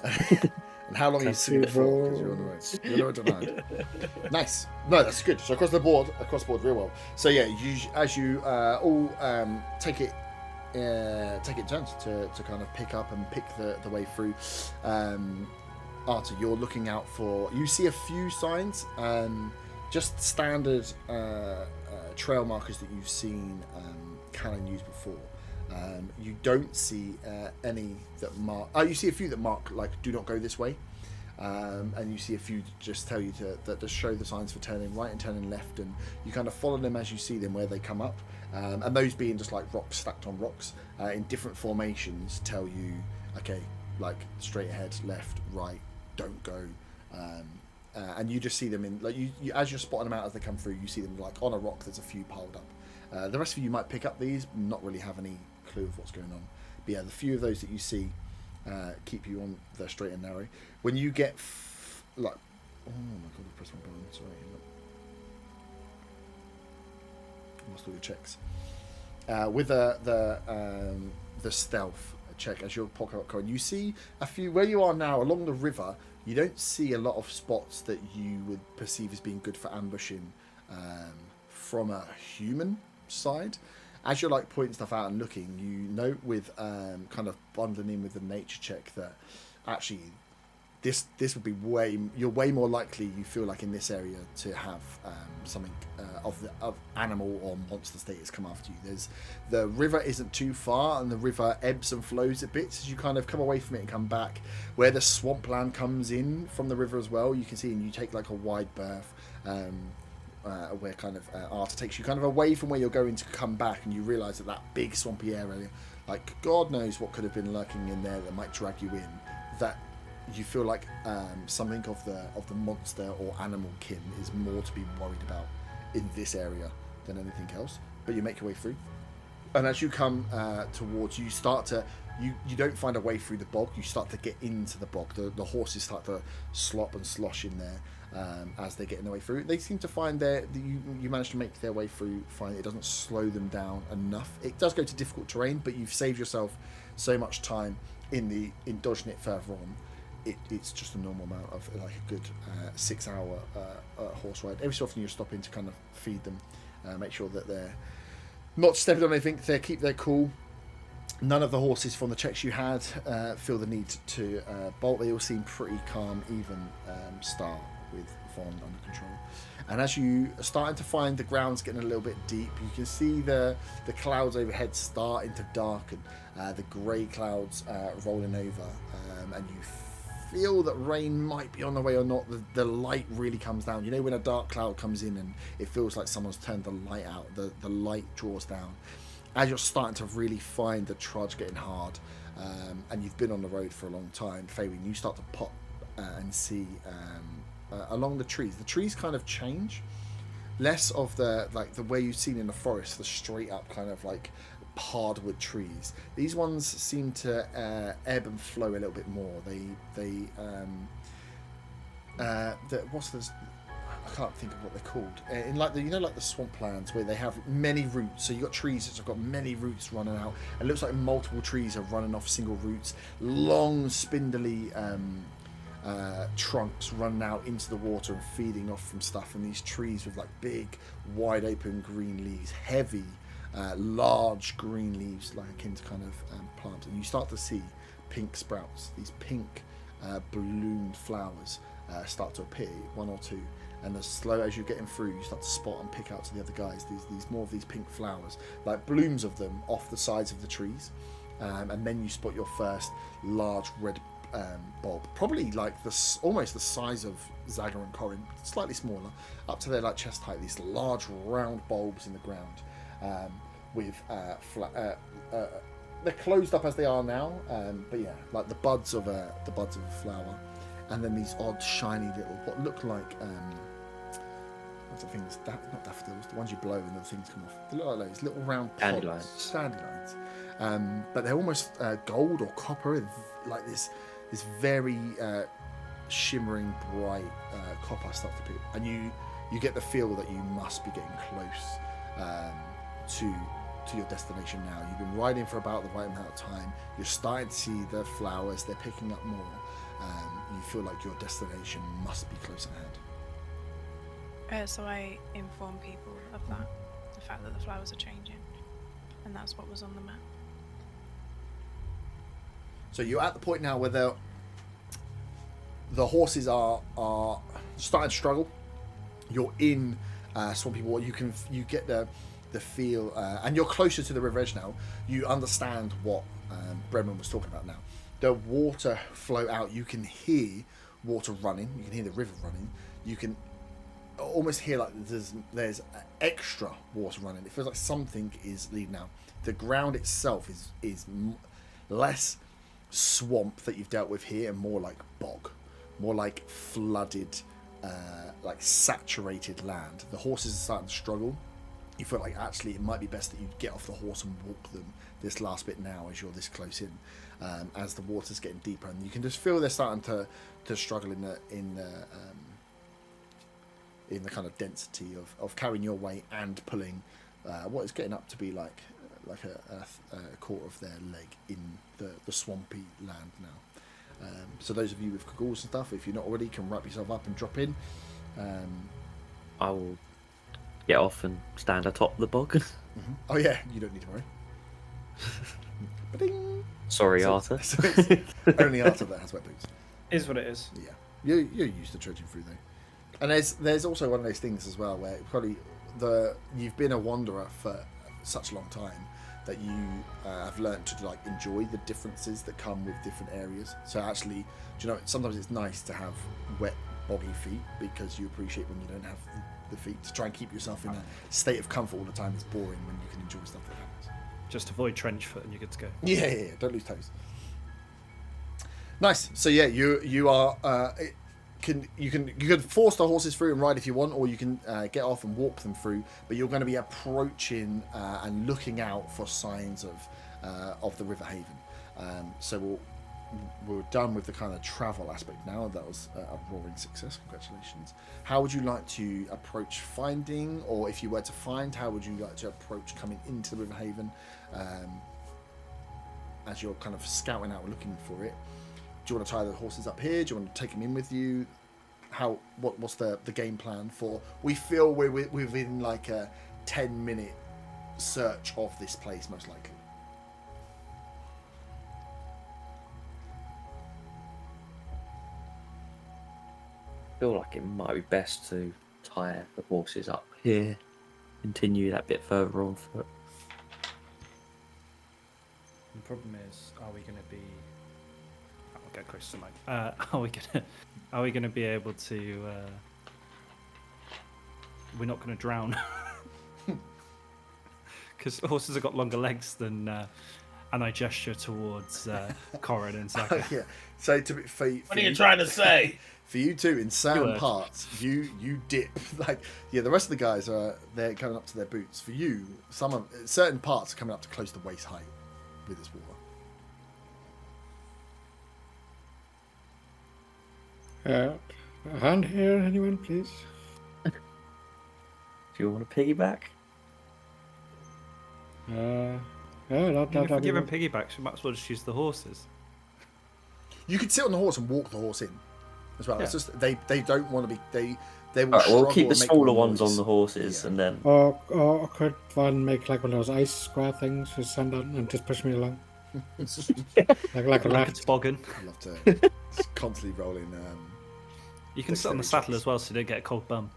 And how long are you singing it for? Because you're on the road. You're on the road. Nice. No, that's good. So across the board, real well. So yeah, as you all take it in turns to kind of pick up and pick the way through. Arta, you're looking out for. You see a few signs, just standard trail markers that you've seen Callan use before. You don't see any that mark. You see a few that mark like "Do not go this way," and you see a few that just tell you that show the signs for turning right and turning left, and you kind of follow them as you see them where they come up. And those being just like rocks stacked on rocks in different formations tell you, okay, like straight ahead, left, right, don't go. And you just see them in like you as you're spotting them out as they come through. You see them like on a rock. There's a few piled up. The rest of you might pick up these, not really have any clue of what's going on. But yeah, the few of those that you see keep you on the straight and narrow. When you get oh my god, I pressed my button. Sorry, lost all your checks. With the stealth check as your pocket card, you see a few where you are now along the river. You don't see a lot of spots that you would perceive as being good for ambushing from a human side. As you're like pointing stuff out and looking, you note with kind of bundling in with the nature check that actually this would be you're way more likely, you feel like, in this area to have something of animal or monster status come after you. The river isn't too far, and the river ebbs and flows a bit as you kind of come away from it and come back. Where the swampland comes in from the river as well, you can see, and you take like a wide berth where kind of Arta takes you kind of away from where you're going to come back, and you realise that big swampy area, like God knows what could have been lurking in there that might drag you in, that you feel like something of the monster or animal kin is more to be worried about in this area than anything else. But you make your way through, and as you come towards, you start to you don't find a way through the bog. You start to get into the bog. The horses start to slop and slosh in there as they're getting their way through. They seem to find you manage to make their way through fine. It doesn't slow them down enough. It does go to difficult terrain, but you've saved yourself so much time in dodging it further on. It's just a normal amount of like a good 6 hour horse ride. Every so often you stop in to kind of feed them, make sure that they're not stepping on anything. They keep their cool. None of the horses from the checks you had feel the need to bolt. They all seem pretty calm, even start with Vaughn under control. And as you are starting to find the ground's getting a little bit deep, you can see the clouds overhead starting to darken, the grey clouds rolling over, and you feel that rain might be on the way or not. The light really comes down. You know when a dark cloud comes in and it feels like someone's turned the light out, the light draws down. As you're starting to really find the trudge getting hard, and you've been on the road for a long time, Faywin, you start to pop and see along the trees kind of change. Less of the way you've seen in the forest, the straight up kind of like hardwood trees. These ones seem to ebb and flow a little bit more. What's this? I can't think of what they're called. In like the swamplands where they have many roots. So you've got trees that have got many roots running out. It looks like multiple trees are running off single roots. Long, spindly trunks running out into the water and feeding off from stuff. And these trees with like big, wide open green leaves, heavy, large green leaves, like akin to kind of plants. And you start to see pink sprouts. These pink ballooned flowers start to appear, one or two. And as slow as you're getting through, you start to spot and pick out to the other guys these more of these pink flowers, like blooms of them off the sides of the trees, and then you spot your first large red bulb, probably like almost the size of Zaga and Corin, slightly smaller, up to their like chest height. These large round bulbs in the ground, with they're closed up as they are now, but yeah, like the buds of a flower, and then these odd shiny little what look like. What's the things? Not daffodils. The ones you blow and the things come off. They look like those little round pods. Dandelions. But they're almost gold or copper, like this very shimmering bright copper stuff to people. And you get the feel that you must be getting close to your destination now. You've been riding for about the right amount of time. You're starting to see the flowers. They're picking up more. You feel like your destination must be close at hand. So I inform people of that, the fact that the flowers are changing, and that's what was on the map. So you're at the point now where the horses are starting to struggle. You're in swampy water. You get the feel, and you're closer to the river edge now. You understand what Brennan was talking about now. The water flow out. You can hear water running. You can hear the river running. You can almost hear like there's extra water running. It feels like something is leading out. The ground itself is less swamp that you've dealt with here and more like bog, more like flooded, like saturated land. The horses are starting to struggle. You feel like actually it might be best that you get off the horse and walk them this last bit now as you're this close in. as the water's getting deeper, and you can just feel they're starting to struggle in the kind of density of carrying your weight and pulling what is getting up to be like a quarter of their leg in the swampy land now. So those of you with goggles and stuff, if you're not already, can wrap yourself up and drop in. I will get off and stand atop the bog. Oh yeah, you don't need to worry. Ba-ding! Sorry, So- Arthur. so it's only Arthur that has wet boots. Is what it is. Yeah, you're used to trudging through though. And there's also one of those things as well where probably you've been a wanderer for such a long time that you have learned to like enjoy the differences that come with different areas. So actually, do you know, sometimes it's nice to have wet, boggy feet because you appreciate when you don't have the feet, to try and keep yourself in a state of comfort all the time. It's boring when you can enjoy stuff that happens. Just avoid trench foot and you're good to go. Yeah. Don't lose toes. Nice. So yeah, you are. You can force the horses through and ride if you want, or you can get off and walk them through. But you're going to be approaching and looking out for signs of the River Haven. So we're done with the kind of travel aspect now. That was a roaring success. Congratulations. How would you like to approach finding, or if you were to find, how would you like to approach coming into the River Haven as you're kind of scouting out and looking for it? Do you want to tie the horses up here? Do you want to take them in with you? What's the game plan for? We feel we're within like a 10-minute search of this place, most likely. I feel like it might be best to tie the horses up here, continue that bit further on foot. The problem is, are we going to be? I'll get close to the mic. Are we going to be able to? We're not going to drown because horses have got longer legs than. And I gesture towards Corin and Zaka. Yeah. So for What are you trying to say? For you two, in certain Keyword. parts, you dip like the rest of the guys they're coming up to their boots. For you, certain parts are coming up to close to waist height with this water. A hand here, anyone, please? Do you want to piggyback? No, If we're giving piggybacks, we might as well just use the horses. You could sit on the horse and walk the horse in as well. Yeah. It's just they don't want to be they will. Alright, we'll struggle keep the and make smaller more ones noise. on the horses, Yeah. and then Or could one make like one of those ice square things, just stand on and just push me along? like a Like a raft. toboggan. I love to just constantly rolling You can sit on the Dexterity saddle as well, so you don't get a cold bum.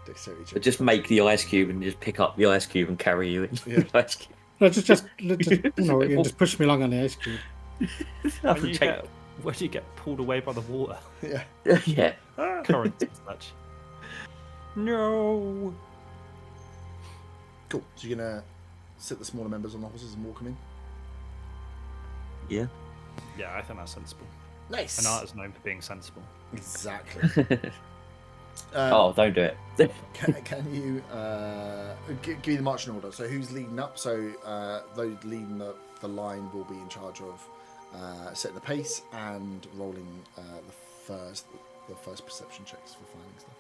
dexterity but checks. just make the ice cube and just pick up the ice cube and carry you in Yeah. the ice cube. No, just you know, you can just push me along on the ice cube. When you get pulled away by the water, Yeah. Yeah. currents and such. No. Cool. So you're gonna sit the smaller members on the horses and walk them in. Yeah. Yeah, I think that's sensible. Nice. And art is known for being sensible. Exactly. Oh, don't do it. Can you give me the marching order? So who's leading up? So those leading the line will be in charge of setting the pace and rolling the first perception checks for finding stuff.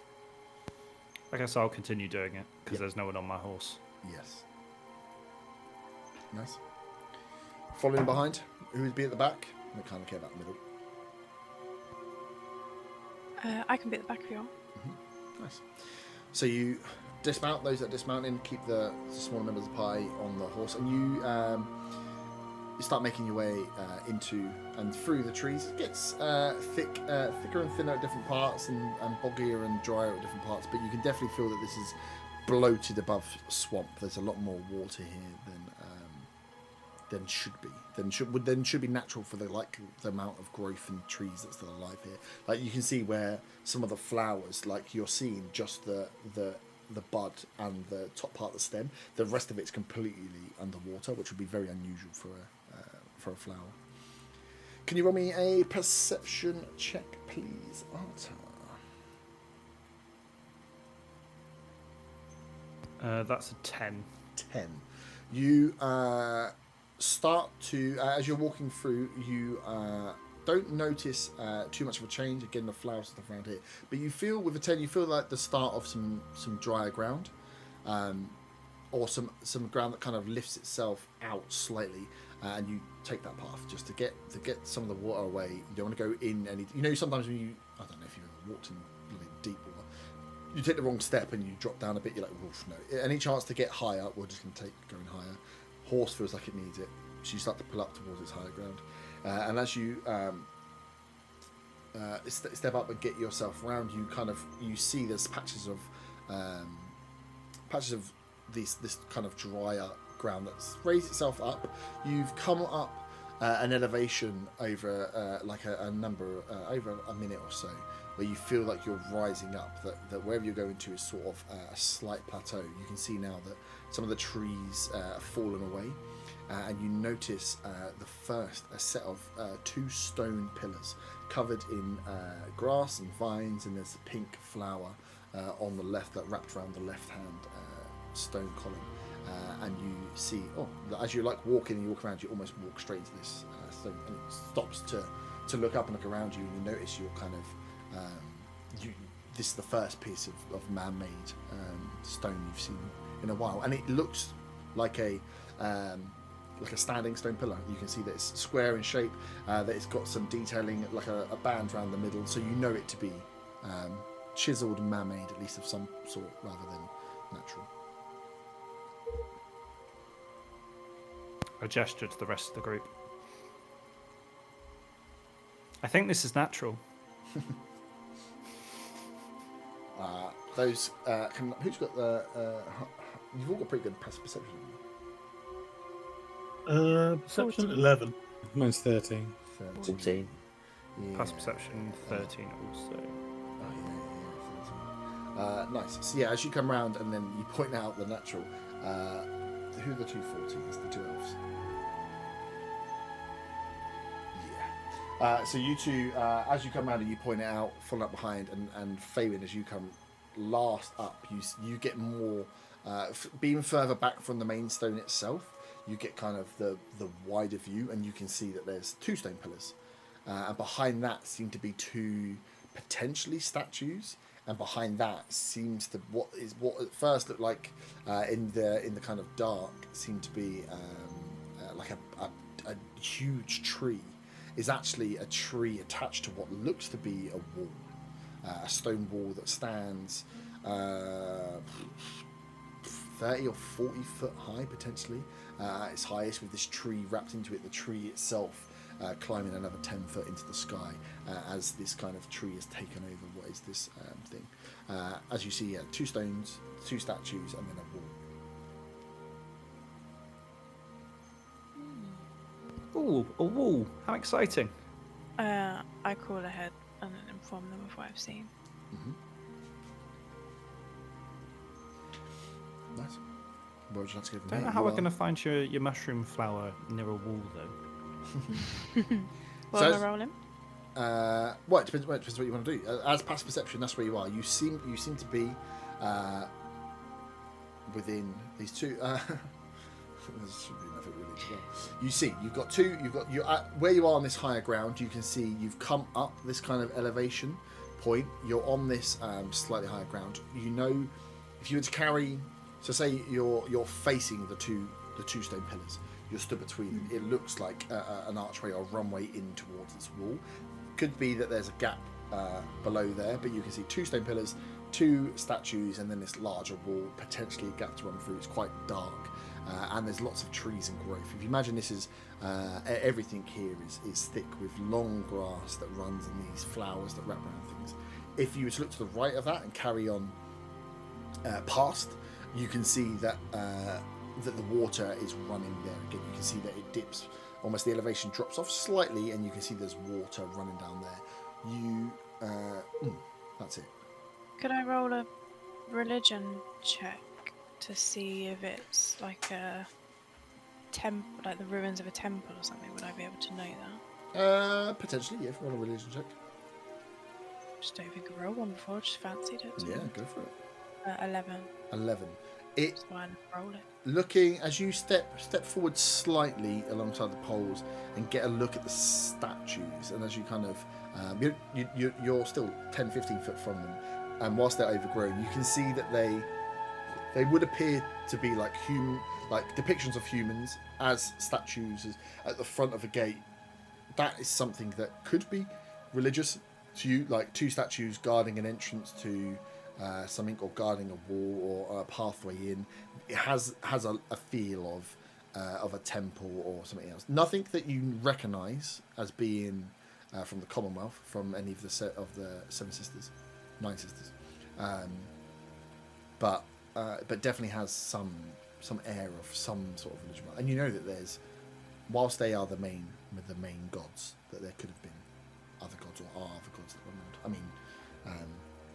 I guess I'll continue doing it because there's no one on my horse. Yes. Nice. Following behind, who would be at the back? I kind of care about the middle. I can be at the back if you want. Nice. So you dismount, those that dismounting, keep the smaller members of Pi on the horse, and you start making your way into and through the trees. It gets thicker and thinner at different parts, and boggier and drier at different parts, but you can definitely feel that this is bloated above swamp. There's a lot more water here than should be. Than should be natural for the amount of growth and trees that's still alive here. Like you can see where some of the flowers, like you're seeing just the bud and the top part of the stem. The rest of it's completely underwater, which would be very unusual for a flower. Can you roll me a perception check, please, Arta? That's a 10. 10. You start to, as you're walking through, you don't notice too much of a change. Again, the flowers stuff around here, but you feel with the 10, you feel like the start of some drier ground, or some ground that kind of lifts itself out slightly, and you take that path just to get some of the water away. You don't want to go in any. You know, sometimes when you, I don't know if you've ever walked in really deep water, you take the wrong step and you drop down a bit. You're like, woof, no. Any chance to get higher, we're just going to take going higher. Horse feels like it needs it, so you start to pull up towards its higher ground, and as you step up and get yourself around, you see there's patches of this kind of drier ground that's raised itself up. You've come up an elevation over like a number over a minute or so, where you feel like you're rising up, that wherever you're going to is sort of a slight plateau. You can see now that some of the trees have fallen away, and you notice a set of 2 stone pillars covered in grass and vines, and there's a pink flower on the left that wrapped around the left hand stone column. And you see, as you like walking and you walk around, you almost walk straight into this stone, and it stops to look up and look around you, and you notice you're kind of this is the first piece of man-made stone you've seen in a while, and it looks like a standing stone pillar. You can see that it's square in shape, that it's got some detailing like a band around the middle, so you know it to be chiseled and man-made, at least of some sort, rather than natural. I gesture to the rest of the group. I think this is natural. Who's got the? You've all got pretty good passive perception. Perception 11. Mine's 13. 14. Yeah. Pass perception 13 also. Oh, yeah, 13. Nice. So yeah, as you come around and then you point out the natural. Who are the 2 14s? The 2 elves. Yeah. So you two, as you come around and you point it out, follow up behind, and Faywin, as you come last up, you get more, being further back from the main stone itself, you get kind of the wider view, and you can see that there's 2 stone pillars, and behind that seem to be 2 potentially statues, and behind that seems to what at first looked like in the kind of dark seemed to be like a huge tree is actually a tree attached to what looks to be a wall, a stone wall that stands 30 or 40 foot high potentially, at its highest, with this tree wrapped into it, the tree itself climbing another 10 foot into the sky, as this kind of tree has taken over what is this thing. As you see, 2 stones, 2 statues, and then a wall. Ooh, a wall! How exciting! I call ahead and then inform them of what I've seen. Mm-hmm. Nice. What would you like to give them? Don't know how we're going to find your mushroom flower near a wall, though. Well, am I rolling? Well, it depends what you want to do. As passive perception, that's where you are. You seem to be within these 2. This should be enough really as well. You see, you're at where you are on this higher ground. You can see you've come up this kind of elevation point. You're on this slightly higher ground. You know, if you were to carry, so say you're facing the two stone pillars. You're stood between them. It looks like an archway or runway in towards this wall. Could be that there's a gap below there, but you can see 2 stone pillars, 2 statues, and then this larger wall, potentially a gap to run through. It's quite dark, and there's lots of trees and growth. If you imagine this is everything here is thick with long grass that runs and these flowers that wrap around things. If you were to look to the right of that and carry on past, you can see that that the water is running there again. You can see that it dips, almost the elevation drops off slightly, and you can see there's water running down there. That's it. Could I roll a religion check to see if it's like a temple, like the ruins of a temple or something? Would I be able to know that? Potentially, yeah. If you want a religion check. Just don't think I rolled one before. Just fancied it. Yeah, go for it. 11. 11. It Just go ahead and roll it. looking as you step forward slightly alongside the poles and get a look at the statues, and as you kind of you're still 10-15 foot from them, and whilst they're overgrown, you can see that they would appear to be like depictions of humans as statues at the front of a gate. That is something that could be religious to you, like two statues guarding an entrance to something, or guarding a wall or a pathway in. It has a feel of a temple or something else. Nothing that you recognise as being from the Commonwealth, from any of the nine sisters, but definitely has some air of some sort of religion. And you know that there's, whilst they are the main gods, that there could have been other gods or are other gods that were around. I mean,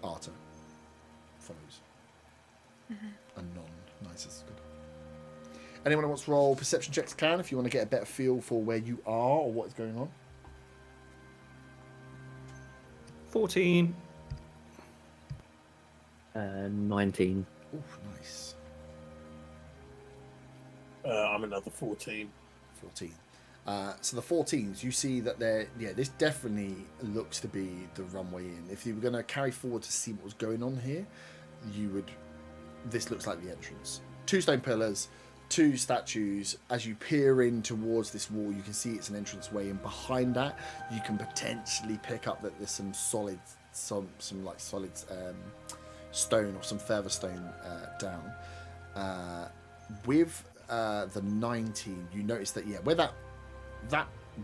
Arta follows a non-nicest god. Anyone who wants to roll perception checks can, if you want to get a better feel for where you are or what is going on. 14. 19. Oh, nice. I'm another 14. 14. So the 14s, you see that this definitely looks to be the runway in. If you were going to carry forward to see what was going on here, this looks like the entrance. 2 stone pillars, 2 statues. As you peer in towards this wall, you can see it's an entranceway, and behind that, you can potentially pick up that there's some solid stone or some further stone down. With the 19, you notice that where that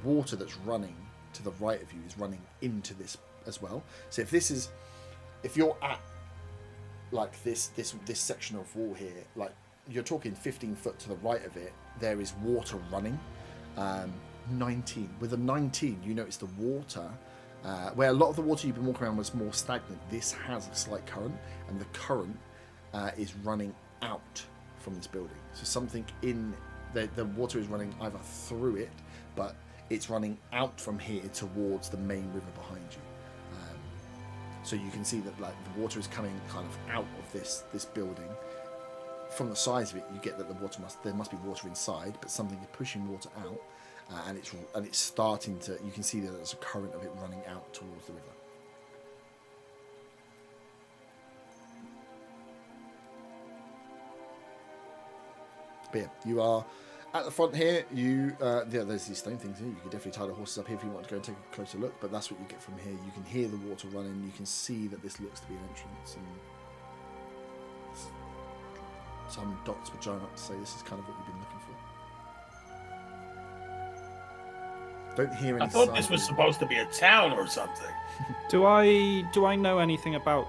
water that's running to the right of you is running into this as well. So if you're at like this section of wall here, like you're talking 15 foot to the right of it, there is water running. 19. With a 19, you notice the water, where a lot of the water you've been walking around was more stagnant, this has a slight current, and the current is running out from this building. So something in the water is running either through it, but it's running out from here towards the main river behind you. So you can see that like the water is coming kind of out of this building. From the size of it, you get that there must be water inside, but something is pushing water out, and it's starting to. You can see that there's a current of it running out towards the river. But yeah, you are at the front here. There's these stone things here. You could definitely tie the horses up here if you want to go and take a closer look. But that's what you get from here. You can hear the water running. You can see that this looks to be an entrance, and some dots were joined up to say this is kind of what you've been looking for. Don't hear any. I thought this was supposed to be a town or something. Do I know anything about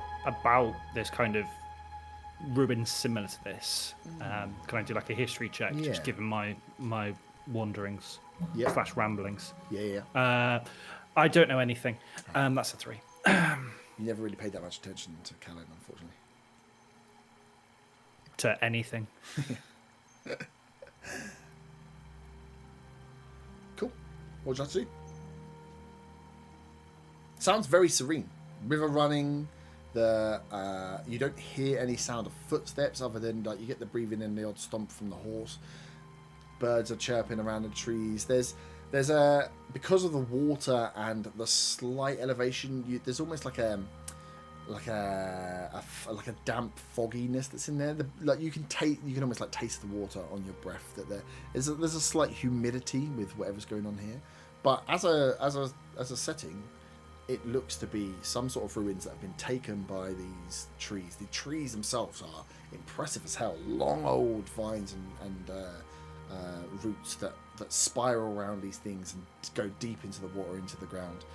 this kind of ruin similar to this? Can I do like a history check, just given my wanderings / ramblings? Yeah. I don't know anything. That's a 3. You never really paid that much attention to Calais, unfortunately. To anything. Cool. What would you like to do? Sounds very serene. River running. You don't hear any sound of footsteps other than like you get the breathing and the odd stomp from the horse. Birds are chirping around the trees. There's a, because of the water and the slight elevation, there's almost like a damp fogginess that's in there. You can almost like taste the water on your breath. That there's a slight humidity with whatever's going on here. But as a setting, it looks to be some sort of ruins that have been taken by these trees. The trees themselves are impressive as hell. Long old vines and roots that spiral around these things and go deep into the water, into the ground.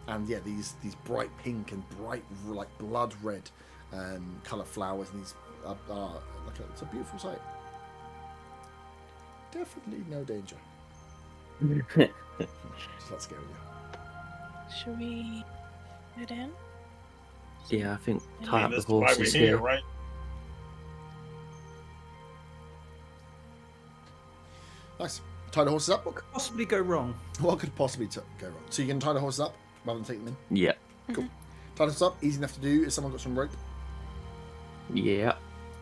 And yeah, these bright pink and bright like blood red colour flowers, and these are it's a beautiful sight. Definitely no danger. Just let's go. Should we go down? Yeah, I think tie up the That's why we're horses here, here. right? Nice. Tie the horses up. What could possibly go wrong? What could possibly go wrong? So you can tie the horses up rather than take them in. Yeah. Cool. Tie the horses up. Easy enough to do. If someone got some rope. Yeah.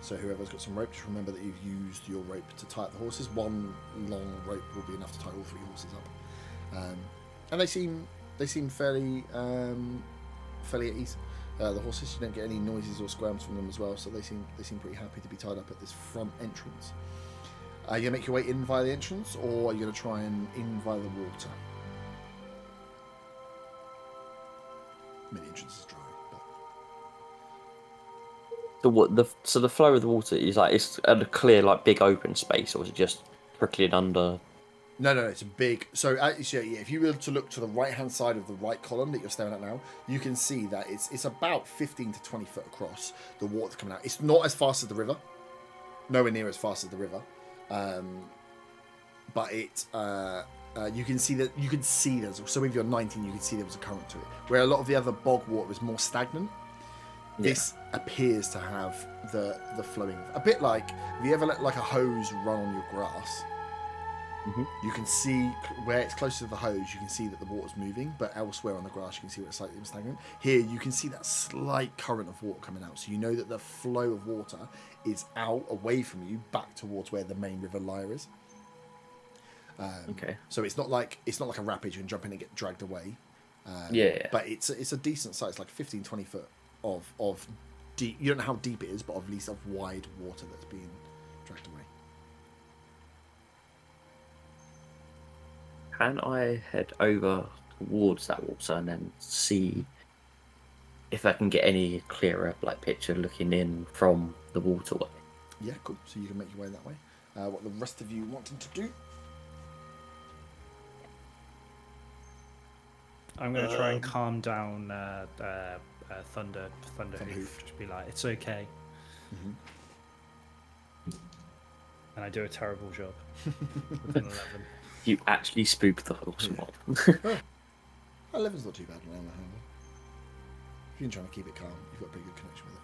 So whoever's got some rope, just remember that you've used your rope to tie up the horses. One long rope will be enough to tie all 3 horses up. And they seem fairly fairly at ease. The horses, you don't get any noises or squirms from them as well, so they seem pretty happy to be tied up at this front entrance. Are you gonna make your way in via the entrance, or are you gonna try and in via the water? I mean, the entrance is dry. But... So the flow of the water is like it's at a clear, like big open space, or is it just trickling under? No, it's a big... So, if you were to look to the right-hand side of the right column that you're staring at now, you can see that it's about 15 to 20 foot across, the water coming out. It's not as fast as the river. Nowhere near as fast as the river. But it... you can see there's... So if you're 19, you can see there was a current to it. Where a lot of the other bog water was more stagnant, this appears to have the flowing... A bit like... Have you ever let like a hose run on your grass? You can see where it's close to the hose, you can see that the water's moving, but elsewhere on the grass you can see where it's slightly stagnant. Here you can see that slight current of water coming out, so you know that the flow of water is out away from you back towards where the main river Lyre is. Okay. So it's not like a rapid you can jump in and get dragged away. But it's a decent size, like 15-20 foot of deep. You don't know how deep it is, but at least of wide water that's being dragged away. Can I head over towards that water and then see if I can get any clearer like picture looking in from the waterway? Yeah, cool. So you can make your way that way. What the rest of you wanting to do? I'm going to try and calm down Thunder Hoof. Hoof. Just be like, it's okay. And I do a terrible job. With an 11. You actually spooked the horse mob. 11's not too bad around the handle. If you're trying to keep it calm, you've got a pretty good connection with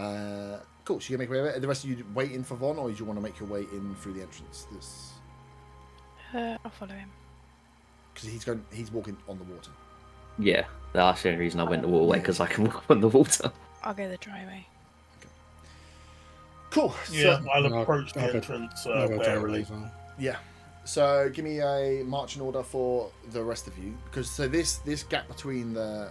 it. Cool, so you can make your way. The rest of you waiting for Von, or do you want to make your way in through the entrance? I'll follow him. Because he's walking on the water. Yeah, that's the only reason I went the waterway, because I can walk on the water. I'll go the dry way. Cool. Yeah, So, I'll approach the entrance warily. yeah. So give me a marching order for the rest of you, because this gap between the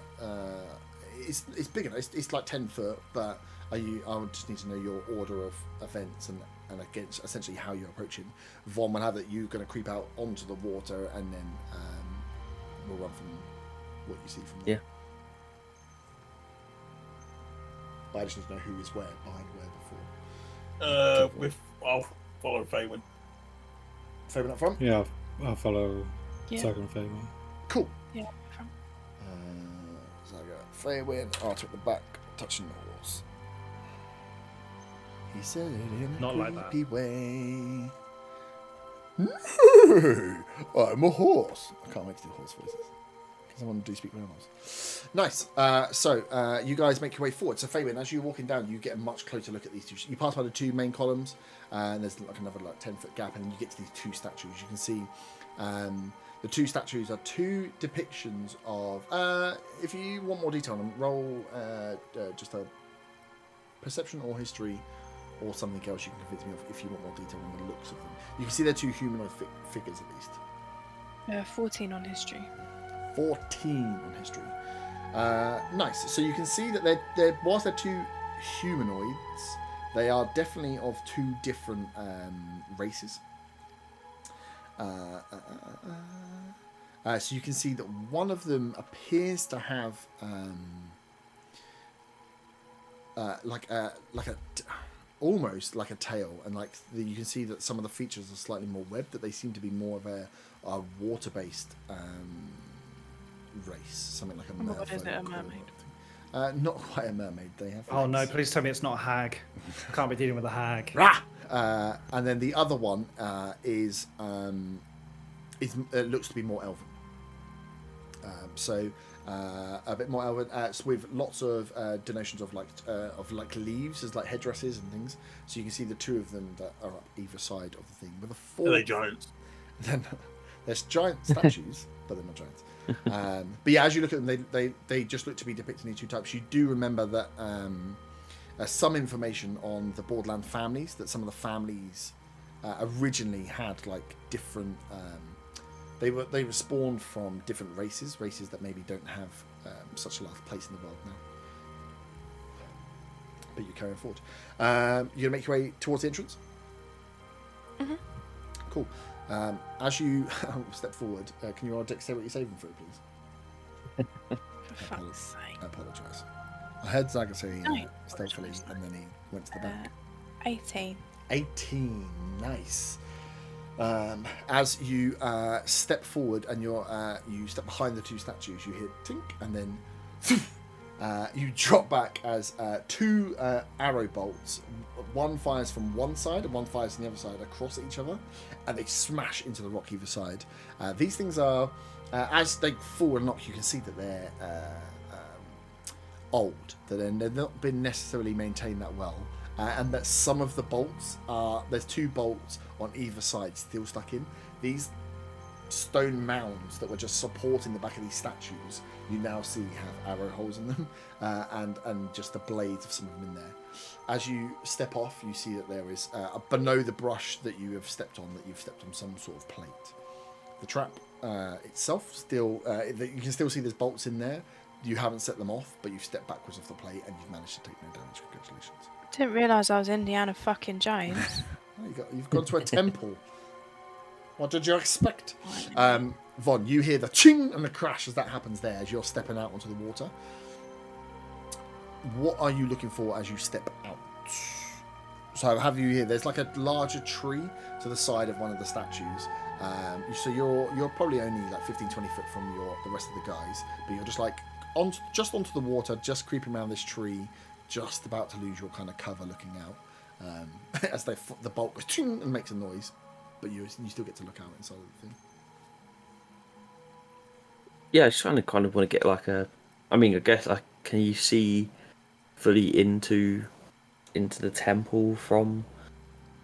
it's big enough. It's like 10 foot, but I would just need to know your order of events and against essentially how you're approaching. Von will have that you're going to creep out onto the water, and then we'll run from what you see from there. Yeah. But I just need to know who is where, behind where before. I'll follow Faywin. Fabian up front? Yeah, I'll follow Yeah. Second Fabian. Cool. Yeah, from. So I got Faywin, Arthur at the back, touching the horse. He said it in a Not like that. creepy way. No, I'm a horse. I can't wait to do horse voices because I want to do speak animals. Nice. So you guys make your way forward. So Fabian, as you're walking down, you get a much closer look at these two. You pass by the 2 main columns, and there's like another 10-foot gap, and then you get to these 2 statues. You can see the 2 statues are 2 depictions of. If you want more detail on them, roll just a perception or history. Or something else you can convince me of if you want more detail on the looks of them. You can see they're 2 humanoid figures at least. 14 on history. 14 on history. Nice. So you can see that they're whilst they're 2 humanoids, they are definitely of 2 different races. So you can see that one of them appears to have almost like a tail, and you can see that some of the features are slightly more webbed, that they seem to be more of a water-based race, something like a merfolk. What is it, a mermaid? Not quite a mermaid. They have. Oh no! legs. Please tell me it's not a hag. Can't be dealing with a hag. And then the other one is looks to be more elven. A bit more elven, with lots of denotations of leaves as like headdresses and things. So you can see the 2 of them that are up either side of the thing. With a 4th, Are they giants? Then there's giant statues, but they're not giants. But yeah, as you look at them, they just look to be depicting these 2 types. You do remember that some information on the Borderland families, that some of the families originally had like different. They were spawned from different races that maybe don't have such a large place in the world now. But you're carrying forward. You're gonna make your way towards the entrance. Mhm. Cool. As you step forward, can you roll dexterity saving throw, please? For fuck's sake. I apologise. I heard Zaga say No, stealthily, apologise. and then he went to the back. 18. 18, nice. As you step forward and you step behind the two statues, you hear tink, and then you drop back as two arrow bolts. One fires from one side and one fires from the other side across each other, and they smash into the rock either side. These things are, as they fall and knock, you can see that they're old, that they've not been necessarily maintained that well. And that some of the bolts are, there's two bolts on either side still stuck in. These stone mounds that were just supporting the back of these statues, you now see have arrow holes in them, and just the blades of some of them in there. As you step off, you see that there is, below the brush that you have stepped on, that you've stepped on some sort of plate. The trap itself, still, you can still see there's bolts in there. You haven't set them off, but you've stepped backwards off the plate and you've managed to take no damage. Congratulations. Didn't realise I was Indiana fucking Jones. You've gone to a temple. What did you expect? Von, you hear the ching and the crash as that happens there, as you're stepping out onto the water. What are you looking for as you step out? So have you here, there's like a larger tree to the side of one of the statues. So you're probably only like 15-20 foot from the rest of the guys, but you're just like onto the water, just creeping around this tree, just about to lose your kind of cover looking out, as the bolt goes ching and makes a noise, but you still get to look out inside of the thing. Yeah, I just kind of want to get like a. I mean, I guess like, can you see fully into the temple from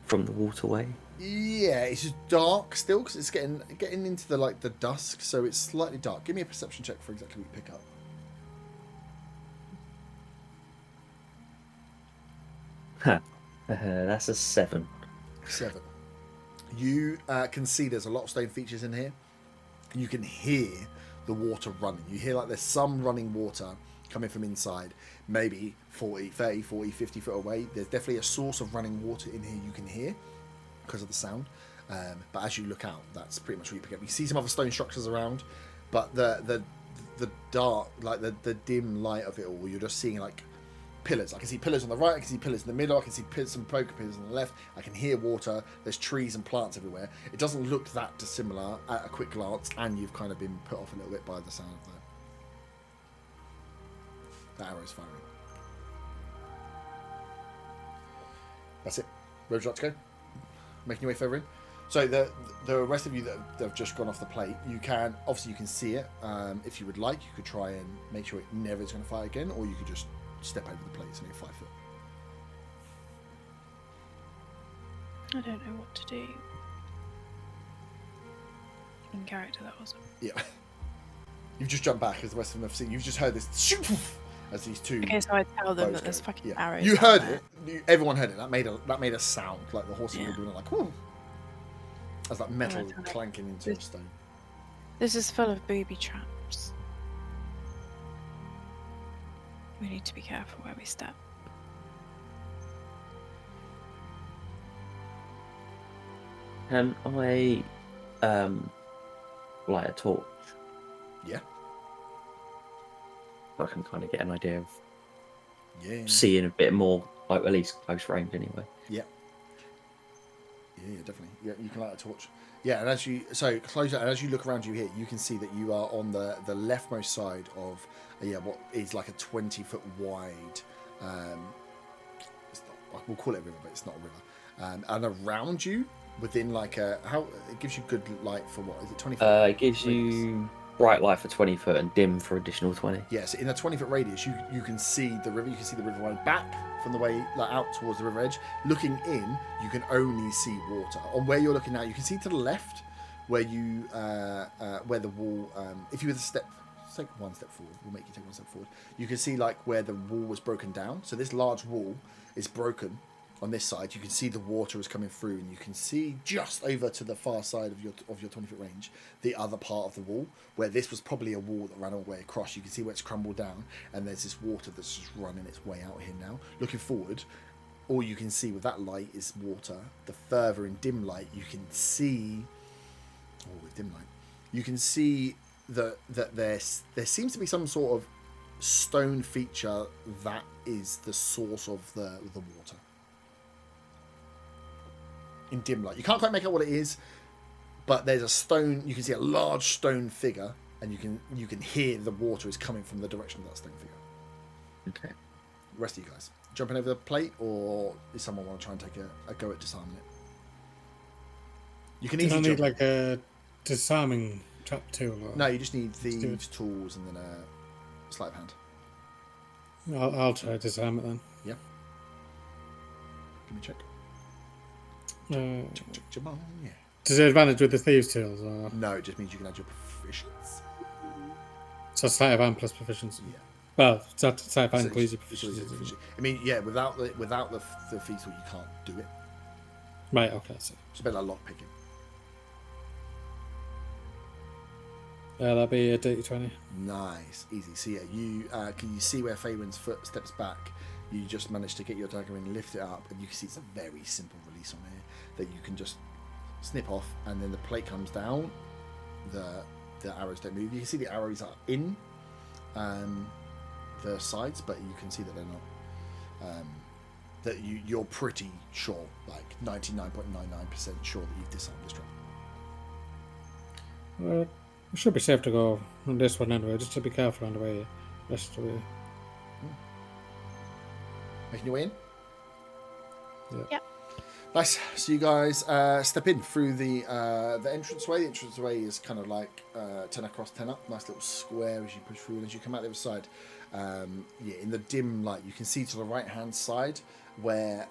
the waterway? Yeah, it's just dark still because it's getting into the dusk, so it's slightly dark. Give me a perception check for exactly what you pick up. That's a 7. 7. You can see there's a lot of stone features in here. You can hear the water running. You hear like there's some running water coming from inside, maybe 30, 40, 50 foot away. There's definitely a source of running water in here you can hear because of the sound. But as you look out, that's pretty much what you pick up. You see some other stone structures around, but the dark, like the dim light of it all, you're just seeing like pillars. I can see pillars on the right, I can see pillars in the middle, I can see some poker pillars on the left, I can hear water, there's trees and plants everywhere. It doesn't look that dissimilar at a quick glance, and you've kind of been put off a little bit by the sound of the arrows firing. That's it. Where would you like to go? Making your way further in? So the rest of you that have just gone off the plate, you can see it. If you would like, you could try and make sure it never is going to fire again, or you could just step over the plate. It's only 5 foot. I don't know what to do. In character, that wasn't. Yeah. You've just jumped back as the rest of them have seen. You've just heard this shoot as these two. Okay, so I tell them that go. there's fucking Yeah. arrows. You out heard there. it. Everyone heard it. That made a sound like the horses Yeah. were doing it, like whoo, as that metal Alright. clanking into the stone. This is full of booby traps. We need to be careful where we step. Can I light a torch? Yeah. So I can kind of get an idea of Yeah. seeing a bit more, like at least close range anyway. Yeah. Yeah, definitely. Yeah, you can light a torch. Yeah, and as you look around you here, you can see that you are on the leftmost side of what is like a 20-foot wide. We'll call it a river, but it's not a river. And around you, within like it gives you good light for what is it, 20 foot? It gives you bright light for 20 foot and dim for additional 20. Yes, in a 20-foot radius, you can see the river. You can see the river running back from the way, like out towards the river edge. Looking in, you can only see water. On where you're looking now, you can see to the left where you where the wall. If you were to step take one step forward. We'll make you take one step forward. You can see like where the wall was broken down. So this large wall is broken on this side. You can see the water is coming through, and you can see just over to the far side of your 20-foot range the other part of the wall where this was probably a wall that ran all the way across. You can see where it's crumbled down, and there's this water that's just running its way out here now. Looking forward, all you can see with that light is water. The further in dim light, you can see. Oh, with dim light, you can see that there seems to be some sort of stone feature that is the source of the water. In dim light, you can't quite make out what it is, but there's a stone. You can see a large stone figure, and you can hear the water is coming from the direction of that stone figure. Okay. The rest of you guys jumping over the plate, or does someone want to try and take a go at disarming it? You can Do I easily need jump. like a disarming trap tool? Or... No, you just need do it. thieves, tools, and then a sleight of hand. I'll try to disarm it then. Yeah. Give me a check. Check, yeah. Does it advantage with the thieves tools? Or... No, it just means you can add your proficiency. So sleight of hand plus proficiency. Yeah. Well, sleight of hand So includes your it's proficiency. I mean, yeah, without the thieves tool, you can't do it. Right, okay, so. It's a bit like lock picking. That'll be a dirty 20. Nice, easy. So yeah, you see where Faywin's foot steps back. You just manage to get your dagger in, lift it up, and you can see it's a very simple release on here that you can just snip off, and then the plate comes down. The arrows don't move. You can see the arrows are in the sides, but you can see that they're not. That you're pretty sure, like 99.99% sure that you've disarmed this trap. Well, it should be safe to go on this one anyway, just to be careful on the way. Rest of the way. Making your way in? Yeah. Yep. Nice. So you guys step in through the entranceway. The entranceway is kind of like 10 across, 10 up. Nice little square as you push through. And as you come out the other side, in the dim light, you can see to the right-hand side where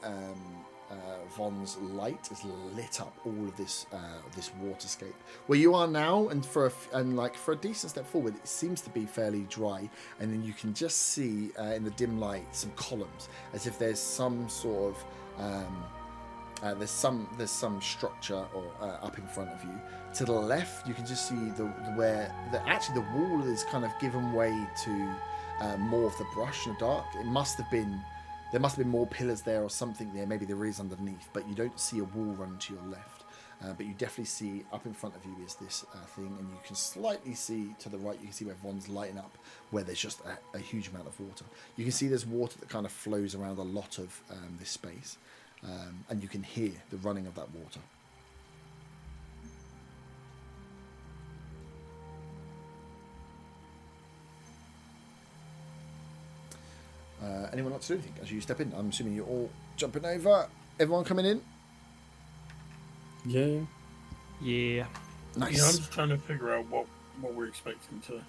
Von's light has lit up all of this waterscape. Where you are now, and for a decent step forward, it seems to be fairly dry, and then you can just see in the dim light some columns, as if there's some sort of there's some structure or up in front of you. To the left, you can just see where the wall is kind of given way to more of the brush in the dark. There must have been more pillars there or something there. Maybe there is underneath, but you don't see a wall running to your left. But you definitely see up in front of you is this thing, and you can slightly see to the right. You can see where Von's lighting up, where there's just a huge amount of water. You can see there's water that kind of flows around a lot of this space, and you can hear the running of that water. Anyone want to do anything as you step in? I'm assuming you're all jumping over. Everyone coming in? Yeah. Yeah. Nice. Yeah, I'm just trying to figure out what we're expecting to.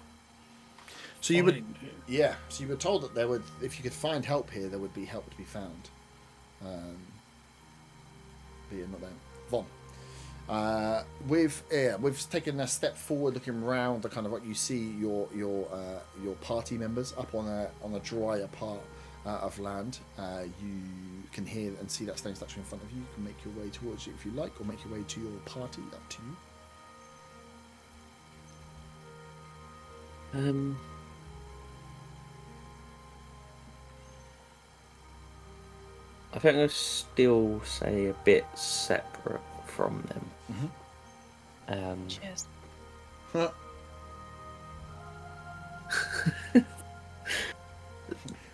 So you would, find here. yeah. So you were told that there would, if you could find help here, there would be help to be found. But yeah, not there. Von. We've taken a step forward, looking round. The kind of what you see your party members up on a drier part of land. You can hear and see that stone statue in front of you. You can make your way towards it if you like, or make your way to your party. Up to you. I think I'll still say a bit separate from them. Mm-hmm. Cheers.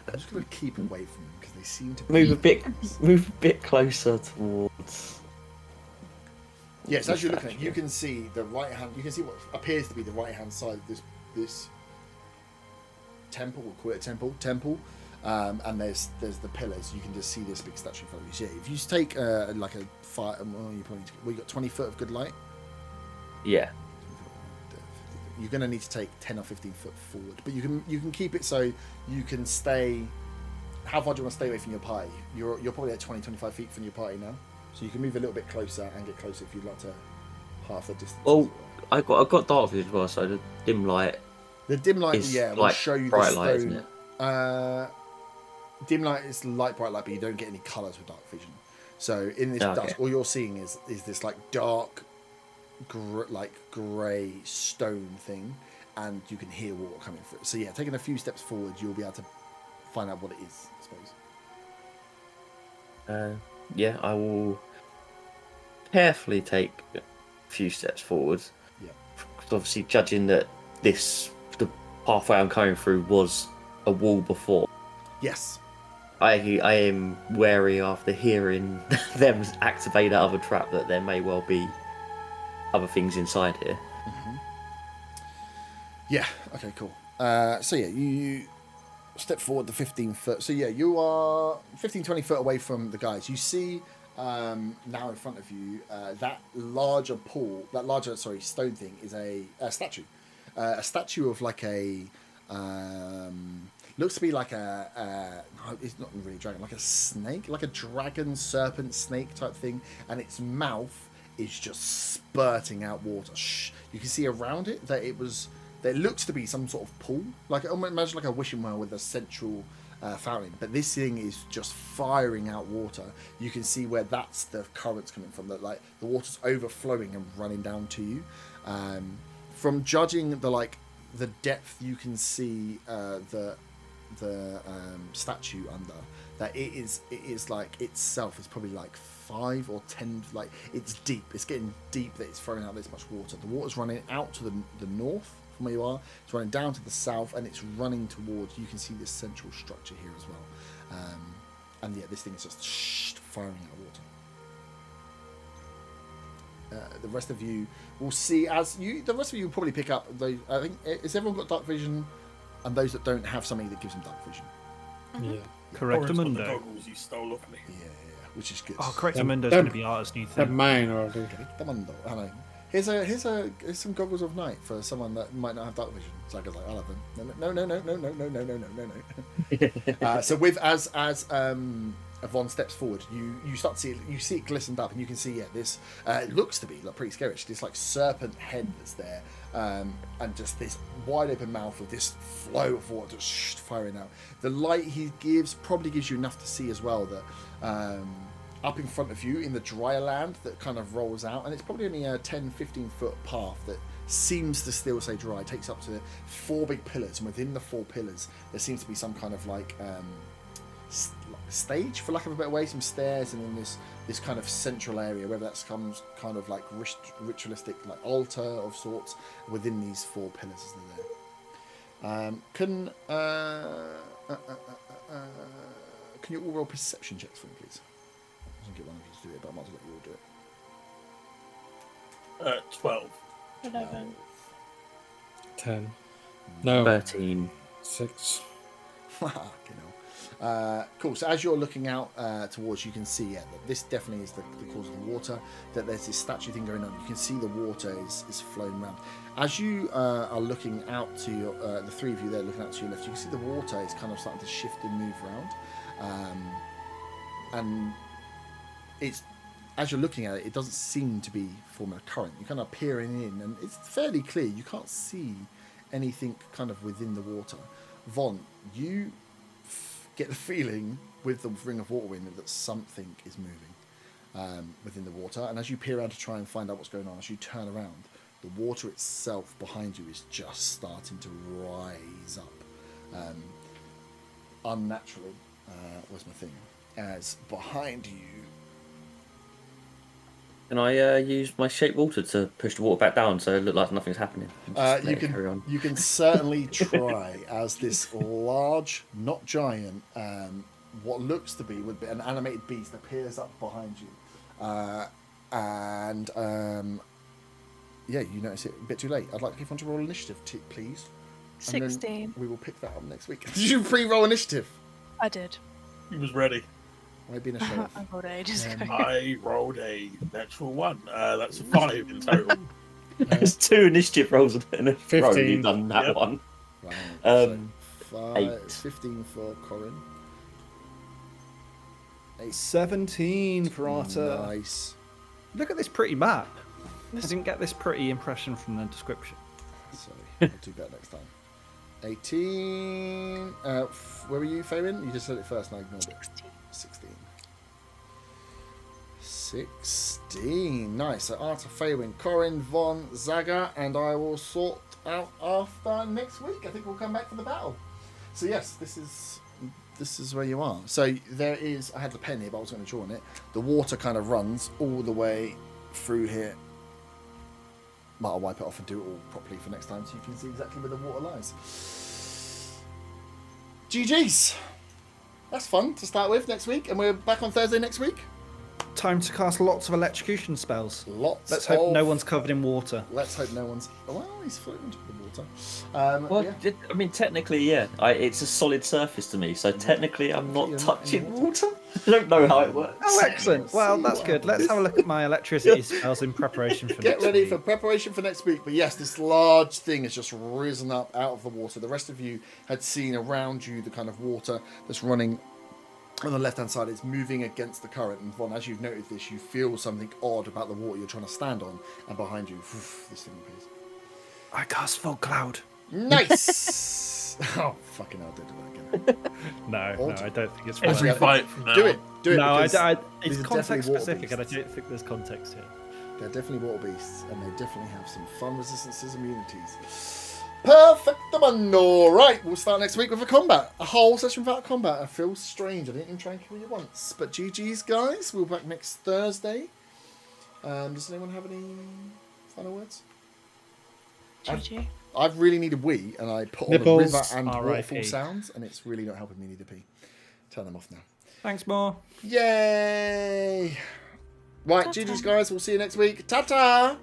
I'm just going to keep away from them because they seem to Move a bit closer towards. Yes, as you're looking at it, you can see the right hand. You can see what appears to be the right hand side of this temple. We'll call it a temple. And there's the pillars. You can just see this big statue in front of you. So yeah, if you take like a fire, you got 20 foot of good light. Yeah. You're going to need to take 10 or 15 foot forward, but you can keep it so you can stay. How far do you want to stay away from your party? You're probably at 20-25 feet from your party now, so you can move a little bit closer and get closer if you'd like to half the distance. Well, I got dark vision as well, so the dim light The dim light, is will like show you the bright stone. light, isn't it? Dim light is light, bright light, but you don't get any colours with dark vision. So in this dusk, all you're seeing is this like dark, grey stone thing, and you can hear water coming through. So yeah, taking a few steps forward, you'll be able to find out what it is, I suppose. Yeah, I will carefully take a few steps forward. Yeah. Because obviously, judging that the pathway I'm coming through was a wall before. Yes. I am wary after hearing them activate that other trap that there may well be other things inside here. Mm-hmm. Yeah. Okay. Cool. So yeah, you step forward the 15 foot. So yeah, you are 15, 20 foot away from the guys. You see now in front of you that larger stone thing is a statue. A statue of like a looks to be like no, it's not really a dragon, like a snake, like a dragon serpent snake type thing, and its mouth is just spurting out water. You can see around it that it looks to be some sort of pool, like imagine like a wishing well with a central fountain, but this thing is just firing out water. You can see where that's the currents coming from, that like the water's overflowing and running down to you. From judging the depth, you can see the statue under that it is like itself is probably like 5 or 10, like it's deep, it's getting deep, that it's throwing out this much water. The water's running out to the north from where you are, it's running down to the south, and it's running towards, you can see this central structure here as well, and yeah, this thing is just firing out water. The rest of you will see the rest of you will probably pick up those. I think, has everyone got dark vision? And those that don't have something that gives them dark vision. Yeah. Correctamundo. The goggles you stole off me. Yeah, which is good. Oh, Correctamundo's going to be Art's new They're thing. mine already. Correctamundo. I know. Here's some goggles of night for someone that might not have dark vision. So I go like, I'll have them. No. So with as Yvonne steps forward, you start to see it glistened up, and you can see this it looks to be like pretty scary. This like serpent head that's there, and just this wide open mouth with this flow of water just firing out. The light he gives probably gives you enough to see as well that up in front of you in the drier land that kind of rolls out, and it's probably only a 10-15 foot path that seems to still say dry. It takes up to 4 big pillars, and within the 4 pillars there seems to be some kind of like stage, for lack of a better way, some stairs, and then this kind of central area, whether that's comes kind of like ritualistic like altar of sorts within these 4 pillars as they're there. Can you all roll perception checks for me, please? I can get one of you to do it, but I might as well let you all do it. 12. 11. 10. No. 13. 6. Cool. So as you're looking out towards, you can see that this definitely is the cause of the water. That there's this statue thing going on. You can see the water is flowing around. As you are looking out to your, the 3 of you there looking out to your left, you can see the water is kind of starting to shift and move around. And it's, as you're looking at it, it doesn't seem to be forming a current. You're kind of peering in, and it's fairly clear. You can't see anything kind of within the water. Von, you get the feeling with the ring of water in it that something is moving within the water. And as you peer around to try and find out what's going on, as you turn around, the water itself behind you is just starting to rise up unnaturally. Was my thing. As behind you. Can I use my shape water to push the water back down so it looks like nothing's happening? You can certainly try as this large, not giant, what looks to be would be an animated beast appears up behind you, you notice it a bit too late. I'd like everyone to roll initiative, please. 16. We will pick that up next week. Did you pre-roll initiative? I did. He was ready. Why being a show? I rolled ages ago. I rolled a natural 1. That's a 5 in total. There's 2 initiative rolls in a row. 15. You've done that Yep. one. Right, so 8. 15 for Corin. 8. 17 for Arta. Nice. Look at this pretty map. I didn't get this pretty impression from the description. Sorry, I'll do better next time. 18. Where were you, Fabian? You just said it first and I ignored it. 16. 16. Nice. So Arta, Faywin, Corin, Von, Zaga, and I will sort out after next week. I think we'll come back for the battle. So yes, this is where you are. So there is, I had the pen here, but I was going to draw on it. The water kind of runs all the way through here. But I'll wipe it off and do it all properly for next time so you can see exactly where the water lies. GG's. That's fun to start with next week, and we're back on Thursday next week. Time to cast lots of electrocution spells. Let's hope no one's covered in water. Let's hope no one's... Well, he's floating into the water. Well, yeah. I mean, technically, yeah. It's a solid surface to me, so technically I'm not touching water. I don't know how it works. Oh, excellent. Well, that's good. Let's have a look at my electricity spells in preparation for Get next ready week. for preparation for next week. But yes, this large thing has just risen up out of the water. The rest of you had seen around you the kind of water that's running on the left-hand side. It's moving against the current. And Von, as you've noted this, you feel something odd about the water you're trying to stand on. And behind you, this thing appears. I cast Fog Cloud. Nice! Oh, fucking hell, don't do that again. No, I don't think it's worth Every it. fight from now. Do it. No, because it's these are context definitely water specific, and I beasts. don't think there's context here. They're definitely water beasts, and they definitely have some fun resistances and immunities. Perfect, right, we'll start next week with a combat. A whole session without combat. I feel strange. I didn't even try and kill you once. But GG's, guys. We'll be back next Thursday. Does anyone have any final words? GG. I've really needed wee, and I put on Nipples. the river and R.I.P. waterfall sounds, and it's really not helping me need to pee. Turn them off now. Thanks, more. Yay! Right, Ta-ta. GG's, guys. We'll see you next week. Ta-ta!